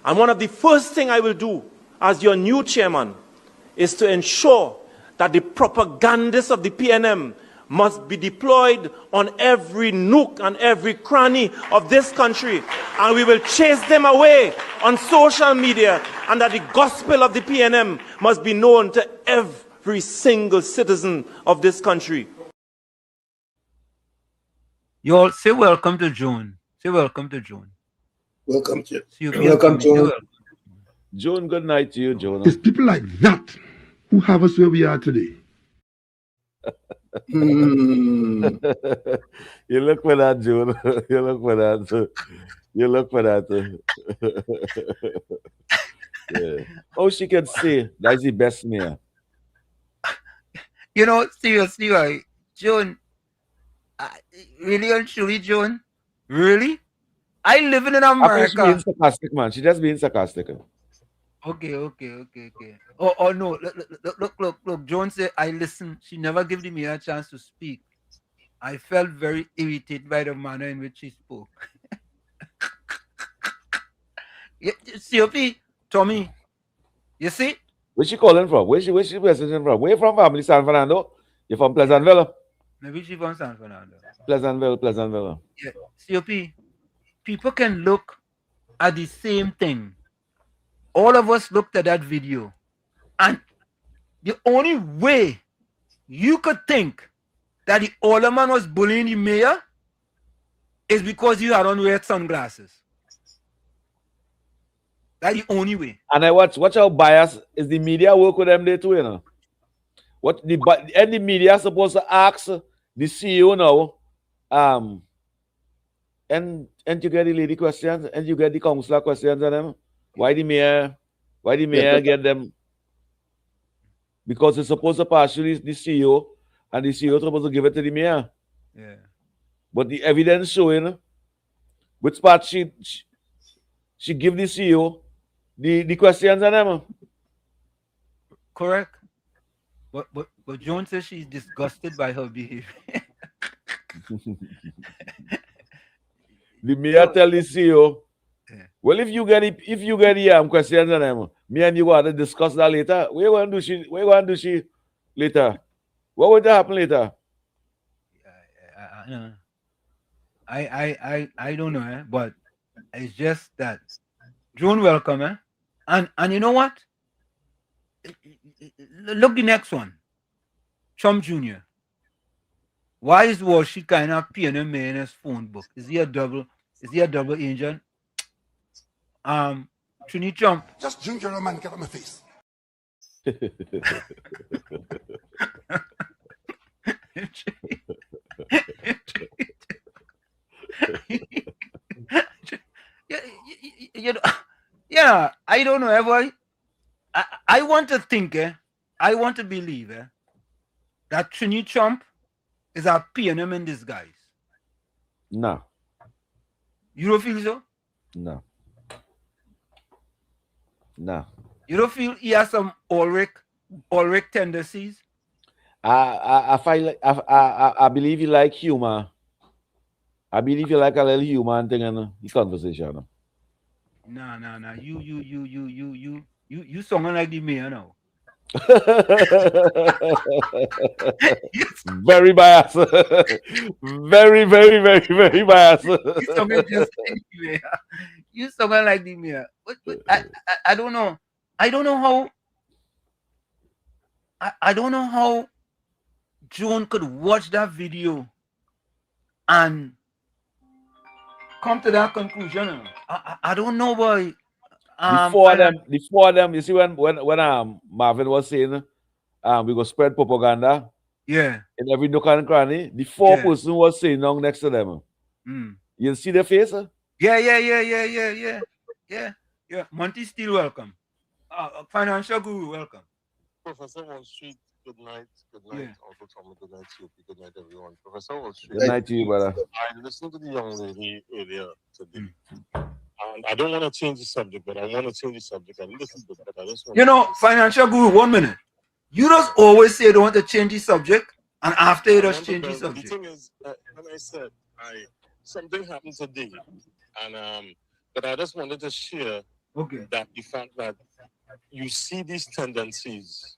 And one of the first things I will do as your new chairman is to ensure that the propagandists of the PNM must be deployed on every nook and every cranny of this country, and we will chase them away on social media, and that the gospel of the PNM must be known to every single citizen of this country. You all say welcome to Joan. Say welcome to Joan. Welcome to welcome, Joan. Joan, good night to you, Joan. It's people like that who have us where we are today. You look for that, Joan. You look for that. You look for that. Yeah. Oh, she can say that's the best mayor. You know, seriously, right? Joan, really and truly, Joan, really? I living in America. She's being sarcastic, man. She just being sarcastic. Okay. Oh no, look. Joan said, I listened. She never gave me a chance to speak. I felt very irritated by the manner in which she spoke. COP, Tommy, you see? Where she calling from? Where she messaging from? Where from family, San Fernando? You from Pleasantville? Maybe she from San Fernando. Pleasantville. Yeah, COP, people can look at the same thing. All of us looked at that video, and the only way you could think that the alderman was bullying the mayor is because you had on red sunglasses. That's the only way. And I watch how biased is the media work with them there too, you know. What the media supposed to ask the CEO now, and you get the lady questions, and you get the councillor questions on them. Why the mayor get them? Because it's supposed to pass through the CEO, and the CEO is supposed to give it to the mayor. Yeah. But the evidence showing which part she give the CEO the questions on them. Correct. But Joan says she's disgusted by her behavior. The mayor tell the CEO, well, if you get the questions on them, me and you go to discuss that later. We're going to do she later. What would happen later? I don't know, but it's just that Joan welcome, and you know what? Look the next one. Trump Jr. Why was she kind of peeing him in his phone book? Is he a double agent? Trini Trump. Just ginger a man get on my face. Yeah, I don't know. Ever, I want to think, I want to believe that Trini Trump is a PNM in disguise. No. You don't feel so? No. No. You don't feel he has some Ulrich tendencies? I believe you like humor. I believe you like a little humor and thing in the conversation. No. You sounding like the mayor now. Very biased. Very biased. You sounding like the mayor. I don't know. I don't know how Joan could watch that video and come to that conclusion. I don't know why. Before them, you see when Marvin was saying we go spread propaganda. Yeah. In every nook and cranny, the person was saying down next to them. You see their face? Yeah. Monty still welcome. Financial guru, welcome. Professor Wall Street, good night. Good night, Uncle Tom. Good night to you. Good night, everyone. Professor Wall Street. Good night to you, brother. I listened to the young lady earlier today. And I don't want to change the subject, but I want to change the subject a little bit. But I just want Financial guru, 1 minute. You just always say you don't want to change the subject, and after you just change the subject. The thing is, when I said something happened today, and but I just wanted to share that the fact that you see these tendencies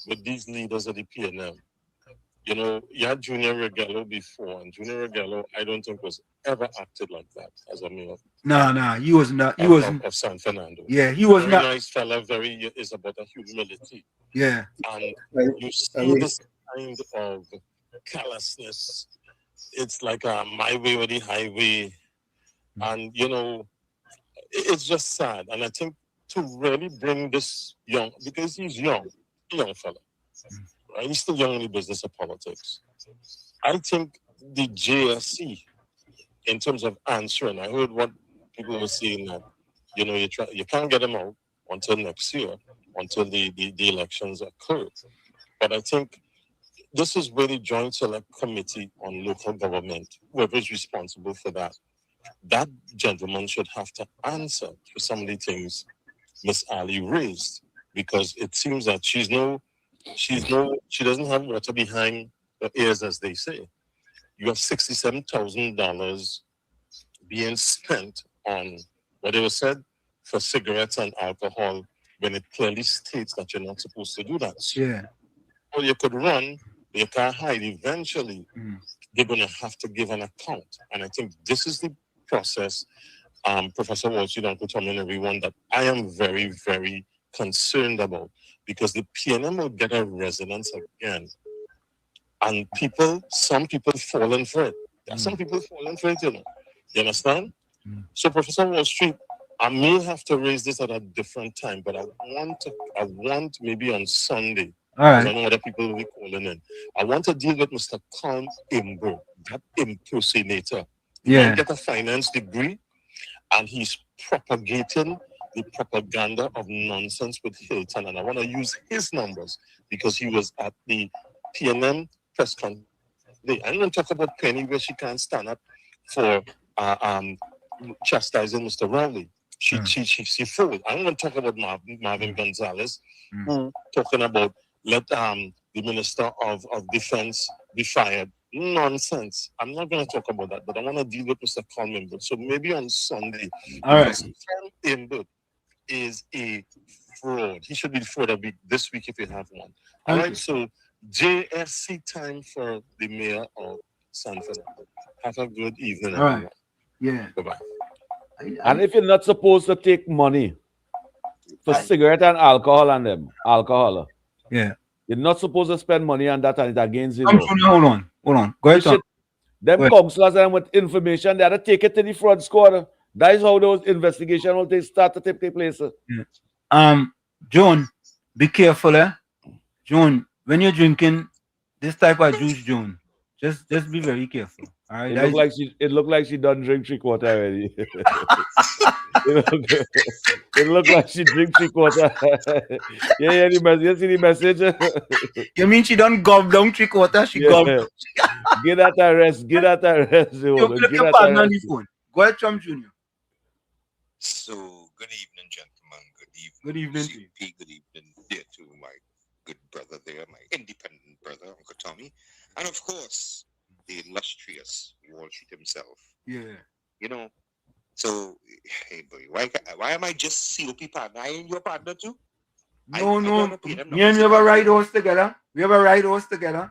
with these leaders of the PNM. You know, you had Junior Regello before, and Junior Regello, I don't think was ever acted like that as a mayor. No, he was not. He wasn't of San Fernando. Yeah, he was very not. Nice fella. Is about a humility. Yeah, and you see this kind of callousness. It's like my way or the highway, and you know, it's just sad. And I think to really bring this young, because he's young fella. Right? He's still young in the business of politics. I think the JSC, in terms of answering, I heard what people were saying that, you know, you can't get them out until next year, until the elections occur. But I think this is where the Joint Select Committee on Local Government, whoever is responsible for that gentleman should have to answer for some of the things Miss Ali raised, because it seems that she doesn't have water behind her ears, as they say. You have $67,000 being spent on what it was said for cigarettes and alcohol, when it clearly states that you're not supposed to do that. Yeah. Or you could run, you can't hide. Eventually, they're going to have to give an account. And I think this is the process, Professor Walsh, Uncle Tom, and everyone, that I am very, very concerned about, because the PNM will get a resonance again. And some people falling for it. There are some people falling for it, you know. You understand? So, Professor Wall Street, I may have to raise this at a different time, but I want maybe on Sunday. All right. I know other people will be calling in. I want to deal with Mr. Con Imber, that impersonator. The man get a finance degree, and he's propagating the propaganda of nonsense with Hilton. And I want to use his numbers because he was at the PNM press conference. I'm going to talk about Penny where she can't stand up for chastising Mr. Rowley. She fooled. I'm going to talk about Marvin Gonzalez, who talking about let the Minister of Defense be fired. Nonsense. I'm not going to talk about that, but I want to deal with Mr. Con. So maybe on Sunday, because Con is a fraud. He should be fraud this week if you have one. All right, so JSC time for the mayor of San Fernando. Have a good evening, everyone. All right. Yeah. Bye-bye. And if you're not supposed to take money for cigarette and alcohol and them, yeah, you're not supposed to spend money on that, and it's against the law. Hold on. Go ahead. Them councillors and with information, they had to take it to the fraud squad. That is how those investigations will start to take place. Yeah. John, be careful, John, when you're drinking this type of juice, John, just be very careful. All right. It looked like she done drink 3/4 already. It looked like she drink 3/4. Yeah, you see the message? You mean she done gob down 3/4? She gob. Get at her rest. Get at her rest. Go ahead, Trump Jr. So, good evening, gentlemen. Good evening. CP, good evening, dear to my good brother there, my independent brother, Uncle Tommy. And of course, the illustrious Wall Street himself. Yeah. You know, so, hey, boy, why am I just COP partner? I ain't your partner too? No. Me and you have a ride horse together. We have a ride horse together.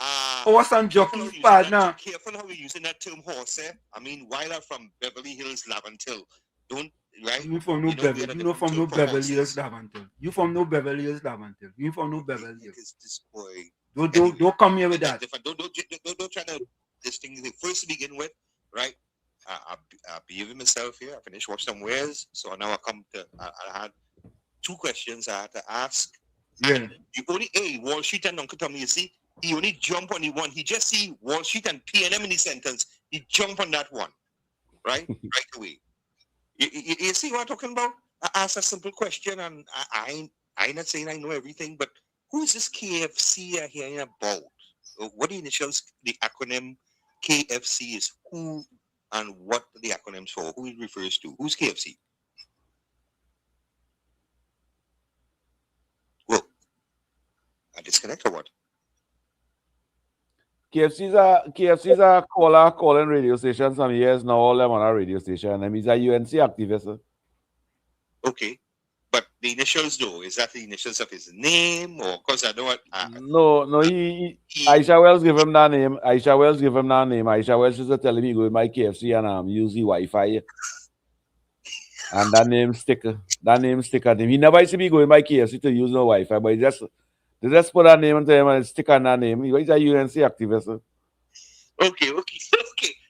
Horse and jockey partner. Careful how you're using that term horse, eh? I mean, while I'm from Beverly Hills, Laventille, don't, right? You from no Beverly, you know from no Beverly Hills, Laventille. You from no Beverly Hills, Laventille. You from no Beverly Hills. This boy. Don't come here with that. Don't try to this thing. First to begin with, right? I behave myself here. I finished watch some wares, so now I had two questions I had to ask. Yeah. You only Wall Street and Uncle Tommy. You see, he only jump on the one. He just see Wall Street and PNM in the sentence. He jump on that one, right? Right away. You see what I'm talking about? I asked a simple question, and I ain't not saying I know everything, but who is this KFC you're hearing about? What the initials, the acronym KFC is who and what the acronyms for? Who it refers to? Who's KFC? Well, I disconnect or what? KFC's a calling radio station some years now, all them on our radio station. And he's a UNC activist. Okay. But the initials though, is that the initials of his name or because I know what No, Aisha Wells give him that name. Aisha Wells is telling me go with my KFC and use the Wi-Fi. And that name stick at him. He never used to be going my KFC to use no Wi-Fi, but they just put that name onto him and stick on that name. He's a UNC activist. Okay.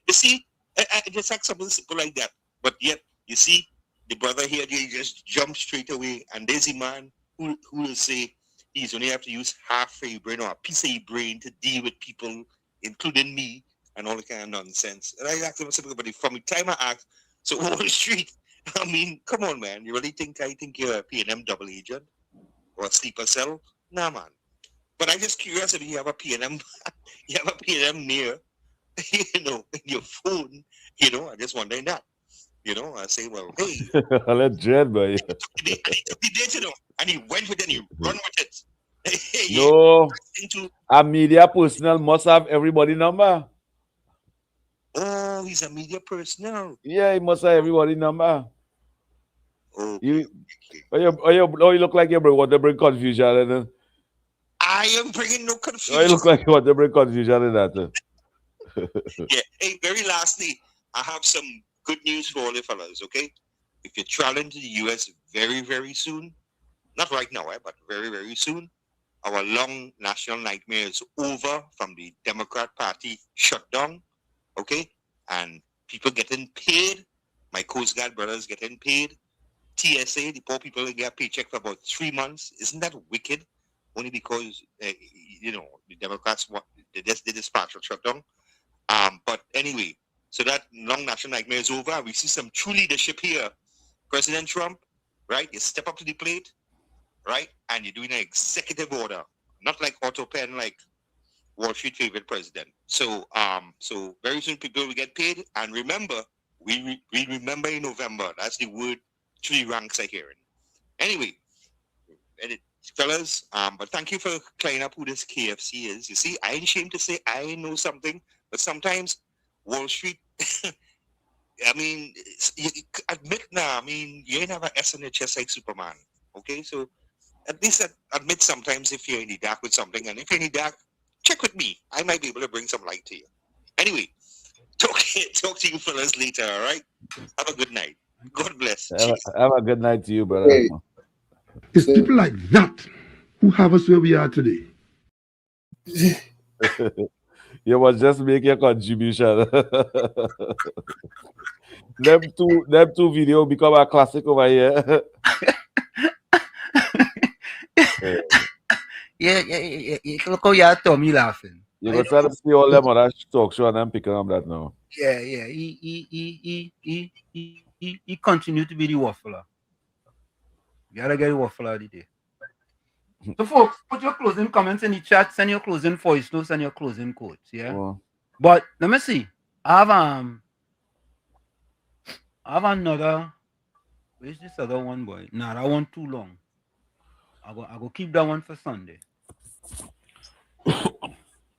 You see, I just ask something simple like that. But yet, you see, the brother here, they just jump straight away. And there's a man who will say he's only have to use half a brain or a piece of a brain to deal with people, including me, and all the kind of nonsense. And I asked him something about it. From the time I asked, so Wall Street, I mean, come on, man. You really think you're a PNM double agent or a sleeper cell? Nah, man. But I'm just curious if you have a PNM, near, in your phone. I just wondering that. I say, well, hey. Let Jed, boy. He did, and he went with it and he run with it. No. A media personnel must have everybody number. Oh, he's a media personnel. Yeah, he must have everybody number. Oh, you look like you want to bring confusion. I am bringing no confusion. You look like you want to bring confusion in that. Yeah. Hey, very lastly, I have some good news for all the fellas, okay? If you're traveling to the US very, very soon, not right now, but very, very soon, our long national nightmare is over from the Democrat Party shutdown, okay? And people getting paid My Coast Guard brothers getting paid. TSA, the poor people get a paycheck for about 3 months. Isn't that wicked? Only because, the Democrats they just did this partial shutdown. But anyway, so that long national nightmare is over. We see some true leadership here. President Trump, right? You step up to the plate, right? And you're doing an executive order, not like auto pen, like Wall Street favorite president. So very soon people will get paid. And remember, we remember in November. That's the word 3 ranks are hearing. Anyway, fellas, but thank you for clearing up who this KFC is. You see, I ain't ashamed to say I know something, but sometimes Wall Street, I mean, you admit now, I mean, you ain't have an S in your chest like Superman. Okay, so at least admit sometimes if you're in the dark with something, and if you're in the dark, check with me. I might be able to bring some light to you. Anyway, talk to you fellas later, all right? Have a good night. God bless. Have a good night to you, brother. Hey. It's people like that who have us where we are today. You must just make your contribution. them two video become a classic over here. Yeah. Look how you told me laughing. You go try to see all them on that talk show and I'm picking up that now. Yeah. He continue to be the waffler. You gotta get the waffler of the day. So folks, put your closing comments in the chat, send your closing voice notes and your closing quotes, yeah? Oh. But let me see. I have another. Where's this other one, boy? Nah, that one too long. I go keep that one for Sunday.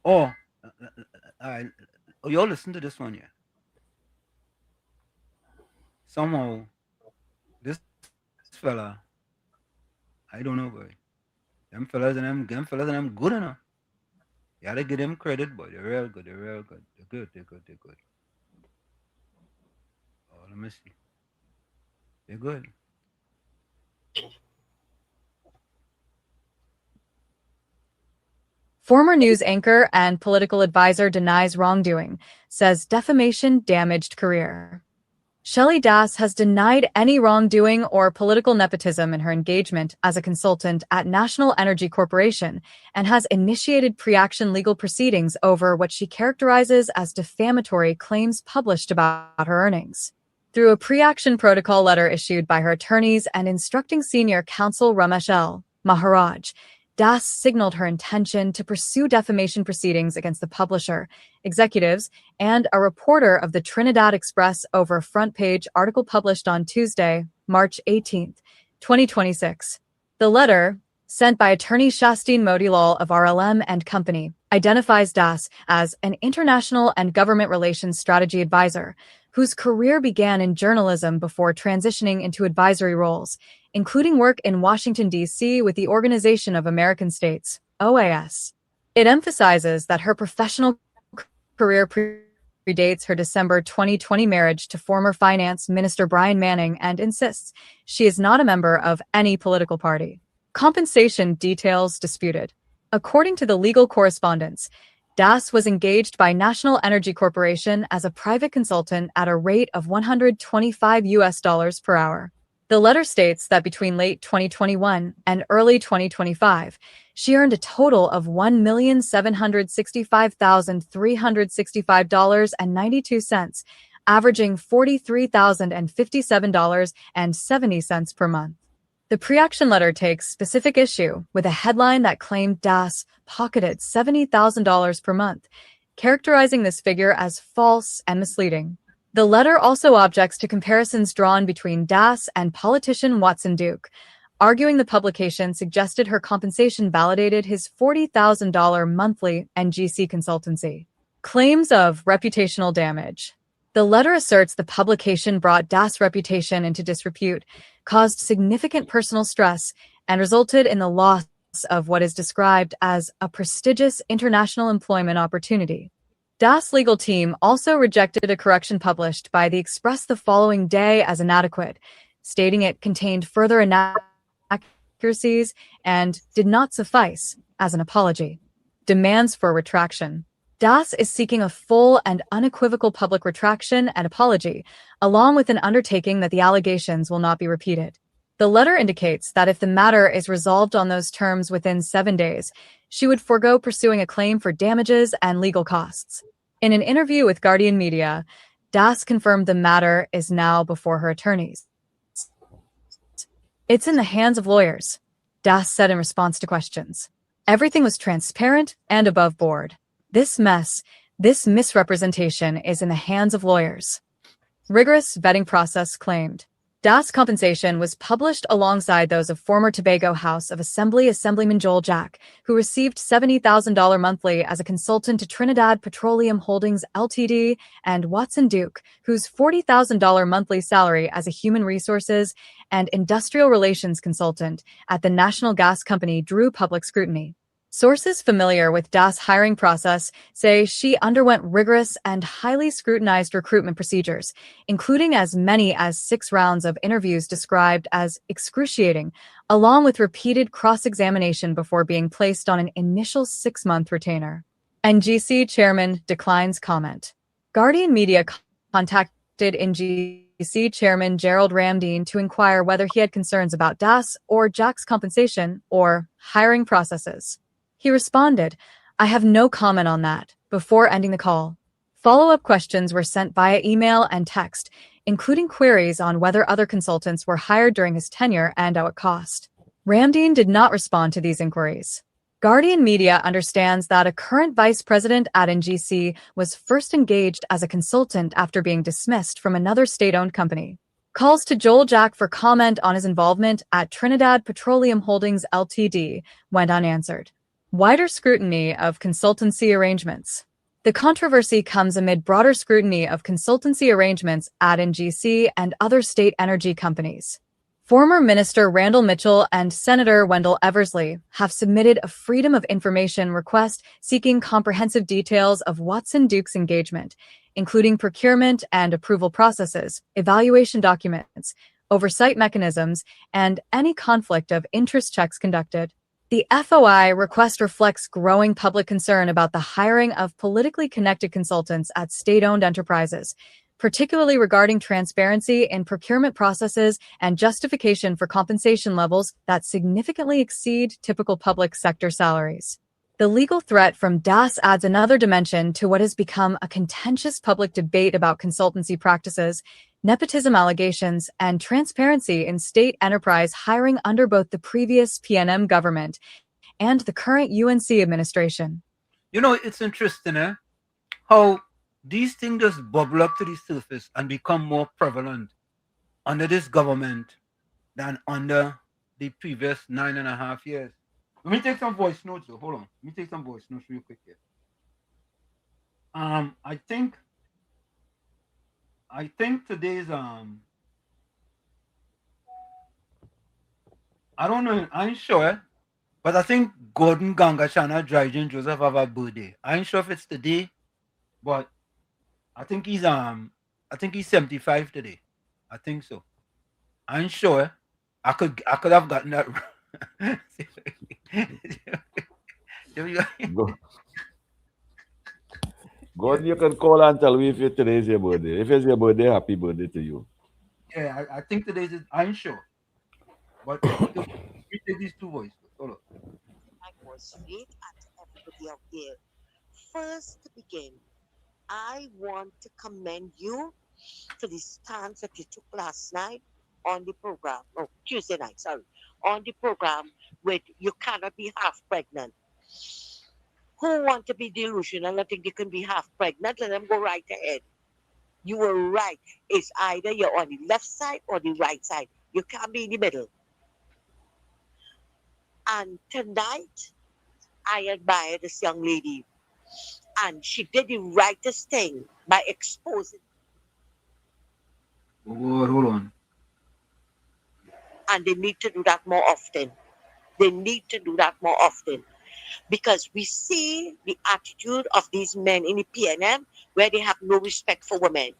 Oh, y'all listen to this one, yeah? Somehow, this fella, I don't know, boy. Them fellas and them good enough. You gotta give them credit, boy. They're real good. They're good. Oh, let me see. They're good. Former news anchor and political advisor denies wrongdoing, says defamation damaged career. Shelley Das has denied any wrongdoing or political nepotism in her engagement as a consultant at National Energy Corporation and has initiated pre-action legal proceedings over what she characterizes as defamatory claims published about her earnings. Through a pre-action protocol letter issued by her attorneys and instructing senior counsel Ramesh L. Maharaj, Das signaled her intention to pursue defamation proceedings against the publisher, executives, and a reporter of the Trinidad Express over a front-page article published on Tuesday, March 18, 2026. The letter, sent by attorney Shastin Motilal of RLM and Company, identifies Das as an international and government relations strategy advisor whose career began in journalism before transitioning into advisory roles, including work in Washington, D.C. with the Organization of American States, OAS. It emphasizes that her professional career predates her December 2020 marriage to former Finance Minister Brian Manning and insists she is not a member of any political party. Compensation details disputed. According to the legal correspondence, Das was engaged by National Energy Corporation as a private consultant at a rate of $125 per hour. The letter states that between late 2021 and early 2025, she earned a total of $1,765,365.92, averaging $43,057.70 per month. The pre-action letter takes specific issue with a headline that claimed Das pocketed $70,000 per month, characterizing this figure as false and misleading. The letter also objects to comparisons drawn between Das and politician Watson Duke, arguing the publication suggested her compensation validated his $40,000 monthly NGC consultancy. Claims of reputational damage. The letter asserts the publication brought Das' reputation into disrepute, caused significant personal stress, and resulted in the loss of what is described as a prestigious international employment opportunity. Das' legal team also rejected a correction published by the Express the following day as inadequate, stating it contained further inaccuracies and did not suffice as an apology. Demands for retraction. Das is seeking a full and unequivocal public retraction and apology, along with an undertaking that the allegations will not be repeated. The letter indicates that if the matter is resolved on those terms within 7 days, she would forego pursuing a claim for damages and legal costs. In an interview with Guardian Media, Das confirmed the matter is now before her attorneys. It's in the hands of lawyers, Das said in response to questions. Everything was transparent and above board. This mess, this misrepresentation is in the hands of lawyers. Rigorous vetting process claimed. Das' compensation was published alongside those of former Tobago House of Assembly Assemblyman Joel Jack, who received $70,000 monthly as a consultant to Trinidad Petroleum Holdings Ltd., and Watson Duke, whose $40,000 monthly salary as a human resources and industrial relations consultant at the National Gas Company drew public scrutiny. Sources familiar with Das' hiring process say she underwent rigorous and highly scrutinized recruitment procedures, including as many as 6 rounds of interviews described as excruciating, along with repeated cross-examination before being placed on an initial 6-month retainer. NGC chairman declines comment. Guardian Media contacted NGC chairman Gerald Ramdeen to inquire whether he had concerns about Das or Jack's compensation or hiring processes. He responded, "I have no comment on that," before ending the call. Follow-up questions were sent via email and text, including queries on whether other consultants were hired during his tenure and at what cost. Ramdeen did not respond to these inquiries. Guardian Media understands that a current vice president at NGC was first engaged as a consultant after being dismissed from another state-owned company. Calls to Joel Jack for comment on his involvement at Trinidad Petroleum Holdings Ltd. went unanswered. Wider scrutiny of consultancy arrangements. The controversy comes amid broader scrutiny of consultancy arrangements at NGC and other state energy companies. Former Minister Randall Mitchell and Senator Wendell Eversley have submitted a Freedom of Information request seeking comprehensive details of Watson Duke's engagement, including procurement and approval processes, evaluation documents, oversight mechanisms, and any conflict of interest checks conducted. The FOI request reflects growing public concern about the hiring of politically connected consultants at state-owned enterprises, particularly regarding transparency in procurement processes and justification for compensation levels that significantly exceed typical public sector salaries. The legal threat from Das adds another dimension to what has become a contentious public debate about consultancy practices, nepotism allegations, and transparency in state enterprise hiring under both the previous PNM government and the current UNC administration. You know, it's interesting, how these things just bubble up to the surface and become more prevalent under this government than under the previous 9.5 years. Let me take some voice notes. Hold on. Let me take some voice notes real quick here. I think today's I don't know, I ain't sure, but I think Gordon Gangachana Dryden Joseph have a birthday. I ain't sure if it's today, but I think he's 75 today. I think so. I ain't sure. I could have gotten that. Gordon, you can call and tell me if today's your birthday. If it's your birthday, happy birthday to you. Yeah, I think today's it. I ain't sure. But we take these 2 voices. Hold on. I was great at everybody out there. First to begin, I want to commend you for the stance that you took last night on the program. Oh, Tuesday night, sorry. On the program with you cannot be half pregnant. Who want to be delusional and think you can be half pregnant? Let them go right ahead. You were right. It's either you're on the left side or the right side. You can't be in the middle. And tonight, I admire this young lady. And she did the rightest thing by exposing. Hold on. And they need to do that more often. They need to do that more often. Because we see the attitude of these men in the PNM where they have no respect for women.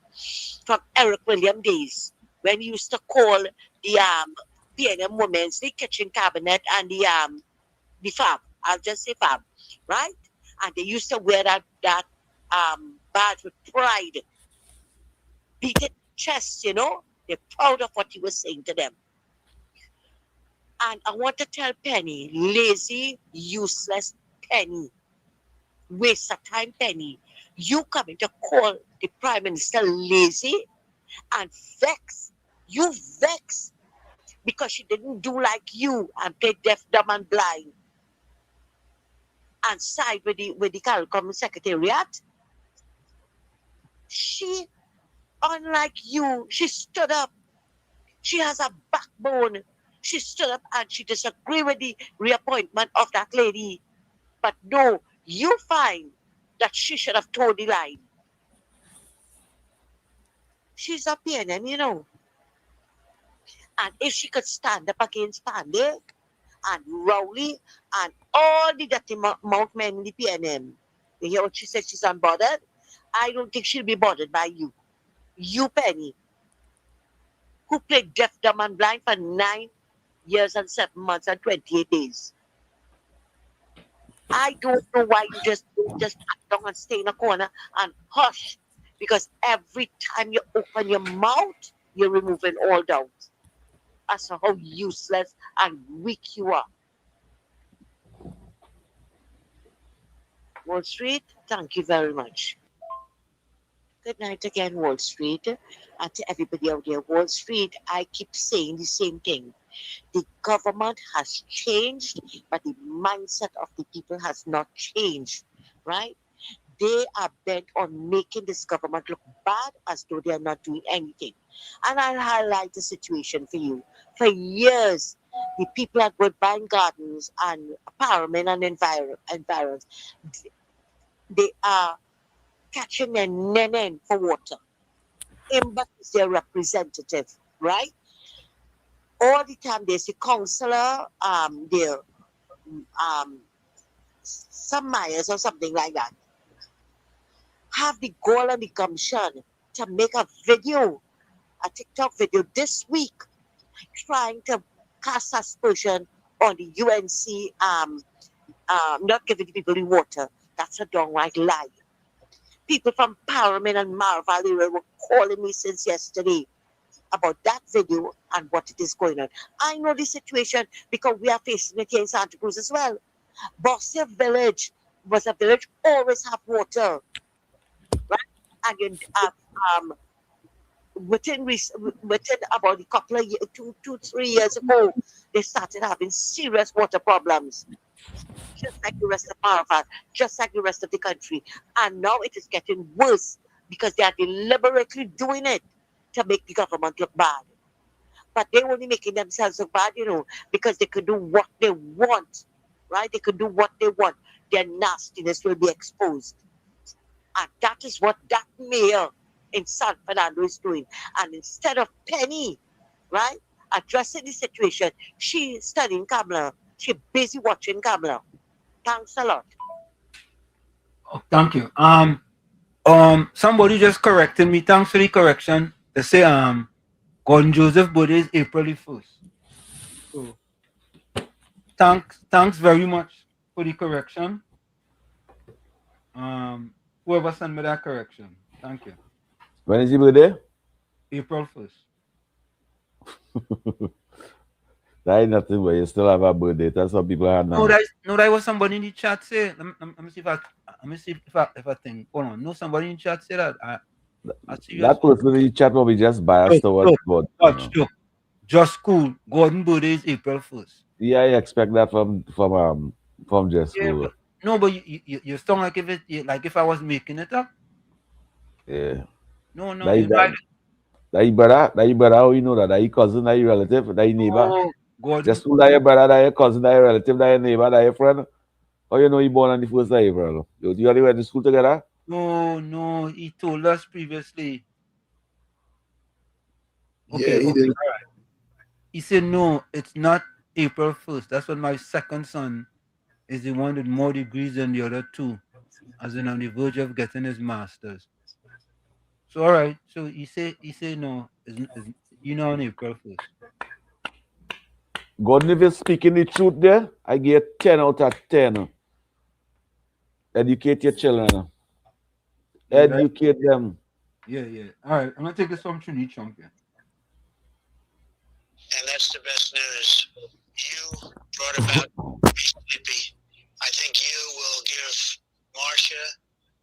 From Eric Williams days, when he used to call the PNM women the kitchen cabinet and the fab. I'll just say fab, right? And they used to wear that badge with pride. Beat it chest, you know. They're proud of what he was saying to them. And I want to tell Penny, lazy, useless Penny, waste of time Penny, you coming to call the Prime Minister lazy and vex. You vex because she didn't do like you and play deaf, dumb, and blind and side with the CARICOM Secretariat. She, unlike you, she stood up. She has a backbone. She stood up and she disagreed with the reappointment of that lady. But no, you find that she should have told the line. She's a PNM, you know. And if she could stand up against Pandey and Rowley and all the dirty mouth men in the PNM, you hear what she said? She's unbothered. I don't think she'll be bothered by you. You, Penny, who played deaf, dumb, and blind for 9 years and 7 months and 28 days. I don't know why you just sit down and stay in a corner and hush. Because every time you open your mouth, you're removing all doubt as to how useless and weak you are. Wall Street, thank you very much. Good night again, Wall Street. And to everybody out there, Wall Street, I keep saying the same thing. The government has changed, but the mindset of the people has not changed, right? They are bent on making this government look bad as though they are not doing anything. And I'll highlight the situation for you. For years, the people at Woodbine Gardens and Parliament and environs, they are catching their nenen for water. Imba is their representative, right? All the time there's a councillor, some Myers or something like that, have the goal and the gumption to make a video, a TikTok video this week, trying to cast aspersion on the UNC not giving the people the water. That's a downright lie. People from Parliament and Marval were calling me since yesterday about that video and what it is going on. I know the situation because we are facing it here in Santa Cruz as well. Bossier Village was a village always have water, right? And you within about a couple of years, 2-3 years ago, they started having serious water problems, just like the rest of Marval, just like the rest of the country. And now it is getting worse because they are deliberately doing it to make the government look bad. But they're only making themselves look bad, you know, because they could do what they want, right? They could do what they want. Their nastiness will be exposed. And that is what that mayor in San Fernando is doing. And instead of Penny, right, addressing the situation, she's studying Kamala. She's busy watching Kamala. Thanks a lot. Oh, thank you. Somebody just corrected me. Thanks for the correction. They say Gordon Joseph birthday is April the 1st. So thanks very much for the correction. Whoever sent me that correction. Thank you. When is your birthday? April 1st. That ain't nothing, but you still have a birthday. That's what people have now. No, that was somebody in the chat say. Let me see if I think. Hold on. No, somebody in the chat say that. That person in the chat will be just biased towards God. Just cool. Gordon birthday is April 1st. Yeah, I expect that from Just Cool. But, no, but you sound like if I was making it up. Yeah. No. That your brother, how you know that? That your cousin, that your relative, that your neighbor. Oh, God. Just Cool, that your brother, that your cousin, that your relative, that your neighbor, that your friend. How you know you born on the 1st of April? You already went to school together? No, he told us previously. Okay, Yeah, he did. all right. He said no, it's not April 1st. That's when my second son is the one with more degrees than the other two, as in on the verge of getting his master's. So all right, so he said no, it's on April 1st. Gordon, if you're speaking the truth there, I give 10 out of 10. Educate your children. Yeah, Educate them. Yeah. All right, I'm gonna take this from Trini Chunk here. And that's the best news. You brought about Sleepy. I think you will give Marcia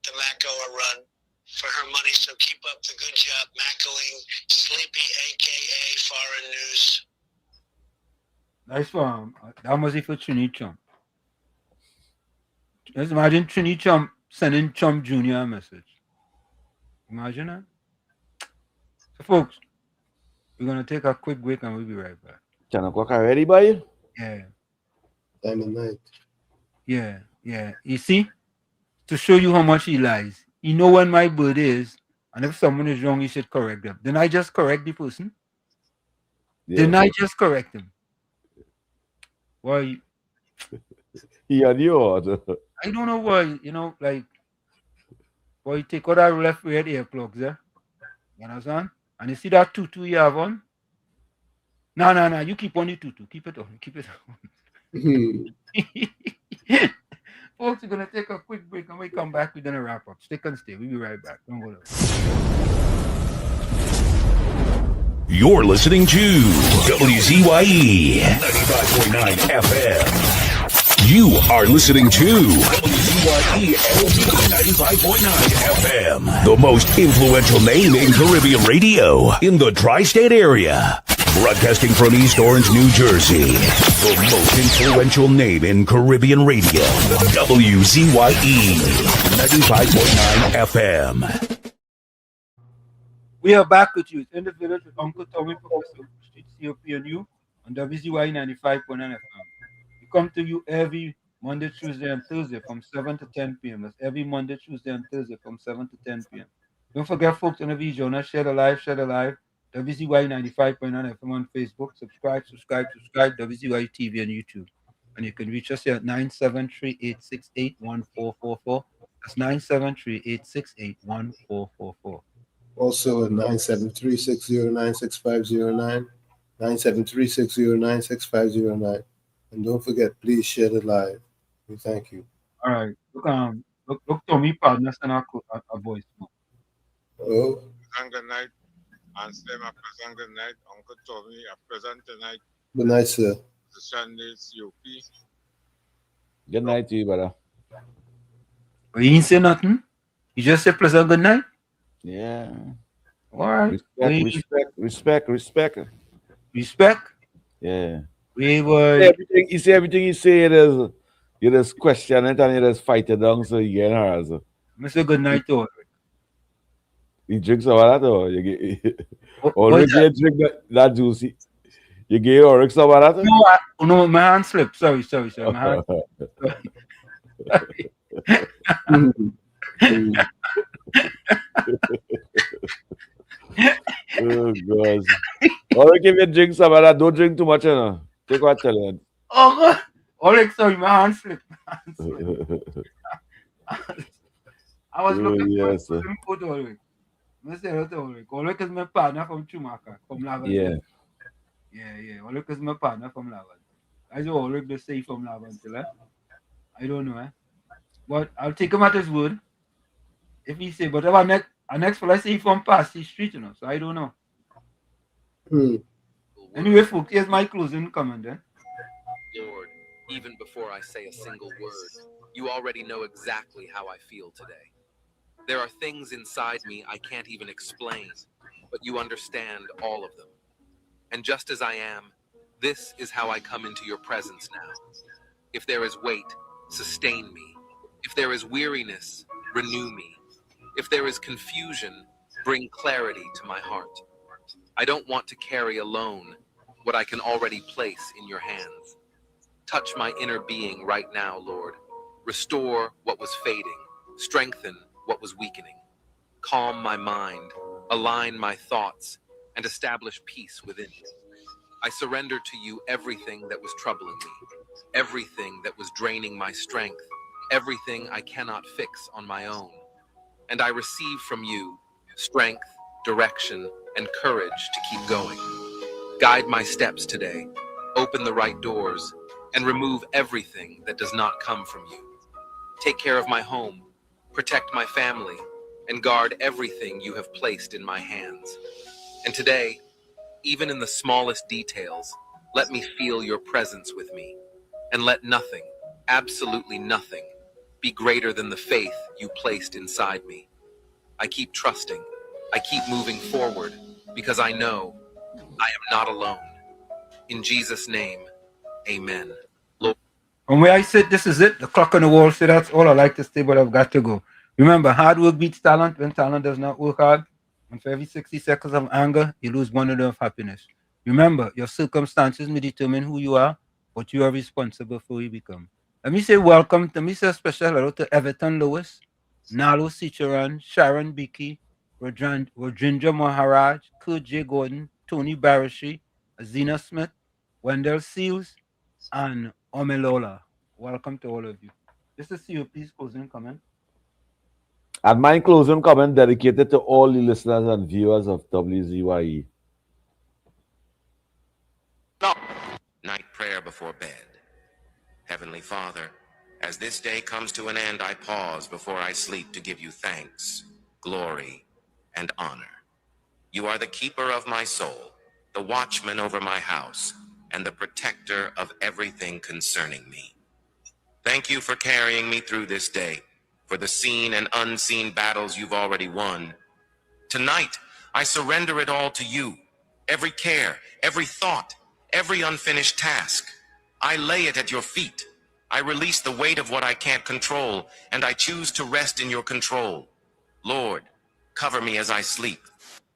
DeMacco a run for her money, so keep up the good job maccoing Sleepy, a.k.a. Foreign News. Nice one. That must be for Trini Chump. Just imagine Trini Chump sending Chump Jr. a message. Imagine that. So, folks, we're going to take a quick break and we'll be right back. 10 o'clock already, boy? Yeah. Time of night. Yeah. You see? To show you how much he lies. He know when my birthday is, and if someone is wrong, he should correct them. Didn't I just correct the person? Yeah. Didn't I just correct him? Why? He on your order. I don't know why, why you take all that left red earplugs there. You understand? And you see that tutu you have on? No. You keep on the tutu. Keep it on. Folks, we're going to take a quick break, and when we come back, we're going to wrap up. Stick and stay. We'll be right back. Don't go there. You're listening to WZYE 95.9 FM. You are listening to WZYE 95.9 FM, the most influential name in Caribbean radio in the tri-state area. Broadcasting from East Orange, New Jersey, the most influential name in Caribbean radio, WZYE 95.9 FM. We are back with you. It's in the village with Uncle Tommy, Professor Street COPNU on WZYE 95.9 FM. We come to you every Monday, Tuesday, and Thursday from 7 to 10 p.m. That's every Monday, Tuesday, and Thursday from 7 to 10 p.m. Don't forget, folks, on the journal, share the live. WZYE 95.9 FM on Facebook. Subscribe. WZYE TV on YouTube. And you can reach us here at 973-868-1444. That's 973-868-1444. Also at 973-609-6509, 973-609-6509. And don't forget, please share the live. We thank you. All right. Look, Tommy, partner, send a voice. Oh. Good night. And Slim, a present good night. Uncle Tommy, a present tonight. Good night, sir. The Sundays, UP. Good night to you, brother. But he didn't say nothing. He just said pleasant good night. Yeah. All right. Respect. Yeah. You see everything you say, you just question it and you just fight it down so you get her. Mr. Good night to all. You drink some of that or you get Ulrich drink that juicy. You gave Ulrich some of that? No, my hand slipped. Sorry. My hand Oh God. Ulrich, if you drink some of that, don't drink too much, you know. Take what I tell you. Oh God. Ulrich, sorry, my hand slipped. I was looking for some photo, Ulrich. I say hello to Ulrich. Ulrich is my partner from Chumaka, from Laventille. Yeah. Ulrich is my partner from Laventille. I know Ulrich just say from Laventille. I don't know. But I'll take him at his word. If he say, but our next fella say he from past the street, you know. So I don't know. Anyway, folks, here's my closing comment then. Lord, even before I say a single word, you already know exactly how I feel today. There are things inside me I can't even explain, but you understand all of them. And just as I am, this is how I come into your presence now. If there is weight, sustain me. If there is weariness, renew me. If there is confusion, bring clarity to my heart. I don't want to carry alone what I can already place in your hands. Touch my inner being right now, Lord. Restore what was fading. Strengthen what was weakening. Calm my mind, align my thoughts, and establish peace within me. I surrender to you everything that was troubling me, everything that was draining my strength, everything I cannot fix on my own. And I receive from you strength, direction, and courage to keep going. Guide my steps today, open the right doors, and remove everything that does not come from you. Take care of my home, protect my family, and guard everything you have placed in my hands. And today, even in the smallest details, let me feel your presence with me. And let nothing, absolutely nothing, be greater than the faith you placed inside me. I keep trusting. I keep moving forward because I know I am not alone. In Jesus' name, amen. Lord. From where I sit, this is it. The clock on the wall. So that's all I like to say, but I've got to go. Remember, hard work beats talent when talent does not work hard. And for every 60 seconds of anger, you lose 1 minute of happiness. Remember, your circumstances may determine who you are, but you are responsible for who you become. Let me say welcome. Let me say a special hello to Everton Lewis, Nalo Sicharan, Sharon Biki, Rajendra Maharaj, Kurt J. Gordon, Tony Barashi, Azina Smith, Wendell Seals, and Omelola. Welcome to all of you. This is COP's closing comment. And my closing comment dedicated to all the listeners and viewers of WZYE. Night prayer before bed. Heavenly Father, as this day comes to an end, I pause before I sleep to give you thanks, glory, and honor. You are the keeper of my soul, the watchman over my house, and the protector of everything concerning me. Thank you for carrying me through this day, for the seen and unseen battles you've already won. Tonight, I surrender it all to you. Every care, every thought, every unfinished task. I lay it at your feet. I release the weight of what I can't control, and I choose to rest in your control. Lord, cover me as I sleep.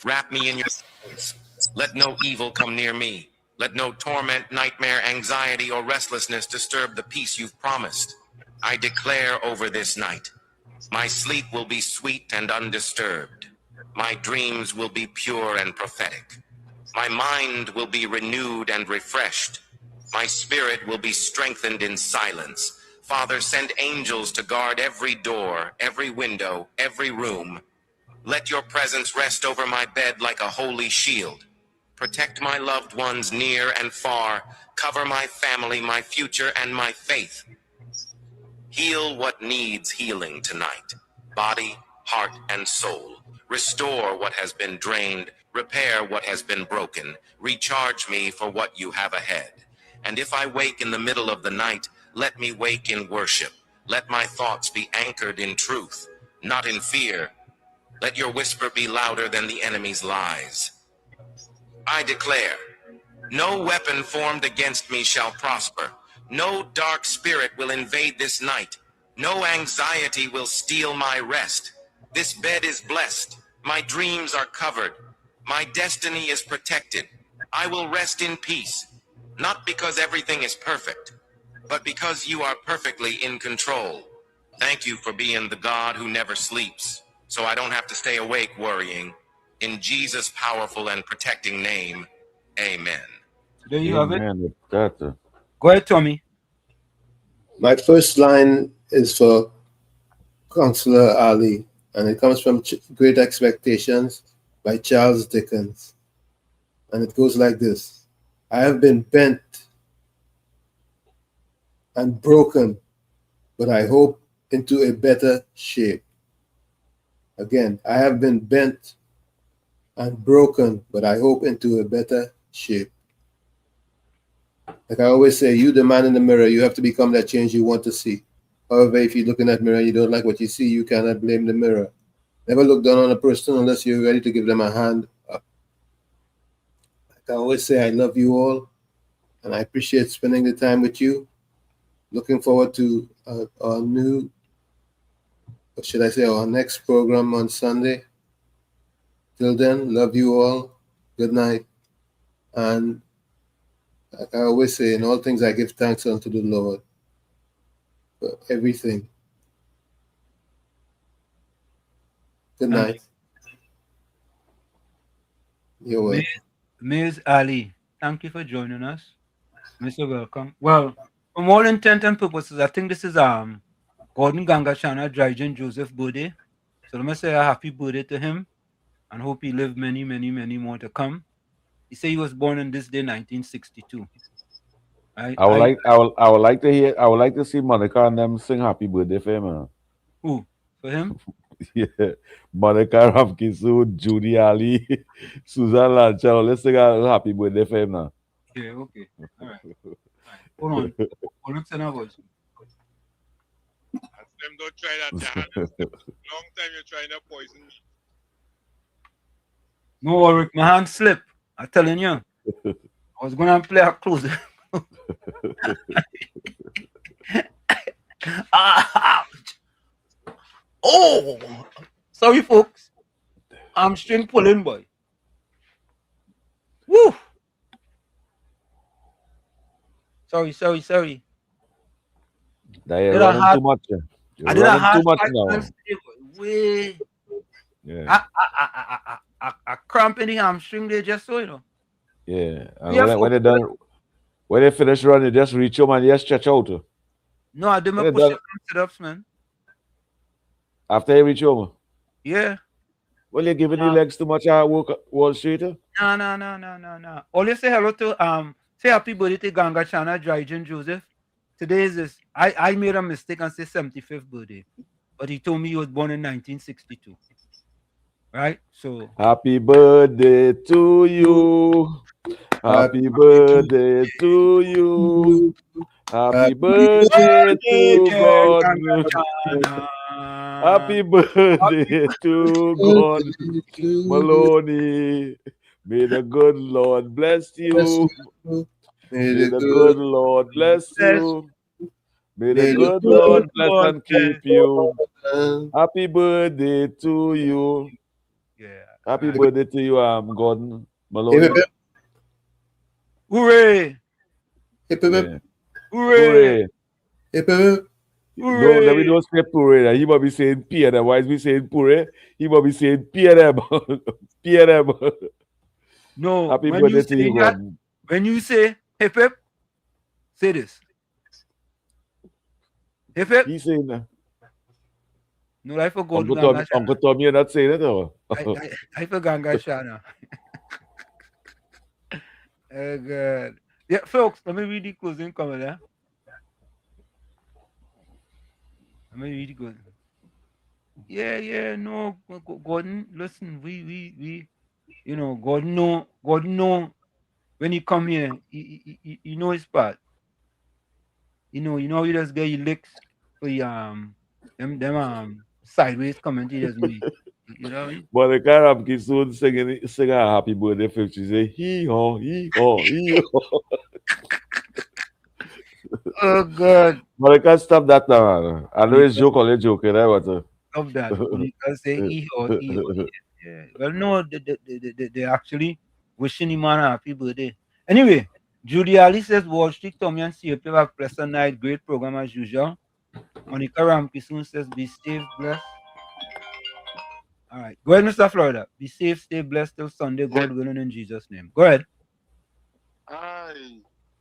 Wrap me in your presence. Let no evil come near me. Let no torment, nightmare, anxiety, or restlessness disturb the peace you've promised. I declare over this night, my sleep will be sweet and undisturbed. My dreams will be pure and prophetic. My mind will be renewed and refreshed. My spirit will be strengthened in silence. Father, send angels to guard every door, every window, every room. Let your presence rest over my bed like a holy shield. Protect my loved ones near and far. Cover my family, my future, and my faith. Heal what needs healing tonight. Body, heart, and soul. Restore what has been drained. Repair what has been broken. Recharge me for what you have ahead. And if I wake in the middle of the night, let me wake in worship. Let my thoughts be anchored in truth, not in fear. Let your whisper be louder than the enemy's lies. I declare, no weapon formed against me shall prosper. No dark spirit will invade this night. No anxiety will steal my rest. This bed is blessed. My dreams are covered. My destiny is protected. I will rest in peace, not because everything is perfect, but because you are perfectly in control. Thank you for being the God who never sleeps, so I don't have to stay awake worrying. In Jesus' powerful and protecting name, amen. There you have it. Amen. Go ahead, Tommy. My first line is for Councilor Ali, and it comes from Great Expectations by Charles Dickens. And it goes like this: I have been bent and broken, but I hope into a better shape. Again, I have been bent and broken, but I hope into a better shape. Like I always say, you the man in the mirror, you have to become that change you want to see. However, if you look in that mirror and you don't like what you see, you cannot blame the mirror. Never look down on a person unless you're ready to give them a hand up. Like I always say, I love you all, and I appreciate spending the time with you. Looking forward to our new, or should I say, our next program on Sunday. Till then, love you all. Good night. And like I always say, in all things I give thanks unto the Lord for everything. Good night. You're welcome. Ms. Ali, thank you for joining us. Mr. Welcome. Well, from all intent and purposes, I think this is Gordon Gangachana Dryden Joseph birthday. So let me say a happy birthday to him and hope he live many, many, many more to come. He said he was born on this day, 1962. I would like to see Monica and them sing happy birthday for him, man. Who? For him? Yeah. Monica Ramkisu, Judy Ali, Susan Lanchal. Let's sing a happy birthday for him now. Yeah, okay. All right. Hold on. Hold on, send a voice. Them don't try that. Long time you're trying to poison me. No worry, my hand slipped. I'm telling you. I was gonna play a close. Oh, sorry, folks. Hamstring pulling, boy. Woo. Sorry. You're running too much. I did a hard too much 5 now. times today, boy. Way. Yeah. I cramp in the hamstring there just so you know. Yeah. And when they finish running, you just reach home and you just stretch out. No, I did my push-ups and sit-ups, man. After you reach home? Yeah. Well, you're giving the legs too much work Wall Street? No. All you say hello to say happy birthday to Ganga Chana Drygen Joseph. Today is this. I made a mistake and say 75th birthday. But he told me he was born in 1962. Right? So happy birthday to you. Happy birthday to you. Happy birthday to God. Happy birthday to God. Maloney. May the good Lord bless you. May the good Lord bless you. May the good Lord bless and keep you. Happy birthday to you. Yeah. Happy birthday to you, Gordon Maloney. Hooray! Hip hip. Hooray! Hip hip. No, let me don't say puree. He might be saying Pierre. Why is he saying puree? He might be saying Pierre. Pierre. No, happy birthday to you, Gordon. When you say hip hip, say this. Hip hip. He's saying that. No, I forgot. Uncle Tommy, you're not saying it, or? I forgot Ganga Shana. Oh, God. Yeah, folks, let me read the closing comment, eh? Let me read the closing. Yeah, no, Gordon, listen, we, you know, Gordon know when he come here, he know his part. You know, he just get your licks for them sideways comment he just make. You know what I mean? But the Carib kids soon sing a happy birthday for she say hee-haw, hee-haw, hee-haw. Oh, God. But I can't stop that now, man. I know it's joking, right? But, love that. You can say hee-haw. Yeah. Well, no, they actually wishing him a happy birthday. Anyway, Judy Ali says Wall Street, Tommy and COP have a pleasant night. Great program as usual. Monica Ramkisoon says be safe, blessed. All right. Go ahead, Mr. Florida. Be safe, stay blessed till Sunday, God willing, in Jesus' name. Go ahead. Hi,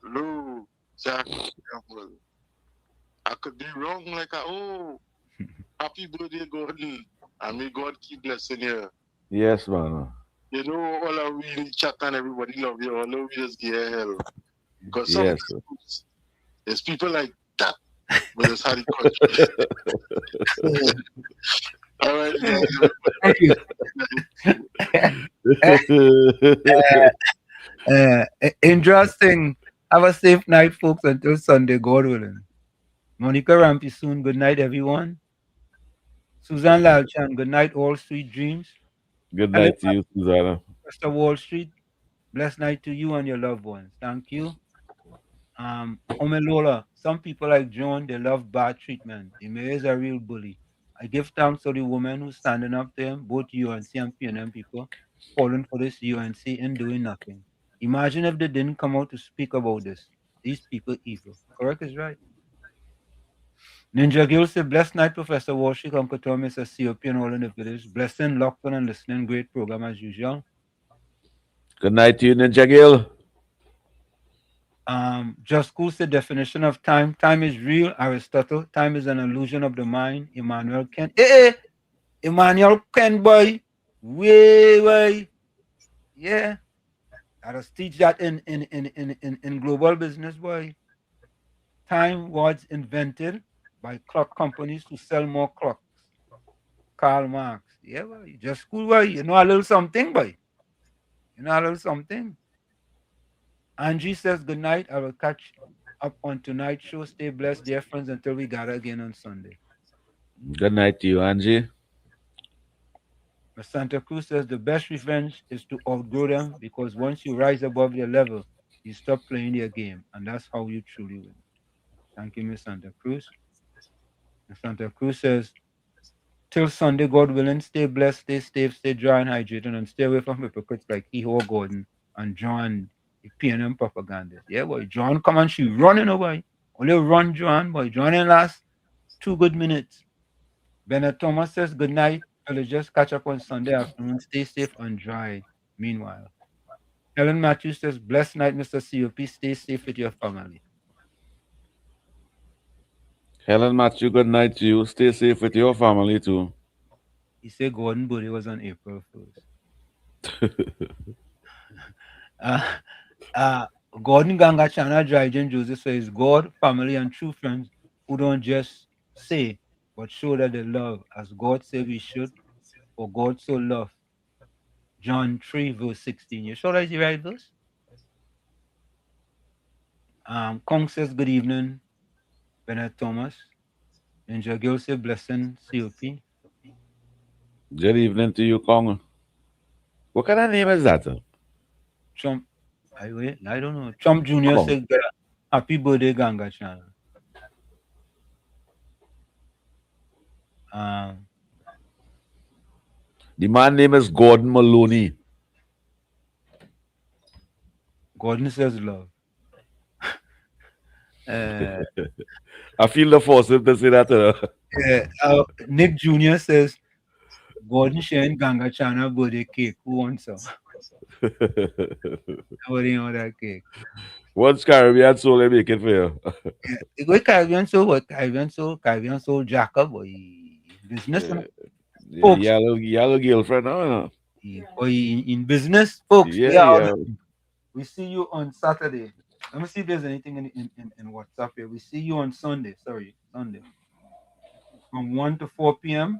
Lou, Jack. I could be wrong, like, happy birthday, Gordon. And may God keep blessing you. yes, man. You know, all our really chat and everybody love you. All we just get hell. Because Yes. there's people like that. But it's how the country. All right. Interesting. Have a safe night, folks, until Sunday, God willing. Monica Ramkisoon, good night, everyone. Susan Lalchan, good night, all sweet dreams. Good night to you, Susanna. Mr. Wall Street, blessed night to you and your loved ones. Thank you. Omelola, some people like John, they love bad treatment. The mayor is a real bully. I give thanks to the woman who's standing up there, both UNC and PNM people, calling for this UNC and doing nothing. Imagine if they didn't come out to speak about this. These people evil. Correct is right. Ninja Gill said, blessed night, Professor Walsh, Uncle Thomas, a COP and all in the village. Blessing, locked on and listening. Great program as usual. Good night to you, Ninja Gill. Just Cool said, definition of time. Time is real. Aristotle. Time is an illusion of the mind. Emmanuel Kent. Emmanuel Kent, boy. Way. Yeah. I just teach that in global business, boy. time was invented by clock companies to sell more clocks. Karl Marx. Yeah, boy. Just school, boy. You know a little something, boy. You know a little something. Angie says, good night. I will catch up on tonight's show. Stay blessed, dear friends, until we gather again on Sunday. Good night to you, Angie. Santa Cruz says, the best revenge is to outgrow them, because once you rise above their level, you stop playing their game, and that's how you truly win. Thank you, Miss Santa Cruz. Miss Santa Cruz says, till Sunday, God willing, stay blessed, stay safe, stay dry and hydrated, and stay away from hypocrites like Ehore Gordon and John, the PNM propagandists. Yeah, boy, John, come on, she running away. Only run, John, boy. John in last 2 good minutes. Bennett Thomas says, good night. I'll just catch up on Sunday afternoon. Stay safe and dry. Meanwhile, Helen Matthews says, blessed night, Mr. COP. Stay safe with your family. Helen Matthew, good night to you. Stay safe with your family too. He said Gordon birthday was on April 1st. Gordon Ganga Chana Dryden Joseph says, God, family, and true friends who don't just say, but show that they love, as God said we should, for God so loved. John 3, verse 16. You sure that's the right verse? Kong says, good evening, Bennett Thomas. Ninja Girl says, blessing, COP. Good evening to you, Kong. What kind of name is that? Trump, I don't know. Trump Jr. Kong. said, happy birthday, Ganga Channel. The man name is Gordon Maloney. Gordon says love. I feel the force to say that. Nick Jr. says, Gordon sharing Ganga Chana birthday cake. Who wants some? Nobody want that cake. What's Caribbean soul they make it for you? Go Caribbean soul, what? Caribbean soul Jacob, boy. Business. Folks. Yellow girlfriend, no. Boy, in business, folks. Yeah. We see you on Saturday. Let me see if there's anything in WhatsApp here. We see you on Sunday. Sunday. From 1 to 4 p.m.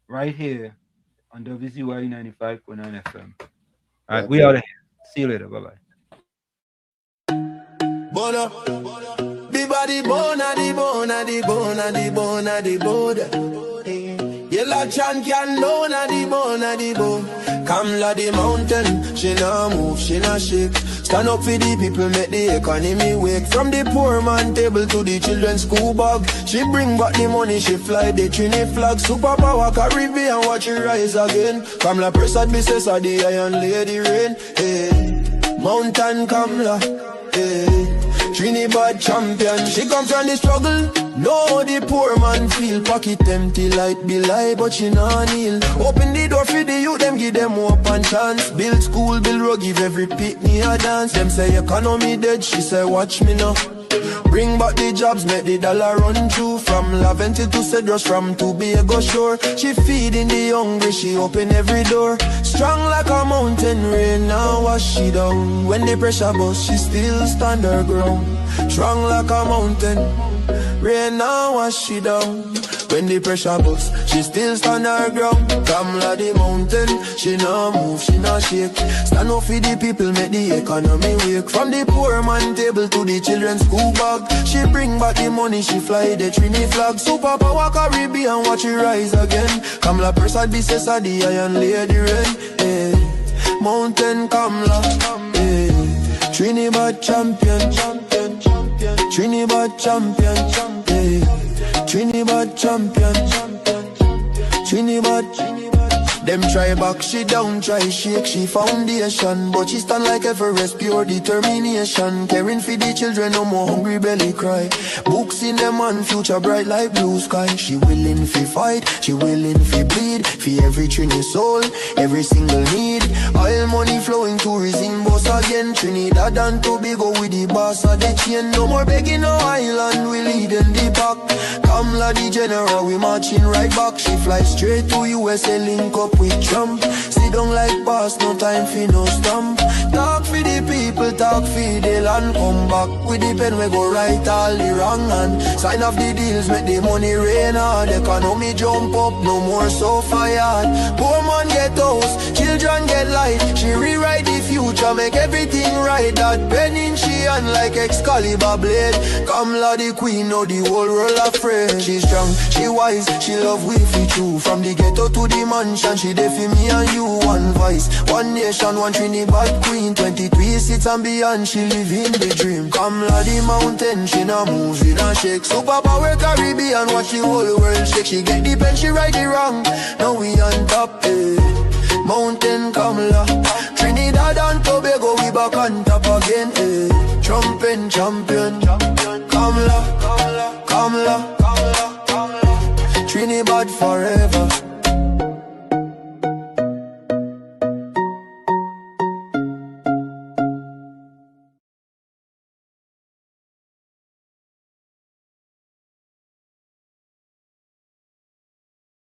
right here on WZYE 95.9 FM. All right, we out of here. See you later. Bye-bye. Bono, body bona di bona di bona di bona di bona. Yella chan can lona di bona di bona. Kamla the mountain, she nah move, she nah shake. Stand up for the people, make the economy wake. From the poor man table to the children's school bag. She bring back the money, she fly the Trini flag. Superpower Caribbean, watch it rise again. Kamla Prasad, Mrs. the Iron Lady Rain. Hey, Mountain Kamla, hey. Trinidad champion, she come from the struggle. No, the poor man feel pocket empty like be lie, but she nah kneel. Open the door for the youth, them give them hope and chance. Build school, build road, give every pitney a dance. Them say economy dead, she say watch me now. Bring back the jobs, make the dollar run through. From Laventil to Cedros, from Tobago shore. She feeding the hungry, she open every door. Strong like a mountain, rain now wash she down. When the pressure bust, she still stand her ground. Strong like a mountain, rain now wash she down. When the pressure bust, she still stand her ground. Kamla the mountain, she nah move, she nah shake. Stand up for the people, make the economy wake. From the poor man table to the children's school bag. She bring back the money, she fly the Trini flag. Superpower Caribbean, watch it rise again. Kamla Prasad, Bissessa, the Iron Lady Rain. Hey, Mountain Kamla, hey. Trinidad champion, Trinidad champion, hey. Trinidad champion, Trinidad. Them try back, she down, try shake, she foundation. But she stand like Everest, pure determination. Caring for the children, no more hungry belly cry. Books in them and future bright like blue sky. She willing fi fight, she willing fi bleed. For every Trini soul, every single need. Oil Real money flowing, tourism boss again. Trinidad and Tobago with the boss of the chain. No more begging no island, we leading the pack. Kamala the general, we marching right back. She fly straight to USA, link up with Trump. Sit down like boss, no time for no stamp. Talk for the people, talk for the land. Come back with the pen, we go right all the wrong. And sign off the deals, make the money rain hard. Economy jump up, no more so fired. Poor man get house, children get light. She rewrite the future, make everything right. That pen in she hand like Excalibur blade. Kamala the queen, know the whole world afraid. She strong, she wise, she love we fi true. From the ghetto to the mansion, she there for me and you. One voice, one nation, one Trinidad queen. 23 seats and beyond, she living the dream. Kamala the mountain, she na move, she na shake. Superpower Caribbean, watch the whole world shake. She get the pen, she right the wrong. Now we on top, eh. Mountain Kamala, Trinidad and Tobago, we back on top again, eh. Trumping champion, Kamala, Kamala, Kamala, Kamala, Trinidad forever.